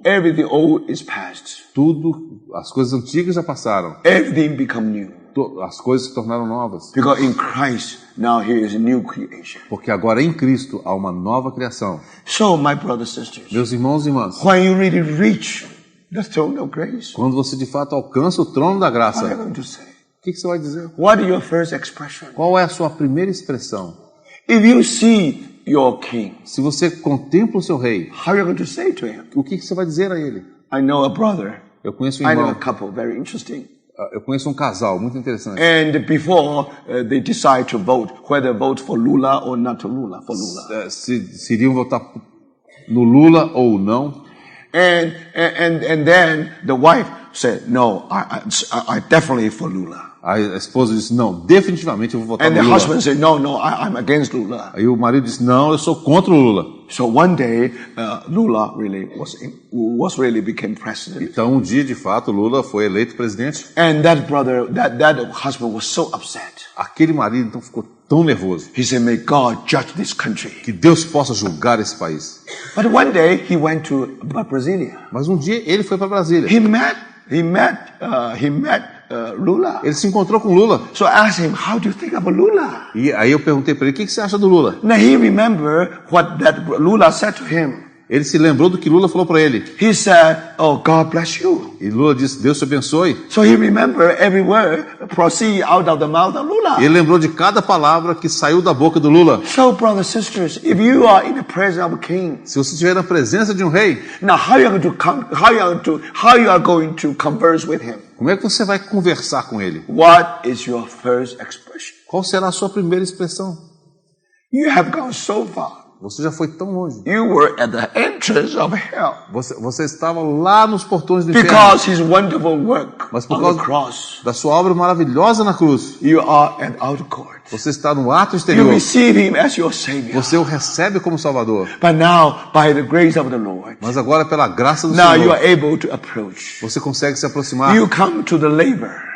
everything old is past. Tudo, as coisas antigas já passaram. Everything become new. As coisas se tornaram novas. Because in Christ, now here is a new creation. Porque agora em Cristo há uma nova criação. So, my brothers and sisters, Meus irmãos e irmãs, when you really reach the throne of grace, quando você de fato alcança o trono da what are you graça, going to say? o que você vai dizer? What is your first expression? Qual é a sua primeira expressão? If you see your king, Se você contempla o seu rei, how are you going to say to him? o que você vai dizer a ele? I know a brother. Eu conheço um I know a irmão, couple, very interesting. eu conheço um casal muito interessante. And before they decide to vote, whether vote for Lula or not to Lula, for Lula. Se iriam votar no Lula ou não. And then the wife said, no, I definitely for Lula. A esposa disse, não, definitivamente eu vou votar And no the Lula. husband said, no, I'm against Lula. Aí o marido disse, não, eu sou contra o Lula. So one day, Lula really was really became president. Então um dia, de fato, Lula foi eleito presidente. And that brother, that husband was so upset. Aquele marido então ficou tão nervoso. He said, may God judge this country. Que Deus possa julgar esse país. But one day he went to Brasilia. Mas um dia ele foi para Brasília. He met Lula. Ele se encontrou com Lula. So I asked him, how do you think of Lula? E aí eu perguntei para ele, o que você acha do Lula? Now he remembered what that Lula said to him. Ele se lembrou do que Lula falou para ele. He said, "Oh, God bless you." E Lula disse, Deus te abençoe. So he remembered every word proceed out of the mouth of Lula. Ele lembrou de cada palavra que saiu da boca do Lula. So, brothers and sisters, if you are in the presence of a king, Se você estiver na presença de um rei, now how you are going to converse with him? como é que você vai conversar com ele? What is your first expression? Qual será a sua primeira expressão? You have gone so far. Você já foi tão longe. You were at the entrance of hell Você estava lá nos portões do inferno. because his wonderful work Mas por on the causa cross. da sua obra maravilhosa na cruz, You are at outer court. você está no ato You exterior. receive him as your Savior. Você o recebe como Salvador. But now, by the grace of the Lord, Mas agora, pela graça do now you Senhor, are able to approach. você consegue se aproximar. You come to the laver.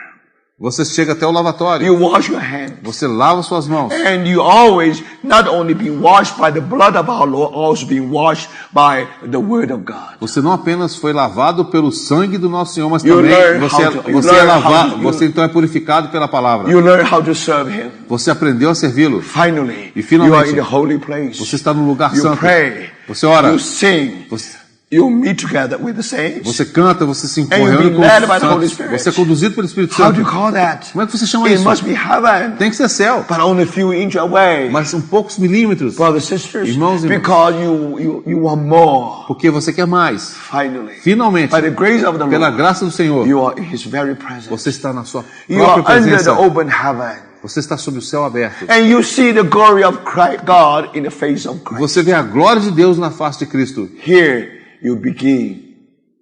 Você chega até o lavatório. You wash your hands. Você lava suas mãos. And you always not only being washed by the blood of our Lord, also being washed by the word of God. Você não apenas foi lavado pelo sangue do nosso Senhor, mas You também learn você how to- é lavado. Você então é purificado pela palavra. You learn how to serve him. Você aprendeu a servi-lo. Finally, E finalmente, you are in the holy place. Você está no lugar You santo. pray. Você ora. You sing. Você, You meet together with the saints. você canta, você se And you reúne be com led os by the Holy santos. Spirit. Você é conduzido pelo Espírito How do you Santo. call that? Como é que você chama It isso? must be heaven, Tem que ser céu. but only a few inches away. Mas são poucos milímetros. Brothers and sisters, Irmãos e irmãs. because you want more. Porque você quer mais. Finally, Finalmente, by the grace of the pela Lord, graça do Senhor, you are in His very presence. você está na sua You are própria under the presença. open heaven. Você está sob o céu aberto. And you see the glory of Christ, God in the face of Christ. Você vê a glória de Deus na face de Cristo. Here you begin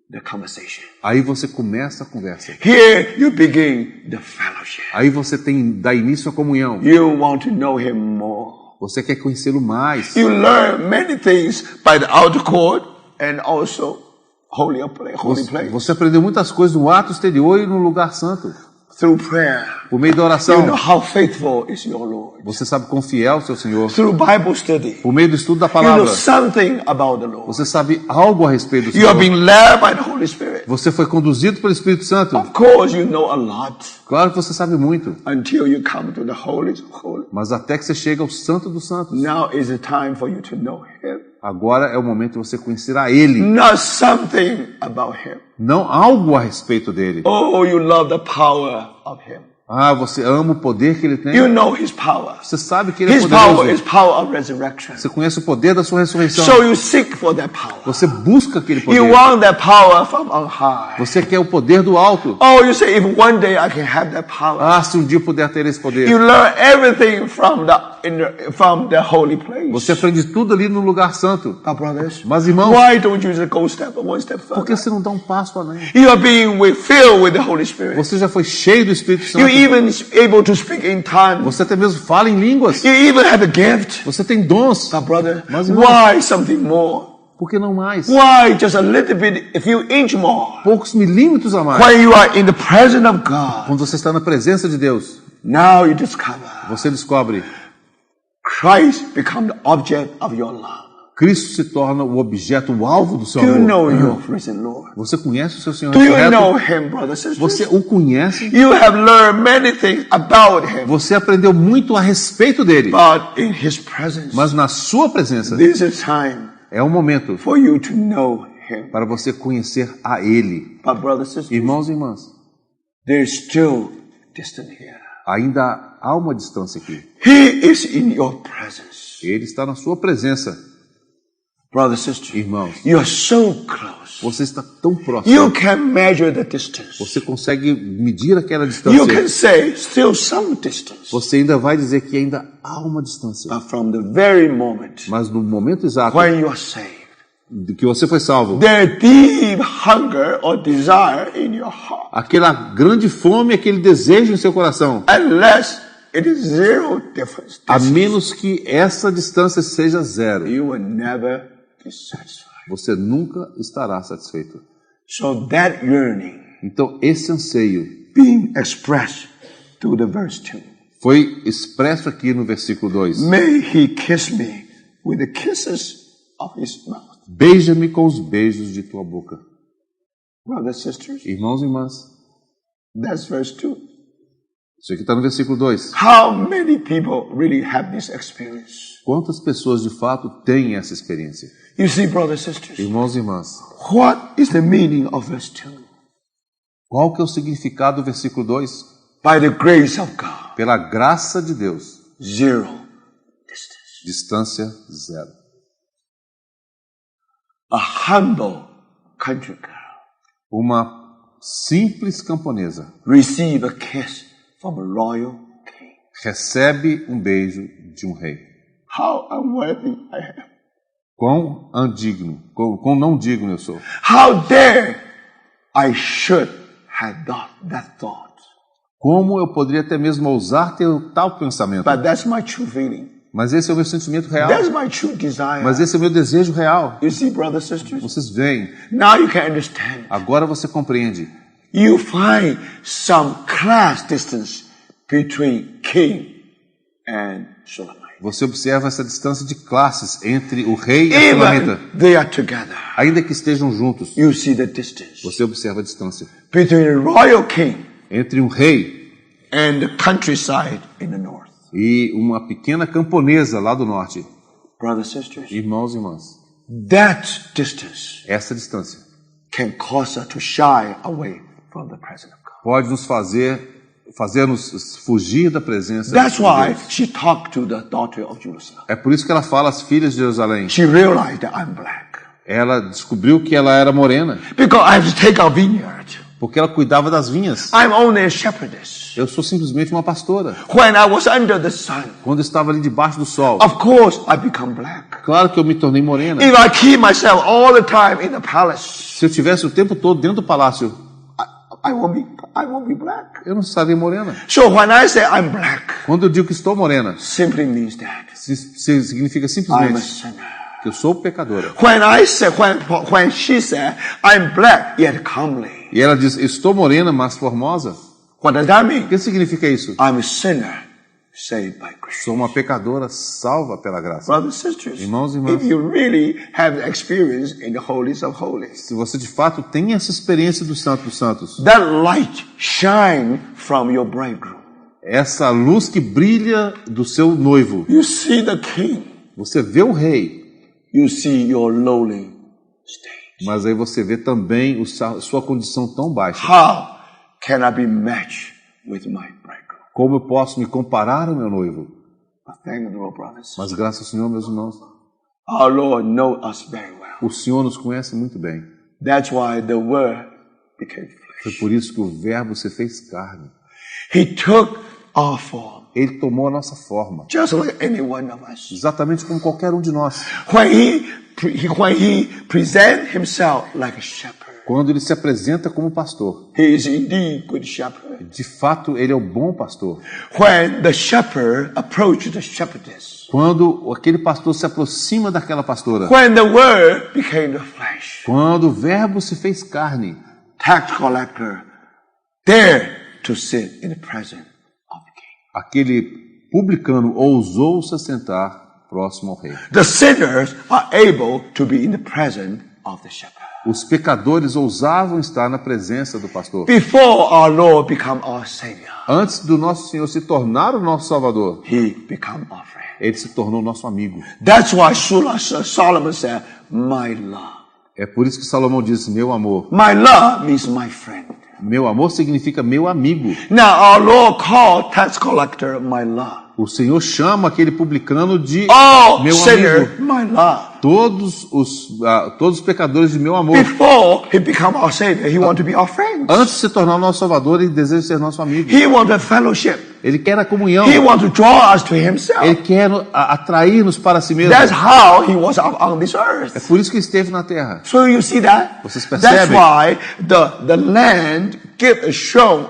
the conversation. Aí você começa a conversa. Here you begin the fellowship. Aí você dá início à comunhão. You want to know Him more. Você quer conhecê-lo mais. You learn many things by the outer court and also holy place. Você aprendeu muitas coisas no ato exterior e no lugar santo. Through prayer, Por meio da you oração. know how faithful is your Lord. Você sabe quão fiel é o seu Senhor. Through Bible study, Por meio do estudo da you know palavra. something about the Lord. Você sabe algo a respeito do You are Senhor. being led by the Holy Spirit. Você foi conduzido pelo Espírito Santo. Of course, you know a lot Claro que você sabe muito. until you come to the holies of holies. Mas até que você chega ao Santo dos Santos. Now is the time for you to know Him. Agora é o momento de você conhecer a Ele. Not something about Him. Não algo a respeito dele. Oh, you love the power of Him. Ah, você ama o poder que ele tem. You know His power. Você sabe que ele é His power poderoso. is power of resurrection. Você conhece o poder da sua ressurreição. So you seek for that power. Você busca aquele You poder. want that power from on high. Você quer o poder do alto. Oh, you say, if one day I can have that power. Ah, se um dia eu puder ter esse You poder. learn everything from the holy place. Você aprende tudo ali no lugar santo. Now, brothers, Mas, irmãos, why don't you just go one step por que further? você não dá um passo além? You are being filled with the Holy Spirit. Você já foi cheio do Espírito You Santo. even able to speak in tongues. Você até mesmo fala em línguas. You even have a gift. Você tem dons. Now, brother, Mas, irmãos, why something more? por que não mais? Why just a little bit, a few inch more? Poucos milímetros a mais. When you are in the presence of God, Quando você está na presença de Deus, now you discover você descobre Christ become the object of your love. Cristo se torna o objeto, o alvo do seu Do you amor. know your risen Lord? Você conhece o seu Senhor Do you ressurreto? know Him, brothers and sisters? Você o conhece? You have learned many things about Him, Você aprendeu muito a respeito dele. but in His presence, Mas na sua presença this is time é um momento for you to know Him. para você conhecer a Ele. But brothers and sisters, Irmãos e irmãs, there is still distance here. ainda há uma distância aqui. He is in your presence. Ele está na sua presença. Brothers and sisters, Irmãos, you are so close. você está tão próximo. You can measure the distance. Você consegue medir aquela You distância. can say still some distance. Você ainda vai dizer que ainda há uma distância. But from the very moment Mas no momento exato when you are saved, de que você foi salvo, there deep hunger or desire in your heart, aquela grande fome, aquele desejo em seu coração, unless it is zero difference, a menos que essa distância seja zero, you will never be satisfied. você nunca estará satisfeito. So that yearning Então, esse anseio being expressed through the verse 2. foi expresso aqui no versículo 2. May He kiss me with the kisses of His mouth. Beija-me com os beijos de tua boca. Brothers and sisters, Irmãos e irmãs, that's verse 2. Isso aqui está no versículo 2. How many people really have this experience? Quantas pessoas de fato têm essa experiência? You see, brothers and sisters, Irmãos e irmãs, what is the meaning of verse 2? qual que é o significado do versículo 2? By the grace of God, Pela graça de Deus, zero distance. distância zero. A humble country girl Uma simples camponesa receive a kiss from a royal king. recebe um beijo de um rei. How unworthy I am. Quão indigno, quão não digno eu sou. How dare I should have that thought. Como eu poderia até mesmo ousar ter tal pensamento? But that's my true feeling. Mas esse é o meu sentimento real. That's my true desire. Mas esse é o meu desejo real. You see, brothers and sisters? Vocês veem. Now you can understand. Agora você compreende. You find some class distance between king and Solomon. Você observa essa distância de classes entre o rei e a Sulamita. Even they are together. Ainda que estejam juntos, You see the distance você observa a distância between a royal king entre um rei and the countryside in the north. e uma pequena camponesa lá do norte. Brothers and sisters, Irmãos e irmãs, that distance essa distância can cause us to shy away from the presence of God. pode nos fazer-nos fugir da presença That's de why Deus. she talked to the daughter of Jerusalem. É por isso que ela fala às filhas de Jerusalém. She realized that I'm black. Ela descobriu que ela era morena, Because I have to take a vineyard. porque ela cuidava das vinhas. I'm only a shepherdess. Eu sou simplesmente uma pastora. When I was under the sun, Quando eu estava ali debaixo do sol, of course I become black. claro que eu me tornei morena. If I keep myself all the time in the palace, Se eu tivesse o tempo todo dentro do palácio, I won't be black. eu não estaria morena. So when I say I'm black, Quando eu digo que estou morena, simply means that significa I'm a simplesmente sinner. que eu sou pecadora. When she said I'm black yet comely, E ela diz, estou morena, mas formosa. what does that mean? O que significa isso? I'm a sinner saved by grace. Sou uma pecadora salva pela graça. Brothers and sisters, Irmãos e irmãs, if you really have experience in the holies of holies, se você de fato tem essa experiência do Santo dos Santos, that light shine from your bridegroom. essa luz que brilha do seu noivo, You see the king. você vê o rei, You see your lowly state. mas aí você vê também sua condição tão baixa. How can I be matched with my bridegroom? Como eu posso me comparar ao meu noivo? But thank the Lord, brothers. Mas graças ao Senhor, meus irmãos, Our Lord knows us very well. o Senhor nos conhece muito bem. That's why the Word became Foi flesh. por isso que o Verbo se fez carne. He took our form, Ele tomou a nossa forma, just like any one of us. exatamente como qualquer um de nós. When he presents himself like a shepherd, Quando ele se apresenta como pastor, he is indeed good shepherd. de fato ele é o bom pastor. When the shepherd approaches the shepherdess, Quando aquele pastor se aproxima daquela pastora, when the Word became the flesh, quando o Verbo se fez carne, tax collector dared to sit in the presence of the king. aquele publicano ousou se sentar próximo ao rei. The sinners are able to be in the presence of the shepherd. Os pecadores ousavam estar na presença do pastor. Before our Lord become our Savior, Antes do nosso Senhor se tornar o nosso Salvador, He become our friend. ele se tornou nosso amigo. That's why Solomon said, my love. É por isso que Salomão disse, meu amor. My love means my friend. Meu amor significa meu amigo. Now our Lord called tax collector my love. O Senhor chama aquele publicano de All meu sinners, amigo. my love. Todos os pecadores de meu amor. Before He become our Savior, He want to be our friend. Antes de se tornar o nosso Salvador, ele deseja ser nosso amigo. He want a fellowship. Ele quer a comunhão. He want to draw us to Himself. Ele quer atrair-nos para si mesmo. That's how He was on this É earth. por isso que ele esteve na terra. So you see that? Vocês That's percebem? why the land shown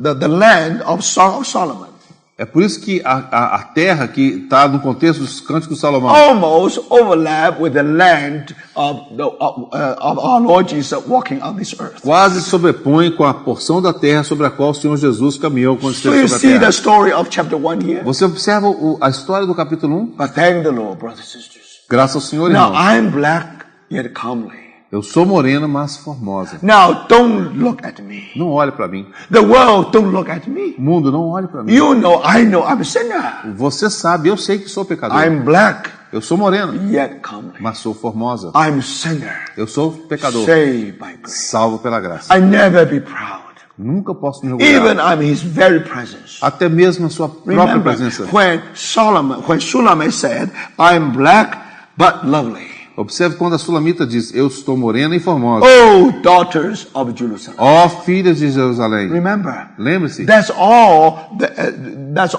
the land of Song of Solomon É por isso que a terra que está no contexto dos Cânticos de Salomão almost overlap with the land of our Lord Jesus walking on this earth. quase sobrepõe com a porção da terra sobre a qual o Senhor Jesus caminhou quando So you esteve sobre see a the terra. story of chapter 1 here. Você observa a história do capítulo 1? But thank the Lord, brothers and sisters. Graças ao Senhor, Now irmão. I'm black yet comely. Eu sou morena, mas formosa. Now, don't look at me. Não olhe para mim. The world, don't look at me. Mundo, não olhe para mim. You know, I know I'm a sinner. Você sabe, eu sei que sou pecador. I'm black, Eu sou morena, yet comely. mas sou formosa. I'm a sinner, Eu sou pecador, saved by grace. salvo pela graça. I never be proud. Nunca posso me orgulhar. Even I'm His very presence. Até mesmo a sua própria Remember, presença. when Shulamit said, I'm black but lovely. Observe quando a Sulamita diz, eu estou morena e formosa. Oh, daughters of Jerusalem. Ó filhas de Jerusalém. Remember, Lembre-se, that's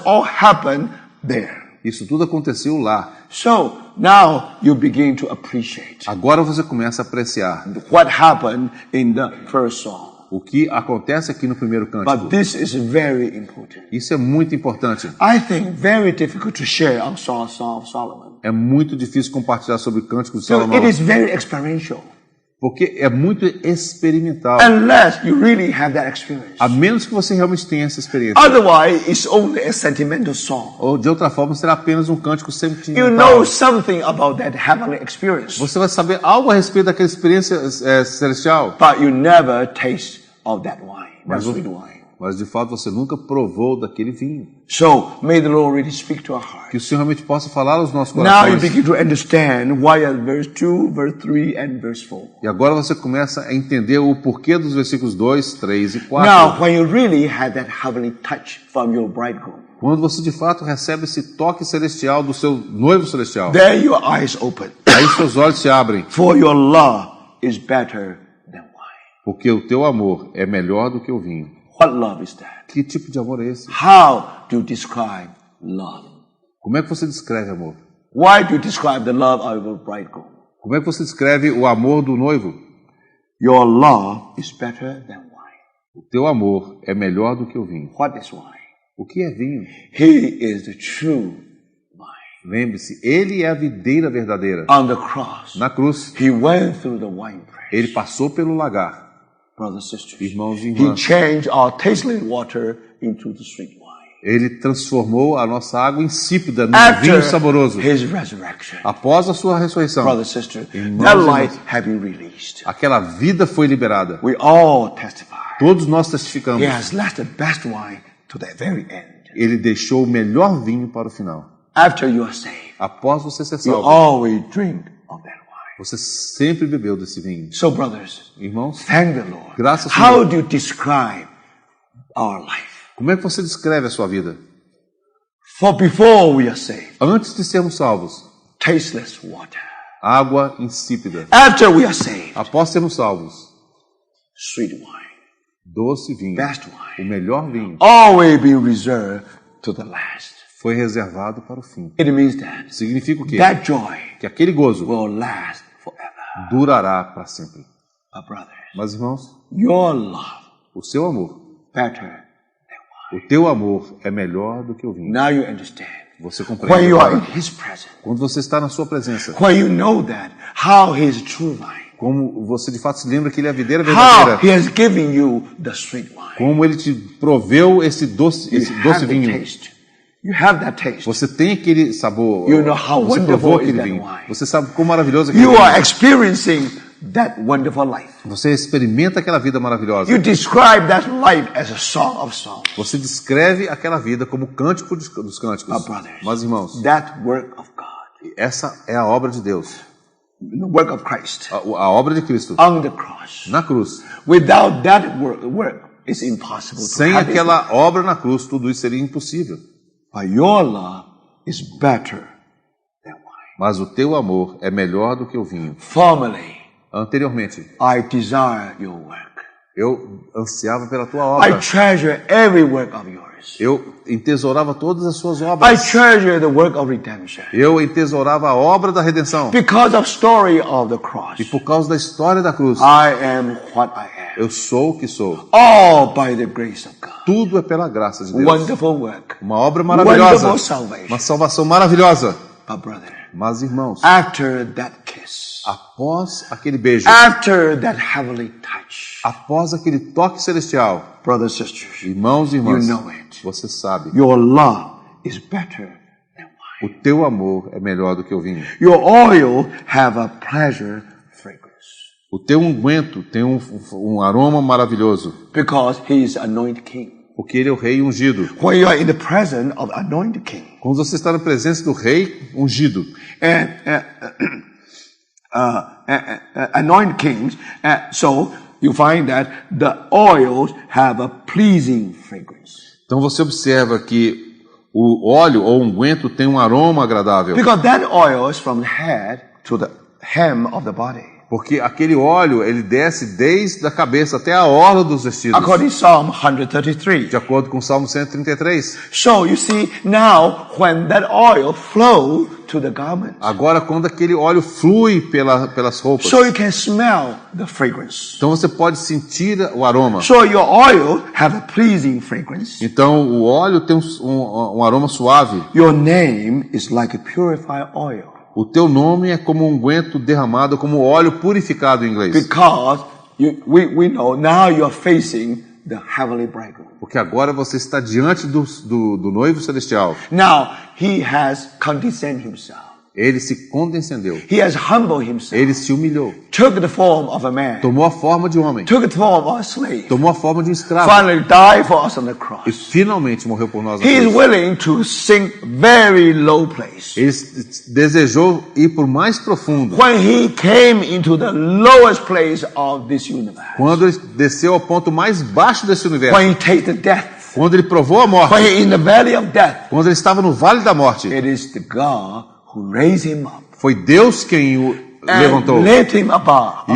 all happened there. isso tudo aconteceu lá. So now you begin to appreciate Agora você começa a apreciar what happened in the first song. o que acontece aqui no primeiro cântico. But this is very important. Isso é muito importante. I think very difficult to share on Song of Solomon. É muito difícil compartilhar sobre o cântico de So Salomão, it is very experiential. porque é muito experimental. Unless you really have that experience. A menos que você realmente tenha essa experiência. Otherwise, it's only a sentimental song. Ou de outra forma, será apenas um cântico You sentimental. know something about that heavenly experience, Você vai saber algo a respeito daquela experiência celestial, but you never taste of that wine, that Mas o- sweet wine. mas de fato você nunca provou daquele vinho. So may the Lord really speak to our heart. Que o Senhor realmente possa falar aos nossos Now you corações. begin to understand why verse 2, verse 3, and verse 4. E agora você começa a entender o porquê dos versículos 2, 3 e 4. Now, when you really have that heavenly touch from your bridegroom, Quando você de fato recebe esse toque celestial do seu noivo celestial, there your eyes open. aí seus olhos se abrem, For your love is better than wine. porque o teu amor é melhor do que o vinho. What love is that? Que tipo de amor é esse? How do you describe love? Como é que você descreve amor? Why do you describe the love of your bridegroom? Como é que você descreve o amor do noivo? Your love is better than wine. O teu amor é melhor do que o vinho. What is wine? O que é vinho? He is the true vine. Lembre-se, ele é a videira verdadeira. On the cross, Na cruz, he went through the winepress. ele passou pelo lagar. Brothers and sisters, Irmãos e he irmãs, changed our tasteless water into the sweet wine. ele transformou a nossa água insípida no After vinho saboroso. his resurrection, Após a sua ressurreição, brothers and sisters, Irmãos that e light irmãs. have been released. aquela vida foi liberada. We all testify. Todos nós testificamos. He has left the best wine to the very end. Ele deixou o melhor vinho para o final. After you are saved, Após você ser you salvo, always drink of that wine. você sempre bebeu desse vinho. So, brothers, Irmãos, thank the Lord. Graças a How Deus. do you describe our life? como é que você descreve a sua vida? For before we are saved, Antes de sermos salvos, tasteless water. água insípida. After we are saved, Após sermos salvos, sweet wine, doce vinho. best O wine, melhor vinho always being reserved to the last. foi reservado para o fim. It means that Significa o quê? that joy Que aquele gozo will last forever. durará para sempre. But brothers, Mas, irmãos, your love o seu amor, better than wine. o teu amor é melhor do que o vinho. Now you understand. Você When compreende you are in agora? His presence, Quando você está na sua presença, when you know that how He is true vine, como você de fato se lembra que ele é a videira how verdadeira, He has given you the sweet wine. como ele te proveu esse doce You vinho. have the taste. You have that taste. Você tem aquele sabor, You know how você wonderful provou is aquele that vinho. wine. Você sabe quão maravilhoso é aquele You are vinho. experiencing that wonderful life. Você experimenta aquela vida maravilhosa. You describe that life as a song of songs. Você descreve aquela vida como cântico dos cânticos. My brothers, Mas, irmãos, that work of God, essa é a obra de Deus. the work of Christ A obra de Cristo. on the cross. Na cruz. Without that work it's impossible to Sem have it. aquela obra na cruz, tudo isso seria impossível. But your love is better than wine. Mas o teu amor é melhor do que o vinho. Formerly, Anteriormente, I desire your work. eu ansiava pela tua I obra. treasure every work of yours. Eu entesourava todas as suas I obras. treasure the work of redemption. Eu entesourava a obra da redenção. Because of story of the cross, E por causa da história da cruz, I am what I am. eu sou o que sou. All by the grace of God. Tudo é pela graça de Deus. Wonderful work. Uma obra maravilhosa. Wonderful salvation. Uma salvação maravilhosa. But brother, Mas, irmãos, after that kiss, após aquele beijo, after that heavenly touch, após aquele toque celestial, brothers and sisters, irmãos e irmãs, You know it. você sabe, your love is better than o wine. teu amor é melhor do que o vinho. Your oil have a pleasure fragrance. O teu unguento tem um aroma maravilhoso, because he is anointed king. porque ele é o rei ungido. When you are in the presence of anointed king, Quando você está na presença do rei ungido, anointed kings, so you find that the oils have a pleasing fragrance. então você observa que o óleo ou unguento tem um aroma agradável, Because that oil is from the head to the hem of the body. porque aquele óleo ele desce desde a cabeça até a orla dos vestidos, According to Psalm 133. de acordo com o Salmo 133. So you see, now when that oil flow to the garment, Agora, quando aquele óleo flui pelas roupas, so you can smell the fragrance. então você pode sentir o aroma. So your oil have a pleasing fragrance. Então o óleo tem um aroma suave. Your name is like a purified oil. O teu nome é como um unguento derramado, como óleo purificado em inglês. Because we know now you are facing the heavenly bridegroom. Porque agora você está diante do noivo celestial. Now he has condescended himself. Ele se condescendeu. He has humbled himself. Ele se humilhou. Took the form of a man. Tomou a forma de homem. Took the form of a slave. Tomou a forma de um escravo. Finally died for us on the E cross. finalmente morreu por nós na He is cruz. willing to sink very low place. Ele desejou ir por mais profundo. When he came into the lowest place of this universe. Quando ele desceu ao ponto mais baixo desse universo. When he tasted death. Quando ele provou a morte. When he in the valley of death. Quando ele estava no vale da morte. It is the God who raised him up. Foi Deus quem o levantou. And lift him above,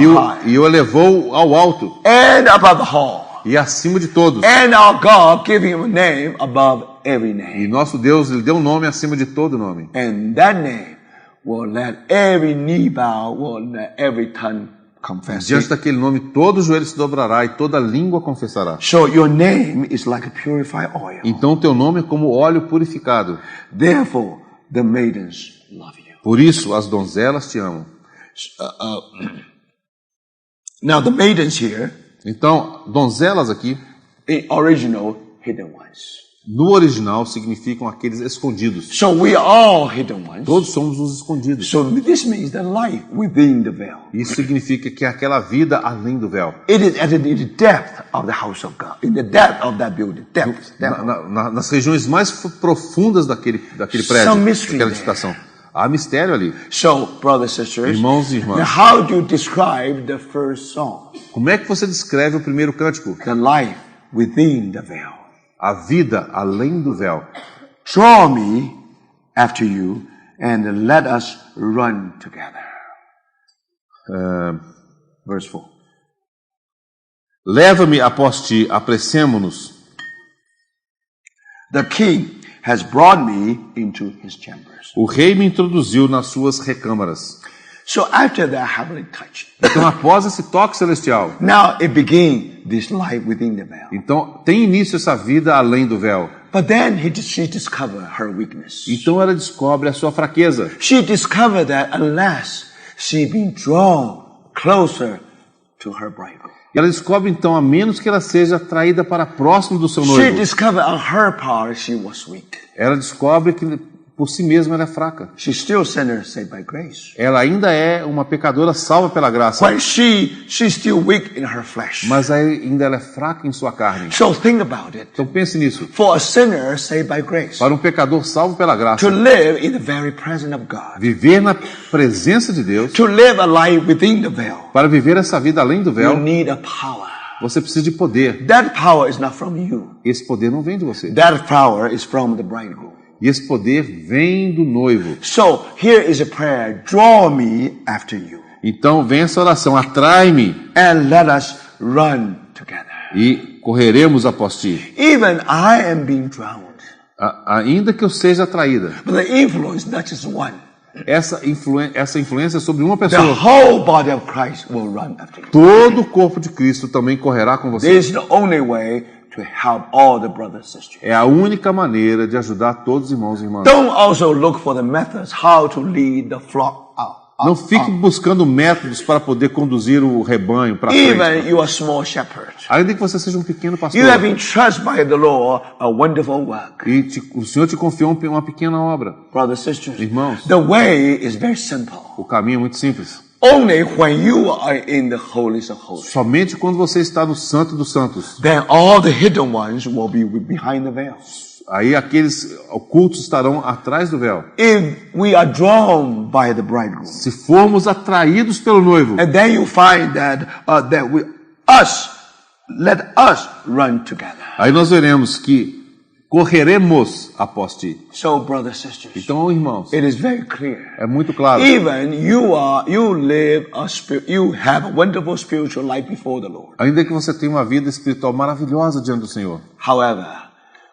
E o elevou ao alto. and above all. E acima de todos. And our God gave him a name above every name. E nosso Deus lhe deu um nome acima de todo nome. And that name will let every knee bow, will let every tongue confess Diante it. daquele nome, todo joelho se dobrará e toda língua confessará. So your name is like a purified oil. Então o teu nome é como óleo purificado. Therefore, the maidens love you. Por isso as donzelas te amam. Now the maidens here, Então, donzelas aqui, in original, hidden ones. no original, significam aqueles escondidos. So we are all hidden ones. Todos somos os escondidos. So this means the life within the veil. Isso significa que é aquela vida além do véu. It is at the depth of the house of God, in the depth of that building, depth. Nas regiões mais profundas daquele prédio, Some mystery daquela there. edificação. Há mistério ali. So, brothers and sisters, Irmãos e irmãs. now how do you describe the first song? Como é que você descreve o primeiro cântico? The life within the veil. A vida além do véu. Draw me after you and let us run together. Verse 4. Leva-me após ti, apressemo-nos. The king has brought me into his chambers. O rei me introduziu nas suas recâmaras. So after that heavenly touch, Então, após esse toque celestial, now it begins this life within the veil. então tem início essa vida além do véu. But then she discovered her weakness. Então ela descobre a sua fraqueza. She discovered that unless she been drawn closer to her bridegroom, E ela descobre então, a menos que ela seja atraída para próximo do seu she noivo, discovered on her part she was weak. ela descobre que por si mesma ela é fraca. She's still a sinner saved by grace. Ela ainda é uma pecadora salva pela graça, When she's still weak in her flesh. mas ainda ela é fraca em sua carne. So think about it. Então pense nisso. For a sinner saved by grace, Para um pecador salvo pela to graça, live in the very presence of God, viver na presença de Deus, to live a life within the veil, para viver essa vida além do you véu, need a power. você precisa de poder. That power is not from you. Esse poder não vem de você. That power is from the bridegroom. E esse poder vem do noivo. So here is a prayer. Draw me after you Então vem essa oração, atrai-me and let us run together. e correremos após ti. Even I am being drowned. Ainda que eu seja atraída. But the influence is not just one. Essa influência sobre uma The pessoa. whole body of Christ will run after you. Todo o corpo de Cristo também correrá com você. This is the only way to help all the brothers and sisters. É a única maneira de ajudar todos os irmãos e irmãs. Don't also look for the methods how to lead the flock out. Não fique buscando métodos para poder conduzir o rebanho para frente. Even you are a small shepherd. Ainda que você seja um pequeno pastor. You have been trusted by the Lord a wonderful work. E o Senhor te confiou uma pequena obra. Brothers and sisters, Irmãos. the way is very simple. O caminho é muito simples. Only when you are in the holies of holies. Somente quando você está no Santo dos Santos. Then all the hidden ones will be behind the veil. Aí aqueles ocultos estarão atrás do véu. If we are drawn by the bridegroom. Se formos atraídos pelo noivo. And then you find that let us run together. Aí nós veremos que correremos após ti. So, brothers and sisters, Então, irmãos, it is very clear. é muito claro. Even you have a wonderful spiritual life before the Lord. Ainda que você tenha uma vida espiritual maravilhosa diante do Senhor. However,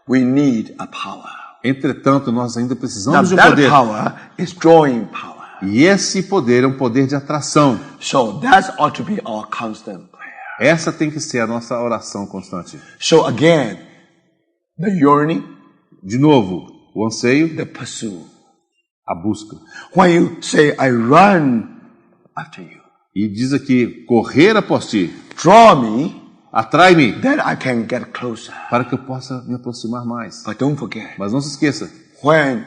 we need a power. Entretanto, nós ainda Now, precisamos de um that poder. power is drawing power. E esse poder é um poder de atração. So that ought to be our constant prayer. Essa tem que ser a nossa oração constante. So again, the yearning, De novo, o anseio, the pursuit. a busca. When you say, I run after you, E diz aqui, correr após ti. draw me, Atrai-me then I can get closer. para que eu possa me aproximar mais. But don't forget, Mas não se esqueça, when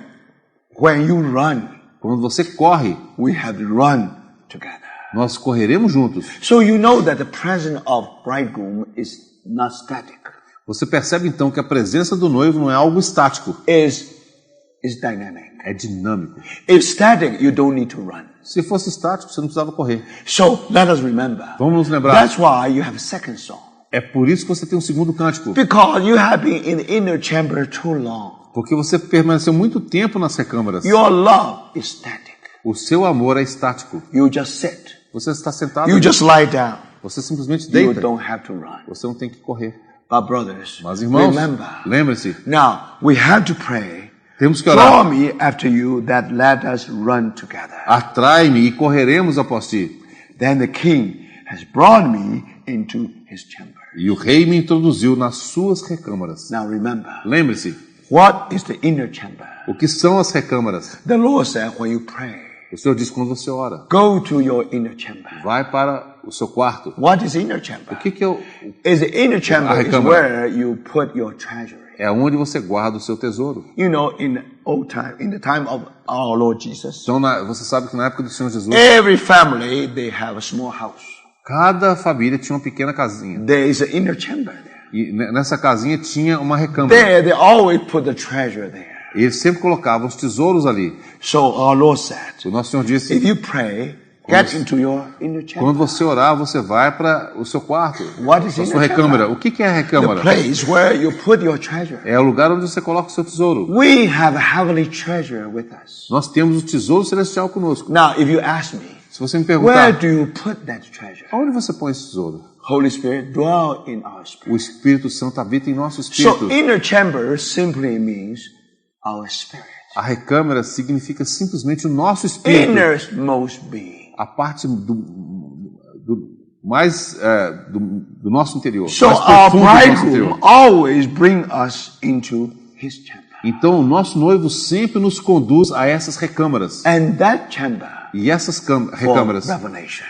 you run, quando você corre, we have to run together. nós correremos juntos. So you know that the presence of bridegroom is not static. Você percebe então que a presença do noivo não é algo estático, Is dynamic. é dinâmico. If static, you don't need to run. Se fosse estático, você não precisava correr. So let us remember. Vamos nos lembrar. That's why you have a second song. É por isso que você tem um segundo cântico. Because you have been in the inner chamber too long. Porque você permaneceu muito tempo nas recâmaras. Your love is static. O seu amor é estático. You just sit. Você está sentado, You just lie down. você simplesmente You deita. don't have to run. Você não tem que correr. But brothers, Mas irmãos, remember. lembre-se, Now, we have to pray. temos que Draw orar. me after you that let us run together. Atrai-me e correremos após ti. Then the king has brought me into his chamber. E o rei me introduziu nas suas recâmaras. Now remember, Lembre-se, what is the inner chamber? o que são as recâmaras? The Lord said when you pray, O Senhor diz quando você ora, go to your inner chamber. vai para o seu quarto. What is inner chamber? O que é o... Is the inner chamber is recâmara. where you put your treasury. É onde você guarda o seu tesouro. You know, in the old time, in the time of our Lord Jesus, Então, você sabe que na época do Senhor Jesus, every family, they have a small house. cada família tinha uma pequena casinha. There is an inner chamber there. E nessa casinha tinha uma recâmara. There, they always put the treasure there. E eles sempre colocavam os tesouros ali. So our Lord said, O nosso Senhor disse, if you pray, get into your inner chamber. quando você orar, você vai para o seu quarto, What is para a inner sua recâmara. chamber? O que é a The recâmara? place where you put your treasure. É o lugar onde você coloca o seu tesouro. We have a heavenly treasure with us. Nós temos o tesouro celestial conosco. Now, if you ask me, Se você me where perguntar, do you put that treasure? onde você põe esse tesouro? Holy Spirit dwell in our O spirit. Espírito Santo habita em nosso espírito. So inner chamber simply means our spirit. A recâmara significa simplesmente o nosso espírito. Innermost being. A parte do nosso interior. So mais our profundo do nosso bridegroom interior. always bring us into his chamber. Então, o nosso noivo sempre nos conduz a essas recâmaras. And that chamber E essas for recâmaras revelation.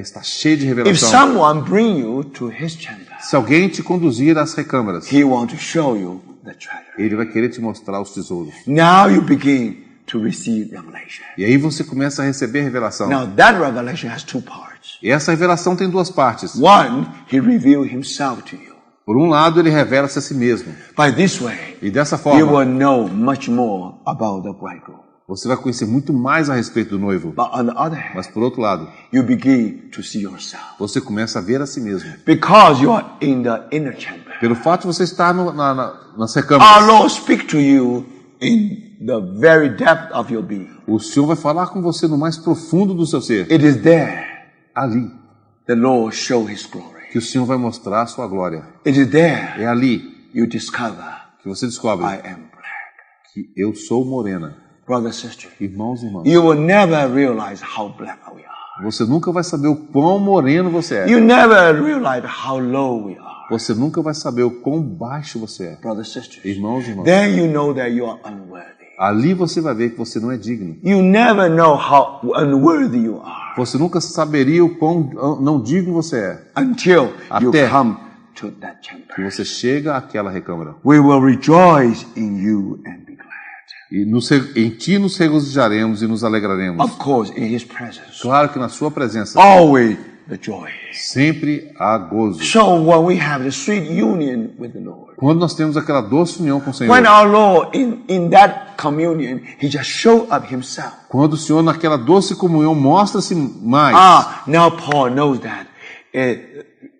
está cheia de If revelação. someone bring you to his chamber, Se alguém te conduzir às recâmaras, he want to show you the treasure. ele vai querer te mostrar os tesouros. Now you begin to receive revelation. E aí você começa a receber revelação. Now that revelation has two parts. E essa revelação tem duas partes. One, he revealed himself to you. Por um lado, ele revela-se a si mesmo. By this way, E dessa you forma, will know much more about the bridegroom. você vai conhecer muito mais a respeito do noivo. But on the other Mas hand, por outro lado, you begin to see yourself. você começa a ver a si mesmo. Because you are in the inner chamber. Pelo fato de você estar nas Our recâmaras, Lord speak to you in the very depth of your being. o Senhor vai falar com você no mais profundo do seu ser. It is there Ali the Lord show his glory. que o Senhor vai mostrar a sua glória. It is there É ali you discover que você descobre I am black. que eu sou morena. Brother, sister, Irmãos e irmãs, you will never realize how black we are. você nunca vai saber o quão moreno você é. You never realize how low we are. Você nunca vai saber o quão baixo você é. Brother, sisters, Irmãos e irmãs, then you know that you are unworthy. ali você vai ver que você não é digno. You never know how unworthy you are Você nunca saberia o quão não digno você é. until you Até come to that que chamber. você chega àquela recâmara. We will rejoice in you and be glad. E em ti nos regozijaremos e nos alegraremos. Of course, in His presence. Claro que na sua presença Always the joy. sempre há gozo. So when we have the sweet union with the Lord, Quando nós temos aquela doce união com o Senhor, when our Lord in that communion, He just showed up Himself. quando o Senhor naquela doce comunhão mostra-se mais, Now Paul knows that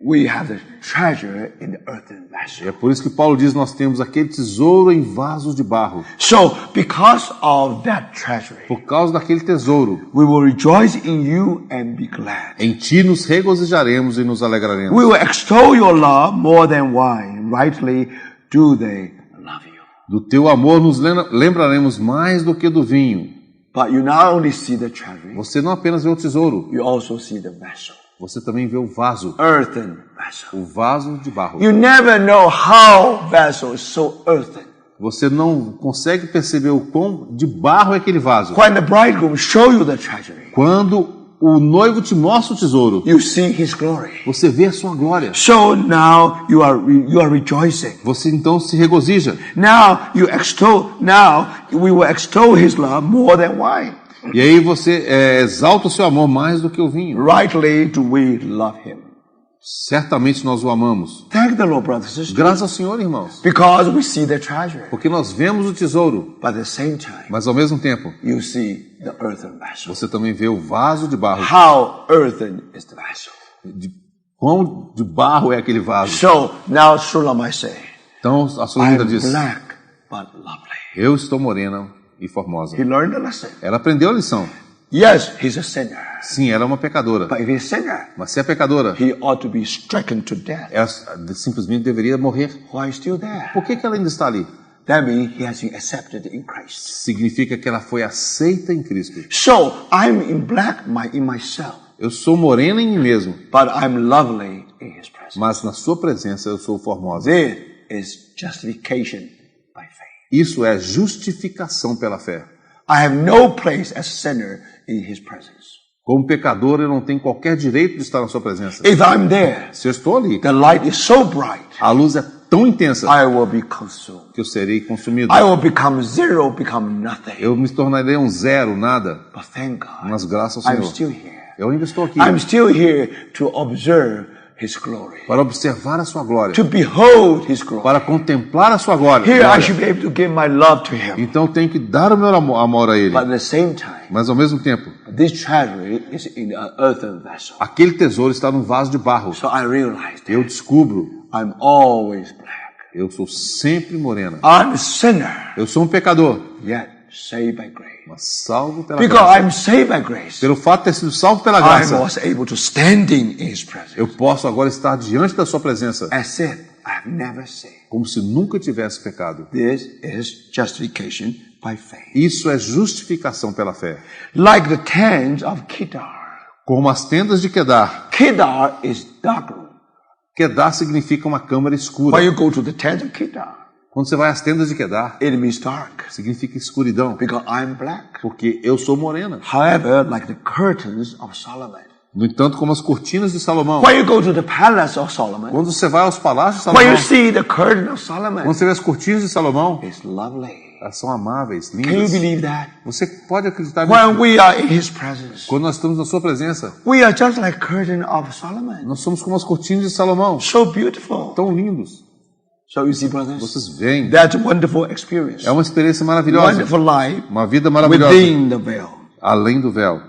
we have the treasure in the earthen vessel. é por isso que Paulo diz, nós temos aquele tesouro em vasos de barro. So because of that treasury, Por causa daquele tesouro, we will rejoice in you and be glad. em ti nos regozijaremos e nos alegraremos. We will extol your love more than wine. Rightly do they love you. Do teu amor nos lembraremos mais do que do vinho. But you not only see the treasury, Você não apenas vê o tesouro, you also see the vessel. você também vê o vaso, Earthen vessel. o vaso de barro. You never know how vessel is so earthen. Você não consegue perceber o quão de barro é aquele vaso. When the bridegroom show you the treasury, Quando o noivo te mostra o tesouro, you see his glory. você vê a sua glória. So now you are rejoicing. Você então se regozija. Now we will extol his love more than wine. E aí você exalta o seu amor mais do que o vinho. Rightly do we love him. Certamente nós o amamos. Thank the Lord, brothers and sisters. Graças ao Senhor, irmãos. Because we see the treasure. Porque nós vemos o tesouro, But at the same time, mas ao mesmo tempo, you see the earthen vessel. você também vê o vaso de barro. How earthen is the vessel. Quão de barro é aquele vaso. So now Shulamite say, Então a Sulamita I'm diz, black but lovely. eu estou morena e formosa. He learned the lesson. Ela aprendeu a lição. Yes, he's a sinner. Sim, ela é uma pecadora. But if he's a sinner, Mas se é pecadora, he ought to be stricken to death. ela simplesmente deveria morrer. Why is he still there? Por que ela ainda está ali? That means he has been accepted in Christ. Significa que ela foi aceita em Cristo. So I'm in black in myself, Eu sou morena em mim mesmo, but I'm lovely in his presence. mas na sua presença eu sou formosa. This is justification by faith. Isso é justificação pela fé. I have no place as a sinner in his presence. Como pecador, eu não tenho qualquer direito de estar na sua presença. If I'm there, Se eu estou ali, the light is so bright, a luz é tão intensa I will be consumed. que eu serei consumido. I will become zero, become nothing. Eu me tornarei um zero, nada. But thank God, Mas graças ao I'm Senhor, still here. eu ainda estou aqui I'm still here to observe his glory, para observar a sua glória, to behold his glory. para contemplar a sua glória. Here I should be able to give my love to him. Então eu tenho que dar o meu amor a Ele. But at the same time, Mas ao mesmo tempo, this treasury is in an earthen vessel. aquele tesouro está num vaso de barro. So I realized Eu descubro, I'm always black. eu sou sempre morena. I'm a sinner, Eu sou um pecador, yet saved by grace. mas salvo pela Because graça. I'm saved by grace, Pelo fato de ter sido salvo pela I graça, was able to standing in his presence eu posso agora estar diante da sua presença, as if I have never sinned. como se nunca tivesse pecado. This is justification by faith. Isso é justificação pela fé. Like the tents of Kedar. Como as tendas de Quedar. Kedar is dark room. Quedar significa uma câmara escura. When you go to the tent of Kedar, Quando você vai às tendas de Quedar, it means dark significa escuridão, because I'm black. porque eu sou morena. However, like the curtains of Solomon. No entanto, como as cortinas de Salomão. When you go to the palace of Solomon, Quando você vai aos palácios de when Salomão, you see the curtain of Solomon, quando você vê as cortinas de Salomão, it's lovely. elas são amáveis, Can you lindas. believe that? Você pode acreditar When nisso. we are in his presence, Quando nós estamos na sua presença, we are just like curtain of Solomon. nós somos como as cortinas de Salomão, So beautiful. tão lindos. So you see, brothers, Vocês veem. that's a wonderful experience. É uma experiência maravilhosa. Wonderful life Uma vida maravilhosa. within the veil. Além do véu.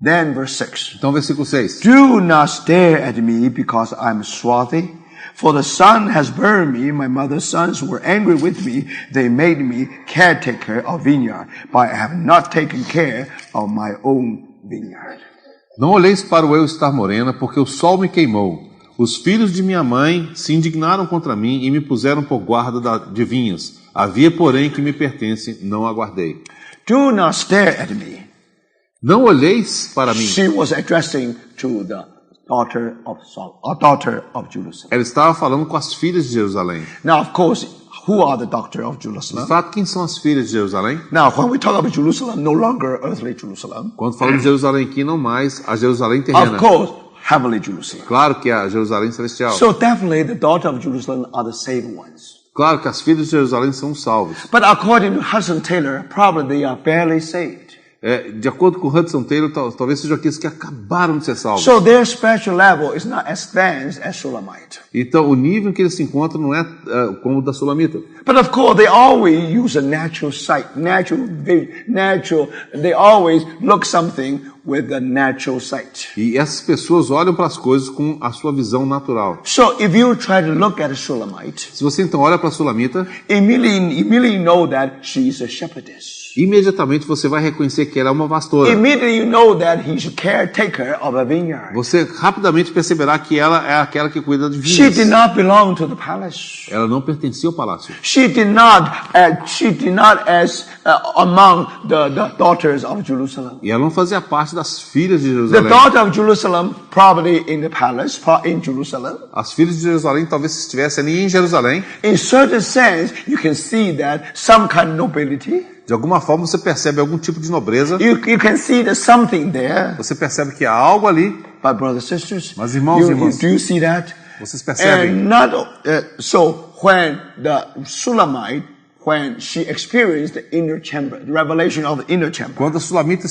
Then verse 6. Então, versículo 6. Do not stare at me because I'm swarthy, for the sun has burned me. My mother's sons were angry with me. They made me caretaker of vineyard, but I have not taken care of my own vineyard. Não olheis para o eu estar morena, porque o sol me queimou. Os filhos de minha mãe se indignaram contra mim e me puseram por guarda de vinhas. Havia, porém, que me pertence, não aguardei. Do not stare at me. Não olheis para mim. She was addressing to the daughter of Jerusalem. Ela estava falando com as filhas de Jerusalém. Now, of course, who are the daughter of De Jerusalem? fato, quem são as filhas de Jerusalém? Now, when we talk about Jerusalem, no longer earthly Jerusalem. Quando falamos de Jerusalém aqui, não mais a Jerusalém Of terrena. course, heavenly Jerusalem. Claro que é a Jerusalém celestial. So definitely the daughter of Jerusalem are the saved ones. Claro que as filhas de Jerusalém são salvos. But according to Hudson Taylor, probably they are barely saved. De acordo com Hudson Taylor, talvez sejam aqueles que acabaram de ser salvos. So their spiritual level is not as advanced as Shulamite. Então, o nível em que eles se encontram não é como o da Sulamita. But of course, they always use a natural sight, they always look something with a natural sight. E essas pessoas olham para as coisas com a sua visão natural. So if you try to look at a Shulamite, Se você então olha para a Sulamita, immediately know that she is a shepherdess. imediatamente você vai reconhecer que ela é uma pastora. Immediately you know that he's a caretaker of a vineyard. Você rapidamente perceberá que ela é aquela que cuida de She did vinhas. not belong to the palace. Ela não pertencia ao palácio. She did not as among the daughters of Jerusalem. E ela não fazia parte das filhas de The Jerusalém. daughter of Jerusalem probably in the palace, in Jerusalem. As filhas de Jerusalem talvez estivessem ali em Jerusalém. In certain sense, you can see that some kind of nobility. De alguma forma você percebe algum tipo de nobreza. You can see there's something there. Você percebe que há algo ali. But brothers and sisters, Mas irmãos e irmãs, do you see that? vocês percebem? And not so when the Shulamite, when she experienced the inner chamber, the revelation of the inner chamber, Quando a Sulamita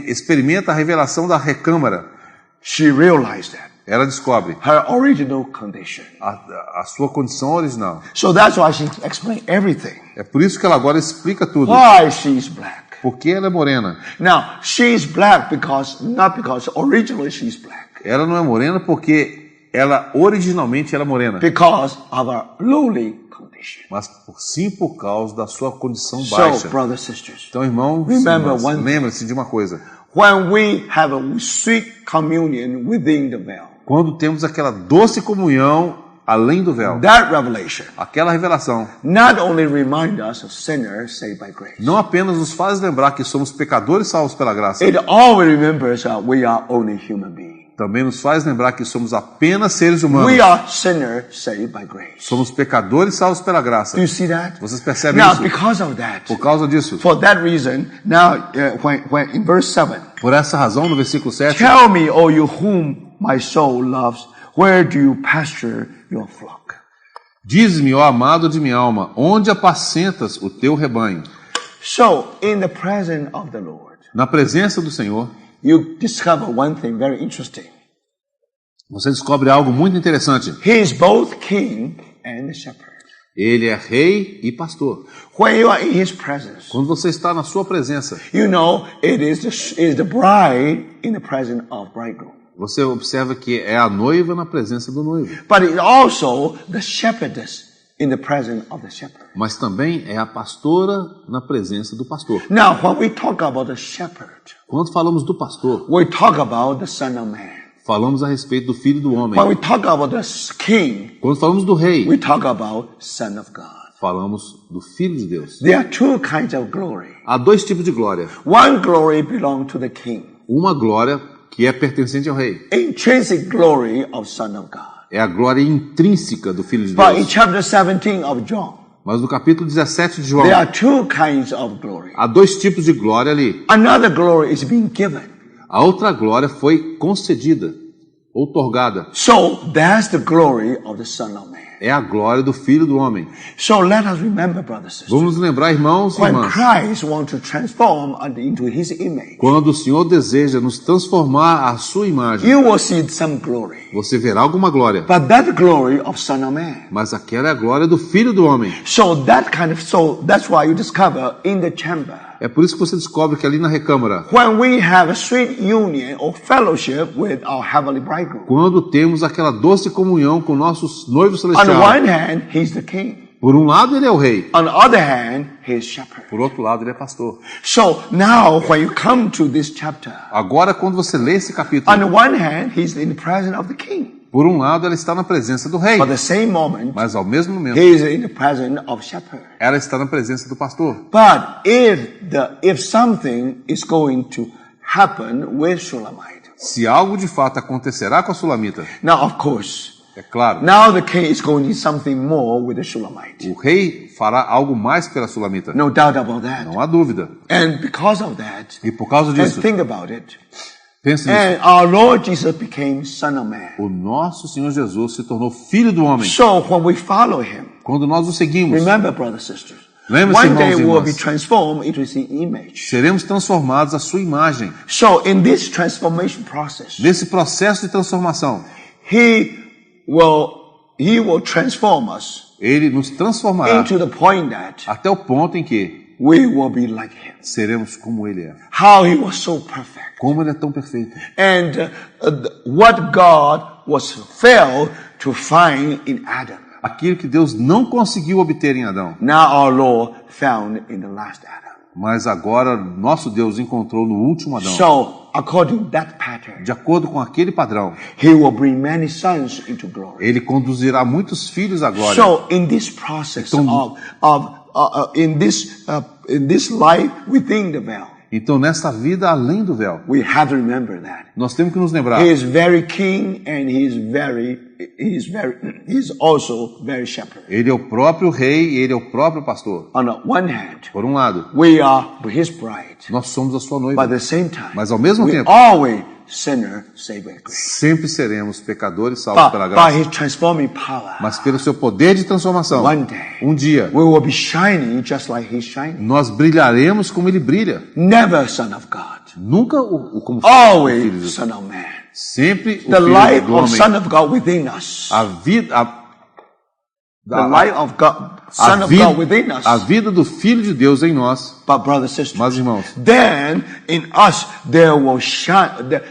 experimenta a revelação da recâmara, she realized that ela descobre her original condition. a sua condição original. So that's why she explained everything. É por isso que ela agora explica tudo. Why she is black. Porque ela é morena. Now, she is black not because originally she's black. Ela não é morena porque ela originalmente era morena. Because of her lowly condition. Mas por causa da sua condição So, baixa. brothers and sisters, Então, irmãos, remember one thing. lembre-se de uma coisa. When we have a sweet communion within the veil, Quando temos aquela doce comunhão além do véu, that revelation aquela revelação not only remind us of sinners saved by grace, não apenas nos faz lembrar que somos pecadores salvos pela graça, it always remembers that we are only human beings. também nos faz lembrar que somos apenas seres humanos. We are sinners saved by grace. Somos pecadores salvos pela graça. Do you see that? Vocês percebem Now, isso? because of that, Por causa disso, for that reason, now when in verse 7, por essa razão, no versículo 7, tell me, O you whom my soul loves, where do you pasture your flock? diz-me, ó amado de minha alma, onde apacentas o teu rebanho? So, in the presence of the Lord, Na presença do Senhor, you discover one thing very interesting. você descobre algo muito interessante. He is both king and shepherd. Ele é rei e pastor. When you are in his presence, Quando você está na sua presença, you know it is the bride in the presence of bridegroom. você observa que é a noiva na presença do noivo. But it's also the shepherdess in the presence of the shepherd. Mas também é a pastora na presença do pastor. Now, when we talk about the shepherd, Quando falamos do pastor, we talk about the Son of Man. falamos a respeito do Filho do Homem. When we talk about the king, Quando falamos do rei, we talk about Son of God. falamos do Filho de Deus. There are two kinds of glory. Há dois tipos de glória. One glory belongs to the king. Uma glória que é pertencente ao rei. Intrinsic glory of Son of God. É a glória intrínseca do Filho de But in Deus. chapter 17 of John, Mas no capítulo 17 de João, there are two kinds of glory. há dois tipos de glória ali. Another glory is being given. A outra glória foi concedida, outorgada. So that's the glory of the Son of Man. É a glória do Filho do Homem. So let us remember, brothers and sisters, Vamos nos lembrar, irmãos e when irmãs, Christ wants to transform into his image, quando o Senhor deseja nos transformar à sua imagem, you will see some glory. você verá alguma glória. But that glory of Son of Man. Mas aquela é a glória do Filho do Homem. So that's why you discover in the chamber, É por isso que você descobre que ali na recâmara, when we have a sweet union or fellowship with our heavenly bridegroom, quando temos aquela doce comunhão com o nosso noivo on celestial, one hand, he's the king. por um lado ele é o rei, On the other hand, he's shepherd. por outro lado ele é pastor. So now when you come to this chapter, Agora quando você lê esse capítulo, on the one hand, he's in the presence of the king. por um lado ela está na presença do rei, But at the same moment, mas ao mesmo momento he is in the presence of shepherd. ela está na presença do pastor. But if something is going to happen with Shulamite, Se algo de fato acontecerá com a Sulamita, now of course, é claro, now the king is going to do something more with the Shulamite. o rei fará algo mais pela Sulamita. No doubt about that. Não há dúvida. And because of that, E por causa and disso, think about it, Pense nisso. And our Lord Jesus became Son of Man. O nosso Senhor Jesus se tornou filho do homem. So when we follow him, Quando nós o seguimos, remember, brothers and sisters, lembre-se, one day irmãos e we will be irmãs, transformed into his image. seremos transformados à sua imagem. So in this transformation process, Nesse processo de transformação, he will transform us ele nos transformará into the point that até o ponto em que we will be like him. seremos como ele é. How he was so perfect. Como ele é tão perfeito. And what God was failed to find in Adam, Aquilo que Deus não conseguiu obter em Adão, now our Lord found in the last Adam. mas agora nosso Deus encontrou no último Adão. So, according to that pattern, De acordo com aquele padrão, he will bring many sons into glory. ele conduzirá muitos filhos à glória. So, in this process in this life within the veil, Então, nessa vida além do véu, we have to remember that nós temos que nos lembrar. he is very king and he is also very shepherd. Ele é o próprio rei e ele é o próprio pastor. On the one hand, Por um lado, we are his bride, nós somos a sua but noiva. at the same time, Mas ao mesmo we tempo, always sinner saved by grace. sempre seremos pecadores salvos pela By graça. his transforming power, Mas pelo seu poder de transformação, one day, um dia, we will be shining just like he's shining. nós brilharemos como ele brilha. Never son of God, Nunca como filho de always Deus. son of man. Sempre o The filho life do of homem. son of God within us. A vida, The life of God, son of God within us. a vida do Filho de Deus em nós. But brothers and sisters, Mas irmãos, then in us there will shine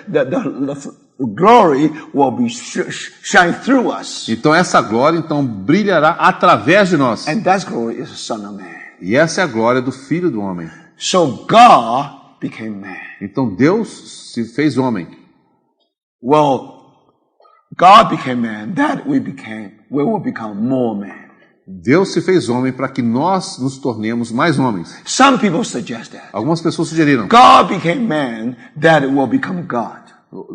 the glory will be shine through us, então essa glória então brilhará através de nós. and that glory is the Son of Man. E essa é a glória do Filho do homem. So God became man. Então Deus se fez homem. Well, God became man that we will become more man. Deus se fez homem para que nós nos tornemos mais homens. Some people suggest that Algumas pessoas sugeriram. God became man that will become God.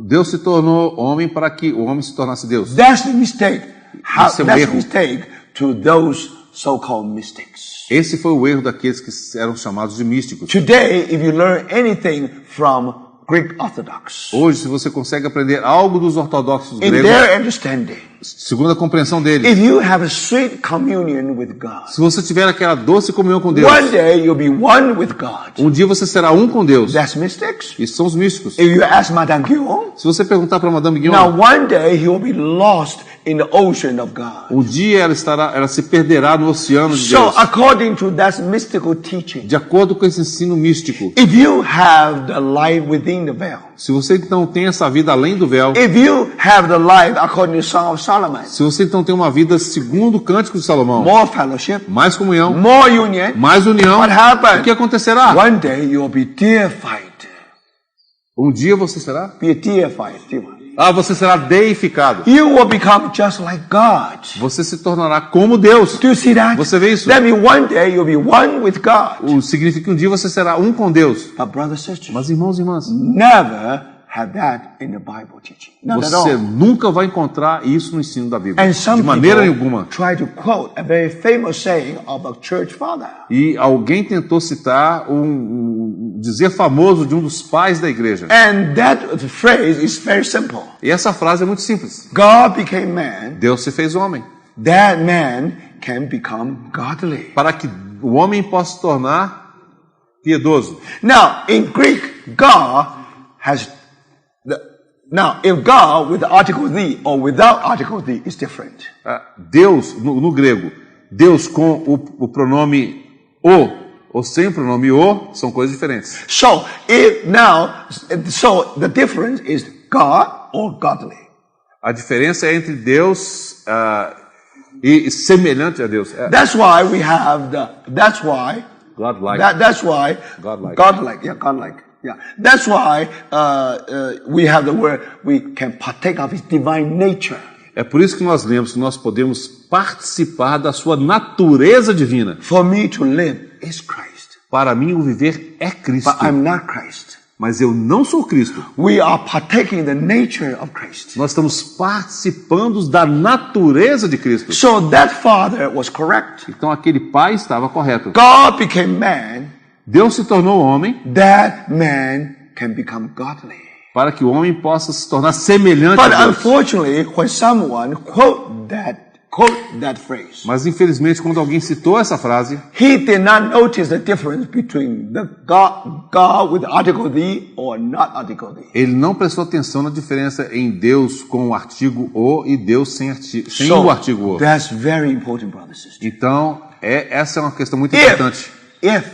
Deus se tornou homem para que o homem se tornasse Deus. That's the mistake. Isso é um That's the erro. mistake to those so-called mystics. Esse foi o erro daqueles que eram chamados de místicos. Today, if you learn anything from Greek Orthodox, Hoje, se você consegue aprender algo dos ortodoxos in gregos, their understanding, segundo a compreensão deles, if you have a sweet communion with God, se você tiver aquela doce comunhão com Deus, one day you'll be one with God. um dia você será um com Deus. That's mystics. Isso são os místicos. If you ask Madame Guillaume, Se você perguntar para Madame Guion, now one day he will be lost in the ocean of God. um dia ela se perderá no oceano de So Deus. according to that mystical teaching, De acordo com esse ensino místico, if you have the life within the veil, se você então tem essa vida além do véu, if you have the life according to Song of Solomon, se você então tem uma vida segundo o Cântico de Salomão, more fellowship, mais comunhão, more union, mais união, what o happened? que acontecerá? One day you'll be deified. Um dia você será? Be deified. Você será deificado. You will become just like God. Você se tornará como Deus. Do you see that? Você vê isso? That means one day you'll be one with God. Significa que um dia você será um com Deus. But brothers and sisters, Mas irmãos e irmãs, never have that in the Bible teaching. Not at all. você nunca vai encontrar isso no ensino da Bíblia. And some De maneira people nenhuma. try to quote a very famous saying of a church father. E alguém tentou citar um dizer famoso de um dos pais da igreja. And that phrase is very simple. E essa frase é muito simples. God became man, Deus se fez homem. that man can become godly. Para que o homem possa se tornar piedoso. Now, in Greek, God has now, if God with the article the or without article the is different. Deus, no grego, Deus com o pronome o ou sem o pronome o são coisas diferentes. So the difference is God or godly. A diferença é entre Deus e semelhante a Deus. That's why we have that's why Godlike. That's why Godlike. Godlike. Yeah. That's why we have the word we can partake of his divine nature. É por isso que nós lemos que nós podemos participar da sua natureza divina. For me to live is Christ. Para mim, o viver é Cristo. But I'm not Christ. Mas eu não sou Cristo. We are partaking the nature of Christ. Nós estamos participando da natureza de Cristo. So that father was correct. Então aquele pai estava correto. God became man, Deus se tornou homem that man can become godly. para que o homem possa se tornar semelhante But a Deus. unfortunately, when someone quote that phrase, Mas infelizmente, quando alguém citou essa frase, he did not notice the difference between the God with article the or not article the. ele não prestou atenção na diferença em Deus com o artigo o e Deus sem So o artigo o. that's very important, brothers and sisters. Então, essa é uma questão muito importante. If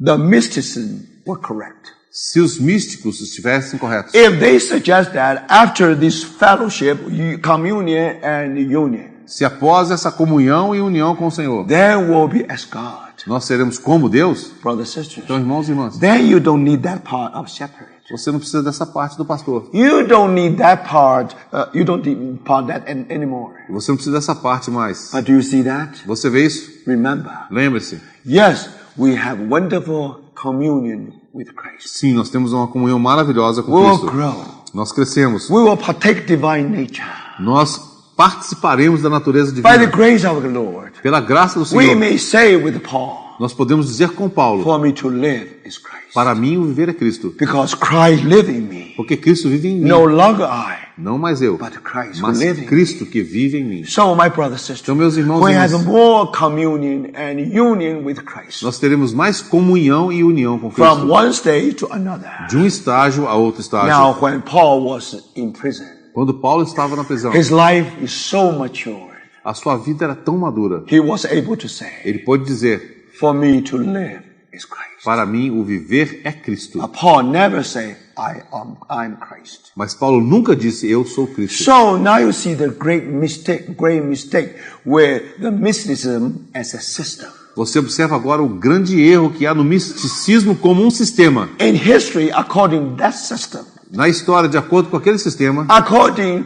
the mysticism were correct, Se os místicos estivessem corretos, if they suggest that after this fellowship, communion and union, se após essa comunhão e união com o Senhor, then we'll be as God, nós seremos como Deus, brothers and sisters, então, irmãos e irmãs, then you don't need that part of separate. você não precisa dessa parte do pastor. You don't need that part. You don't need that anymore. Você não precisa dessa parte mais. But do you see that? Você vê isso? Remember, Lembre-se. yes, we have wonderful communion with Christ. Sim, nós temos uma comunhão maravilhosa com We will Cristo. grow. Nós crescemos. We will partake divine nature. Nós participaremos da natureza By the divina. grace of the Lord, Pela graça do we Senhor, may say with Paul, nós podemos dizer com Paulo, for me to live is Christ. para mim o viver é Cristo. Because Christ lives in me. Porque Cristo vive em mim. No longer I, Não mais eu, but Christ who mas lives in me. Cristo que vive em mim. So, my brothers and sisters, Então, meus irmãos we e have irmãs, more communion and union with Christ. nós teremos mais comunhão e união com From Cristo. one stage to another. De um estágio a outro estágio. Now, when Paul was in prison, Quando Paulo estava na prisão, his life is so mature. a sua vida era tão madura. He was able to say, Ele pôde dizer, for me to live is Christ. para mim o viver é Cristo. Paul never say, I'm Christ. Mas Paulo nunca disse, eu sou Cristo. So now you see the great mistake where the mysticism as a system. Você observa agora o grande erro que há no misticismo como um sistema. In history, according to that system, Na história, de acordo com aquele sistema, according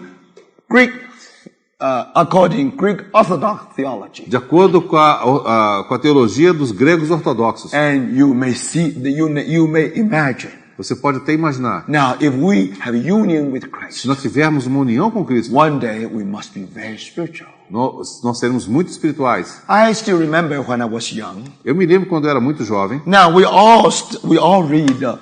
Greek Orthodox theology, de acordo com a teologia dos gregos ortodoxos, and you may see, you may imagine. você pode até imaginar, Now, if we have union with se Christ, nós tivermos uma união com Cristo, one day we must be very spiritual. nós seremos muito espirituais. I still remember when I was young. Eu me lembro quando eu era muito jovem, Now we all read the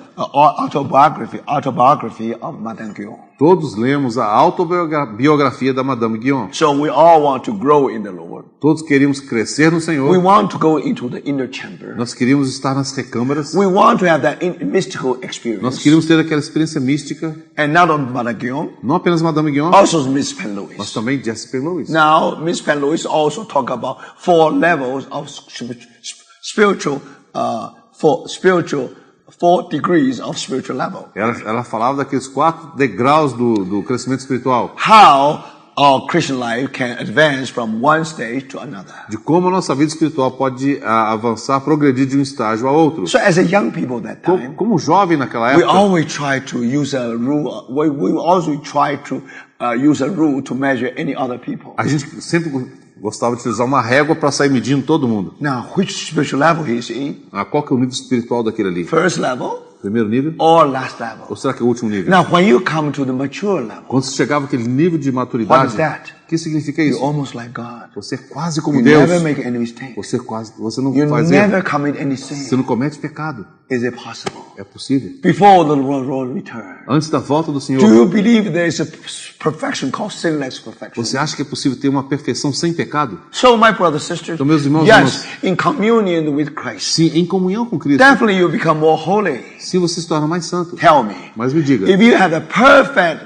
autobiography of Madame Guyon. todos lemos a autobiografia da Madame Guyon. So we all want to grow in the Lord. Todos queríamos crescer no We Senhor. want to go into the inner chamber. Nós queríamos estar nas recâmaras. We want to have that mystical Nós experience. queríamos ter aquela experiência mística. And not only Madame Guyon, Não apenas Madame Guyon, also Miss Penn mas Lewis. também Jessie Penn Lewis. Now, Miss Penn Lewis also talk about 4 levels of spiritual, 4 degrees of spiritual level. Ela falava daqueles 4 degraus do crescimento espiritual. How our Christian life can advance from one stage to another. De como a nossa vida espiritual pode avançar, progredir de um estágio a outro. So as a young people that time, Como jovem naquela we época, always try to use a rule. We also try to use a rule to measure any other people. a gente sempre gostava de utilizar uma régua para sair medindo todo mundo. Now, which spiritual level he is in? Qual que é o nível espiritual daquele ali? First level Primeiro nível? or last level? Ou será que é o último nível? Now, when you come to the mature level, Quando você chegava àquele nível de what maturidade, is that? o que significa You're isso? almost like God. Você é quase como You Deus. never make any mistake. Você não You faz erro. never commit any Você sin. não comete pecado. Is it possible? É possível. Before the Lord return, Antes da volta do do Senhor, you believe there is a perfection called sinless perfection? você acha que é possível ter uma perfeição sem pecado? So, my brothers and sisters, Então, meus irmãos e yes, in communion with Christ, Sim, em comunhão com Cristo. definitely you become more holy. Sim, você se torna mais santo. Tell me, Mas me diga, if you have a perfect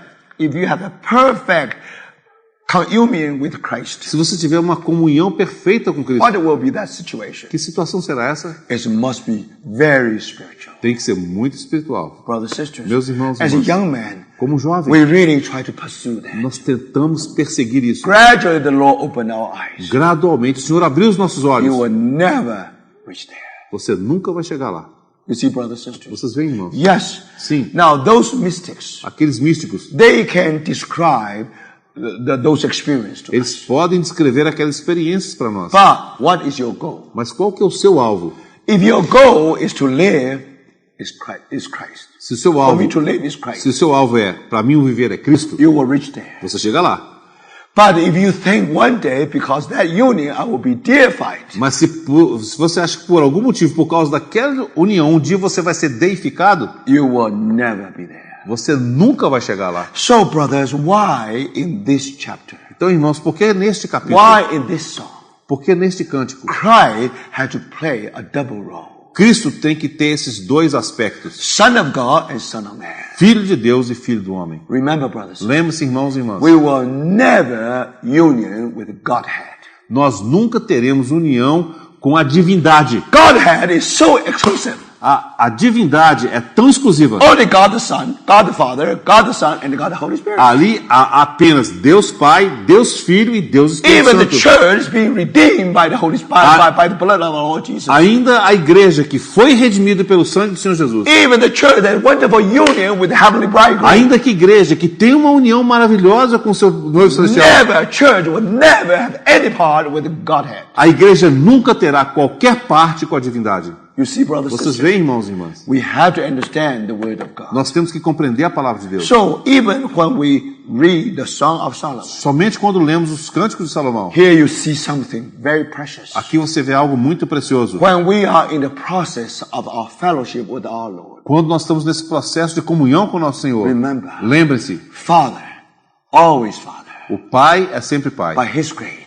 communion with Christ, se você tiver uma comunhão perfeita com Cristo, what will be that situation? que situação será essa? It must be very spiritual. Tem que ser muito espiritual. Brothers and sisters, Meus irmãos e as a irmãs, young man, como jovem, we really try to pursue that. nós tentamos perseguir isso. Gradually, the Lord opened our eyes. Gradualmente, o Senhor abriu os nossos You olhos. will never reach there. Você nunca vai chegar lá. You see, brothers and sisters? Vocês veem, irmãos? Yes. Sim. Now, those mystics, Aqueles místicos, they can describe those experiences to us. eles podem descrever aquelas experiências para nós. But what is your goal? Mas qual que é o seu alvo? If your goal is to live, is Christ. Se o seu For alvo, me to live is Christ. se o seu alvo é, para mim o viver é Cristo, You will reach there. você chega lá. But if you think one day, because that union, I will be deified, Mas se você acha que por algum motivo, por causa daquela união, um dia você vai ser deificado, you will never be there. Você nunca vai chegar lá. So, brothers, why in this chapter? Então, irmãos, por que neste capítulo? Why in this song? Por que neste cântico? Christ had to play a double role. Cristo tem que ter esses dois aspectos. Son of God and Son of Man. Filho de Deus e filho do homem. Remember, brothers, Lembre-se, irmãos e irmãs. we will never union with Godhead. Nós nunca teremos união com a divindade. Godhead is so exclusive. A divindade é tão exclusiva. Only God the Son, God the Father, God the Son, and God the Holy Spirit. Ali há apenas Deus Pai, Deus Filho e Deus Espírito Even the Santo. church is being redeemed by the Holy Spirit, by the blood of our Lord Jesus. Ainda a igreja que foi redimida pelo sangue do Senhor Jesus. Even the church that wonderful union with the heavenly bridegroom. Ainda que igreja que tem uma união maravilhosa com seu noivo celestial. Never, a church will never have any part with the Godhead. A igreja nunca terá qualquer parte com a divindade. You see, brothers and Vocês sisters, veem, irmãos e irmãs? we have to understand the word of God. Nós temos que compreender a palavra de Deus. So even when we read the Song of Solomon, Somente quando lemos os cânticos de Salomão. here you see something very precious. Aqui você vê algo muito precioso. When we are in the process of our fellowship with our Lord, Quando nós estamos nesse processo de comunhão com o nosso Senhor. remember, Lembre-se, Father, always Father, o Pai é sempre Pai. by His grace,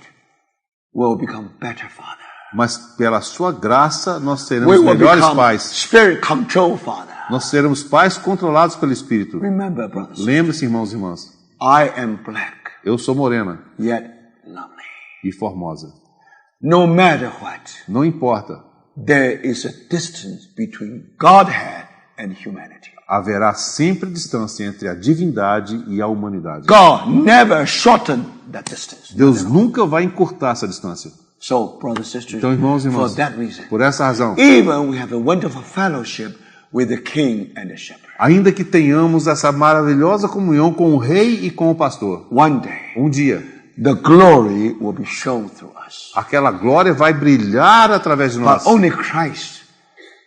will become better Father. Mas pela sua graça nós We seremos will melhores become pais. Spirit control Father. Nós seremos pais controlados pelo Espírito. Remember, brothers, Lembre-se, irmãos e irmãs, I am black, eu sou morena yet lovely. e formosa. No matter what, Não importa, there is a distance between Godhead and humanity. haverá sempre distância entre a divindade e a humanidade. God never shortened that distance. Deus nunca vai encurtar essa distância. So, brothers and sisters, Então, irmãos e for irmãs, that reason, por essa razão, even we have a wonderful fellowship with the king and the shepherd. ainda que tenhamos essa maravilhosa comunhão com o rei e com o pastor, One day, um dia, the glory will be shown through us. aquela glória vai brilhar através de nós. But only Christ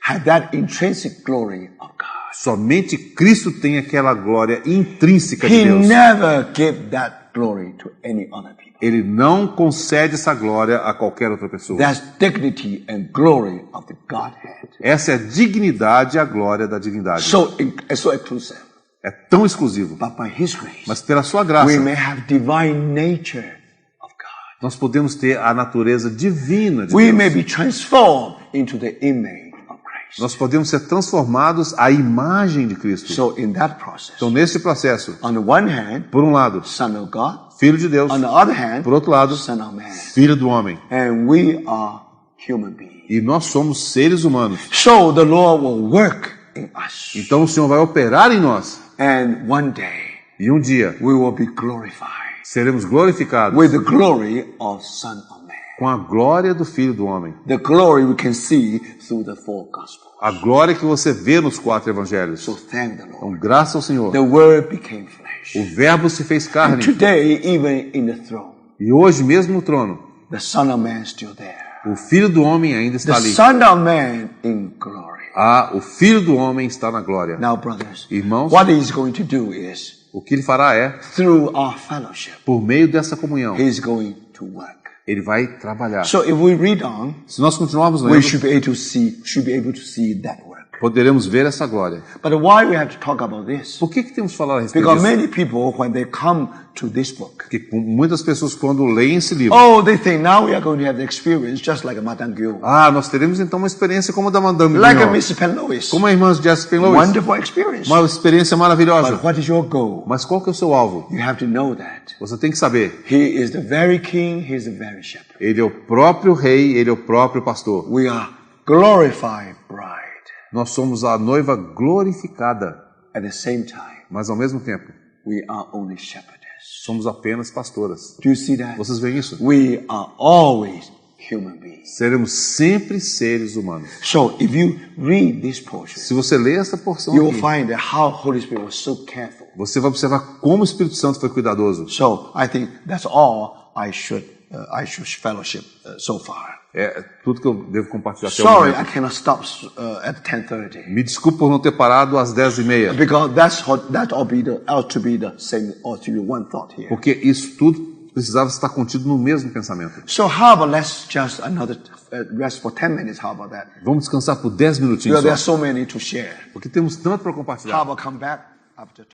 had that intrinsic glory of God. Somente Cristo tem aquela glória intrínseca de He Deus. never gave that glory to any other people. Ele não concede essa glória a qualquer outra pessoa. That's dignity and glory of the Godhead. Essa é a dignidade e a glória da divindade. So exclusive. É tão exclusivo. But by His grace, Mas pela sua graça, we may have divine nature of God. nós podemos ter a natureza divina de We Deus. may be transformed into the image of Christ. Nós podemos ser transformados à imagem de Cristo. So in that process, Então, nesse processo, on the one hand, por um lado, Son of God, Filho de Deus, on the other hand, por outro lado, Son of Man. Filho do homem. And we are human beings. E nós somos seres humanos. So the Lord will work in us. Então o Senhor vai operar em nós. And one day, E um dia we will be glorified seremos glorificados with the glory of Son of Man. com a glória do Filho do homem. The glory we can see through the four Gospels. A glória que você vê nos 4 evangelhos. So thank the Lord. Então, graças ao Senhor. The Word became flesh. O Verbo se fez And carne. today, even in the throne, E hoje mesmo no trono, the Son of Man is still there. o Filho do homem ainda está The ali. Son of Man in glory. O Filho do homem está na glória. Now, brothers, Irmãos, what He's going to do is, o que ele fará é, through our fellowship, por meio dessa comunhão, He's going to work. ele vai trabalhar. So if we read on, Se nós continuarmos we lendo, should be able to see that work. poderemos ver essa glória. But why we have to talk about this? Por que temos que falar a respeito Because disso? many people, when they come to this book, Porque muitas pessoas, quando leem esse livro, oh, they think now we are going to have the experience just like a Madame Guillaume, nós teremos então uma experiência como a da Madame like a Guignon, Mrs. Penlois. como a irmã Jessica Penlois. Wonderful experience. Uma experiência maravilhosa. But what is your goal? Mas qual que é o seu alvo? You have to know that Você tem que saber. He is the very King, He is the very Shepherd. Ele é o próprio rei, ele é o próprio pastor. We are glorified bride. Nós somos a noiva glorificada, At the same time, mas ao mesmo tempo, we are only shepherdess. somos apenas pastoras. Do you see that? Vocês veem isso? We are always human beings. Seremos sempre seres humanos. So if you read this portion, Se você ler essa porção you will aqui, find that how Holy Spirit was so careful. você vai observar como o Espírito Santo foi cuidadoso. So I think that's all I should fellowship so far. É tudo que eu devo compartilhar até o Sorry, I momento. cannot stop at 10:30 Me desculpe por não ter parado às 10h30, because that ought to be the same or to be one thought here. porque isso tudo precisava estar contido no mesmo pensamento. So how about let's just another rest for 10 minutes? How about that? Vamos descansar por 10 minutinhos Because there are só, so many to share. porque temos tanto para How compartilhar. about come back after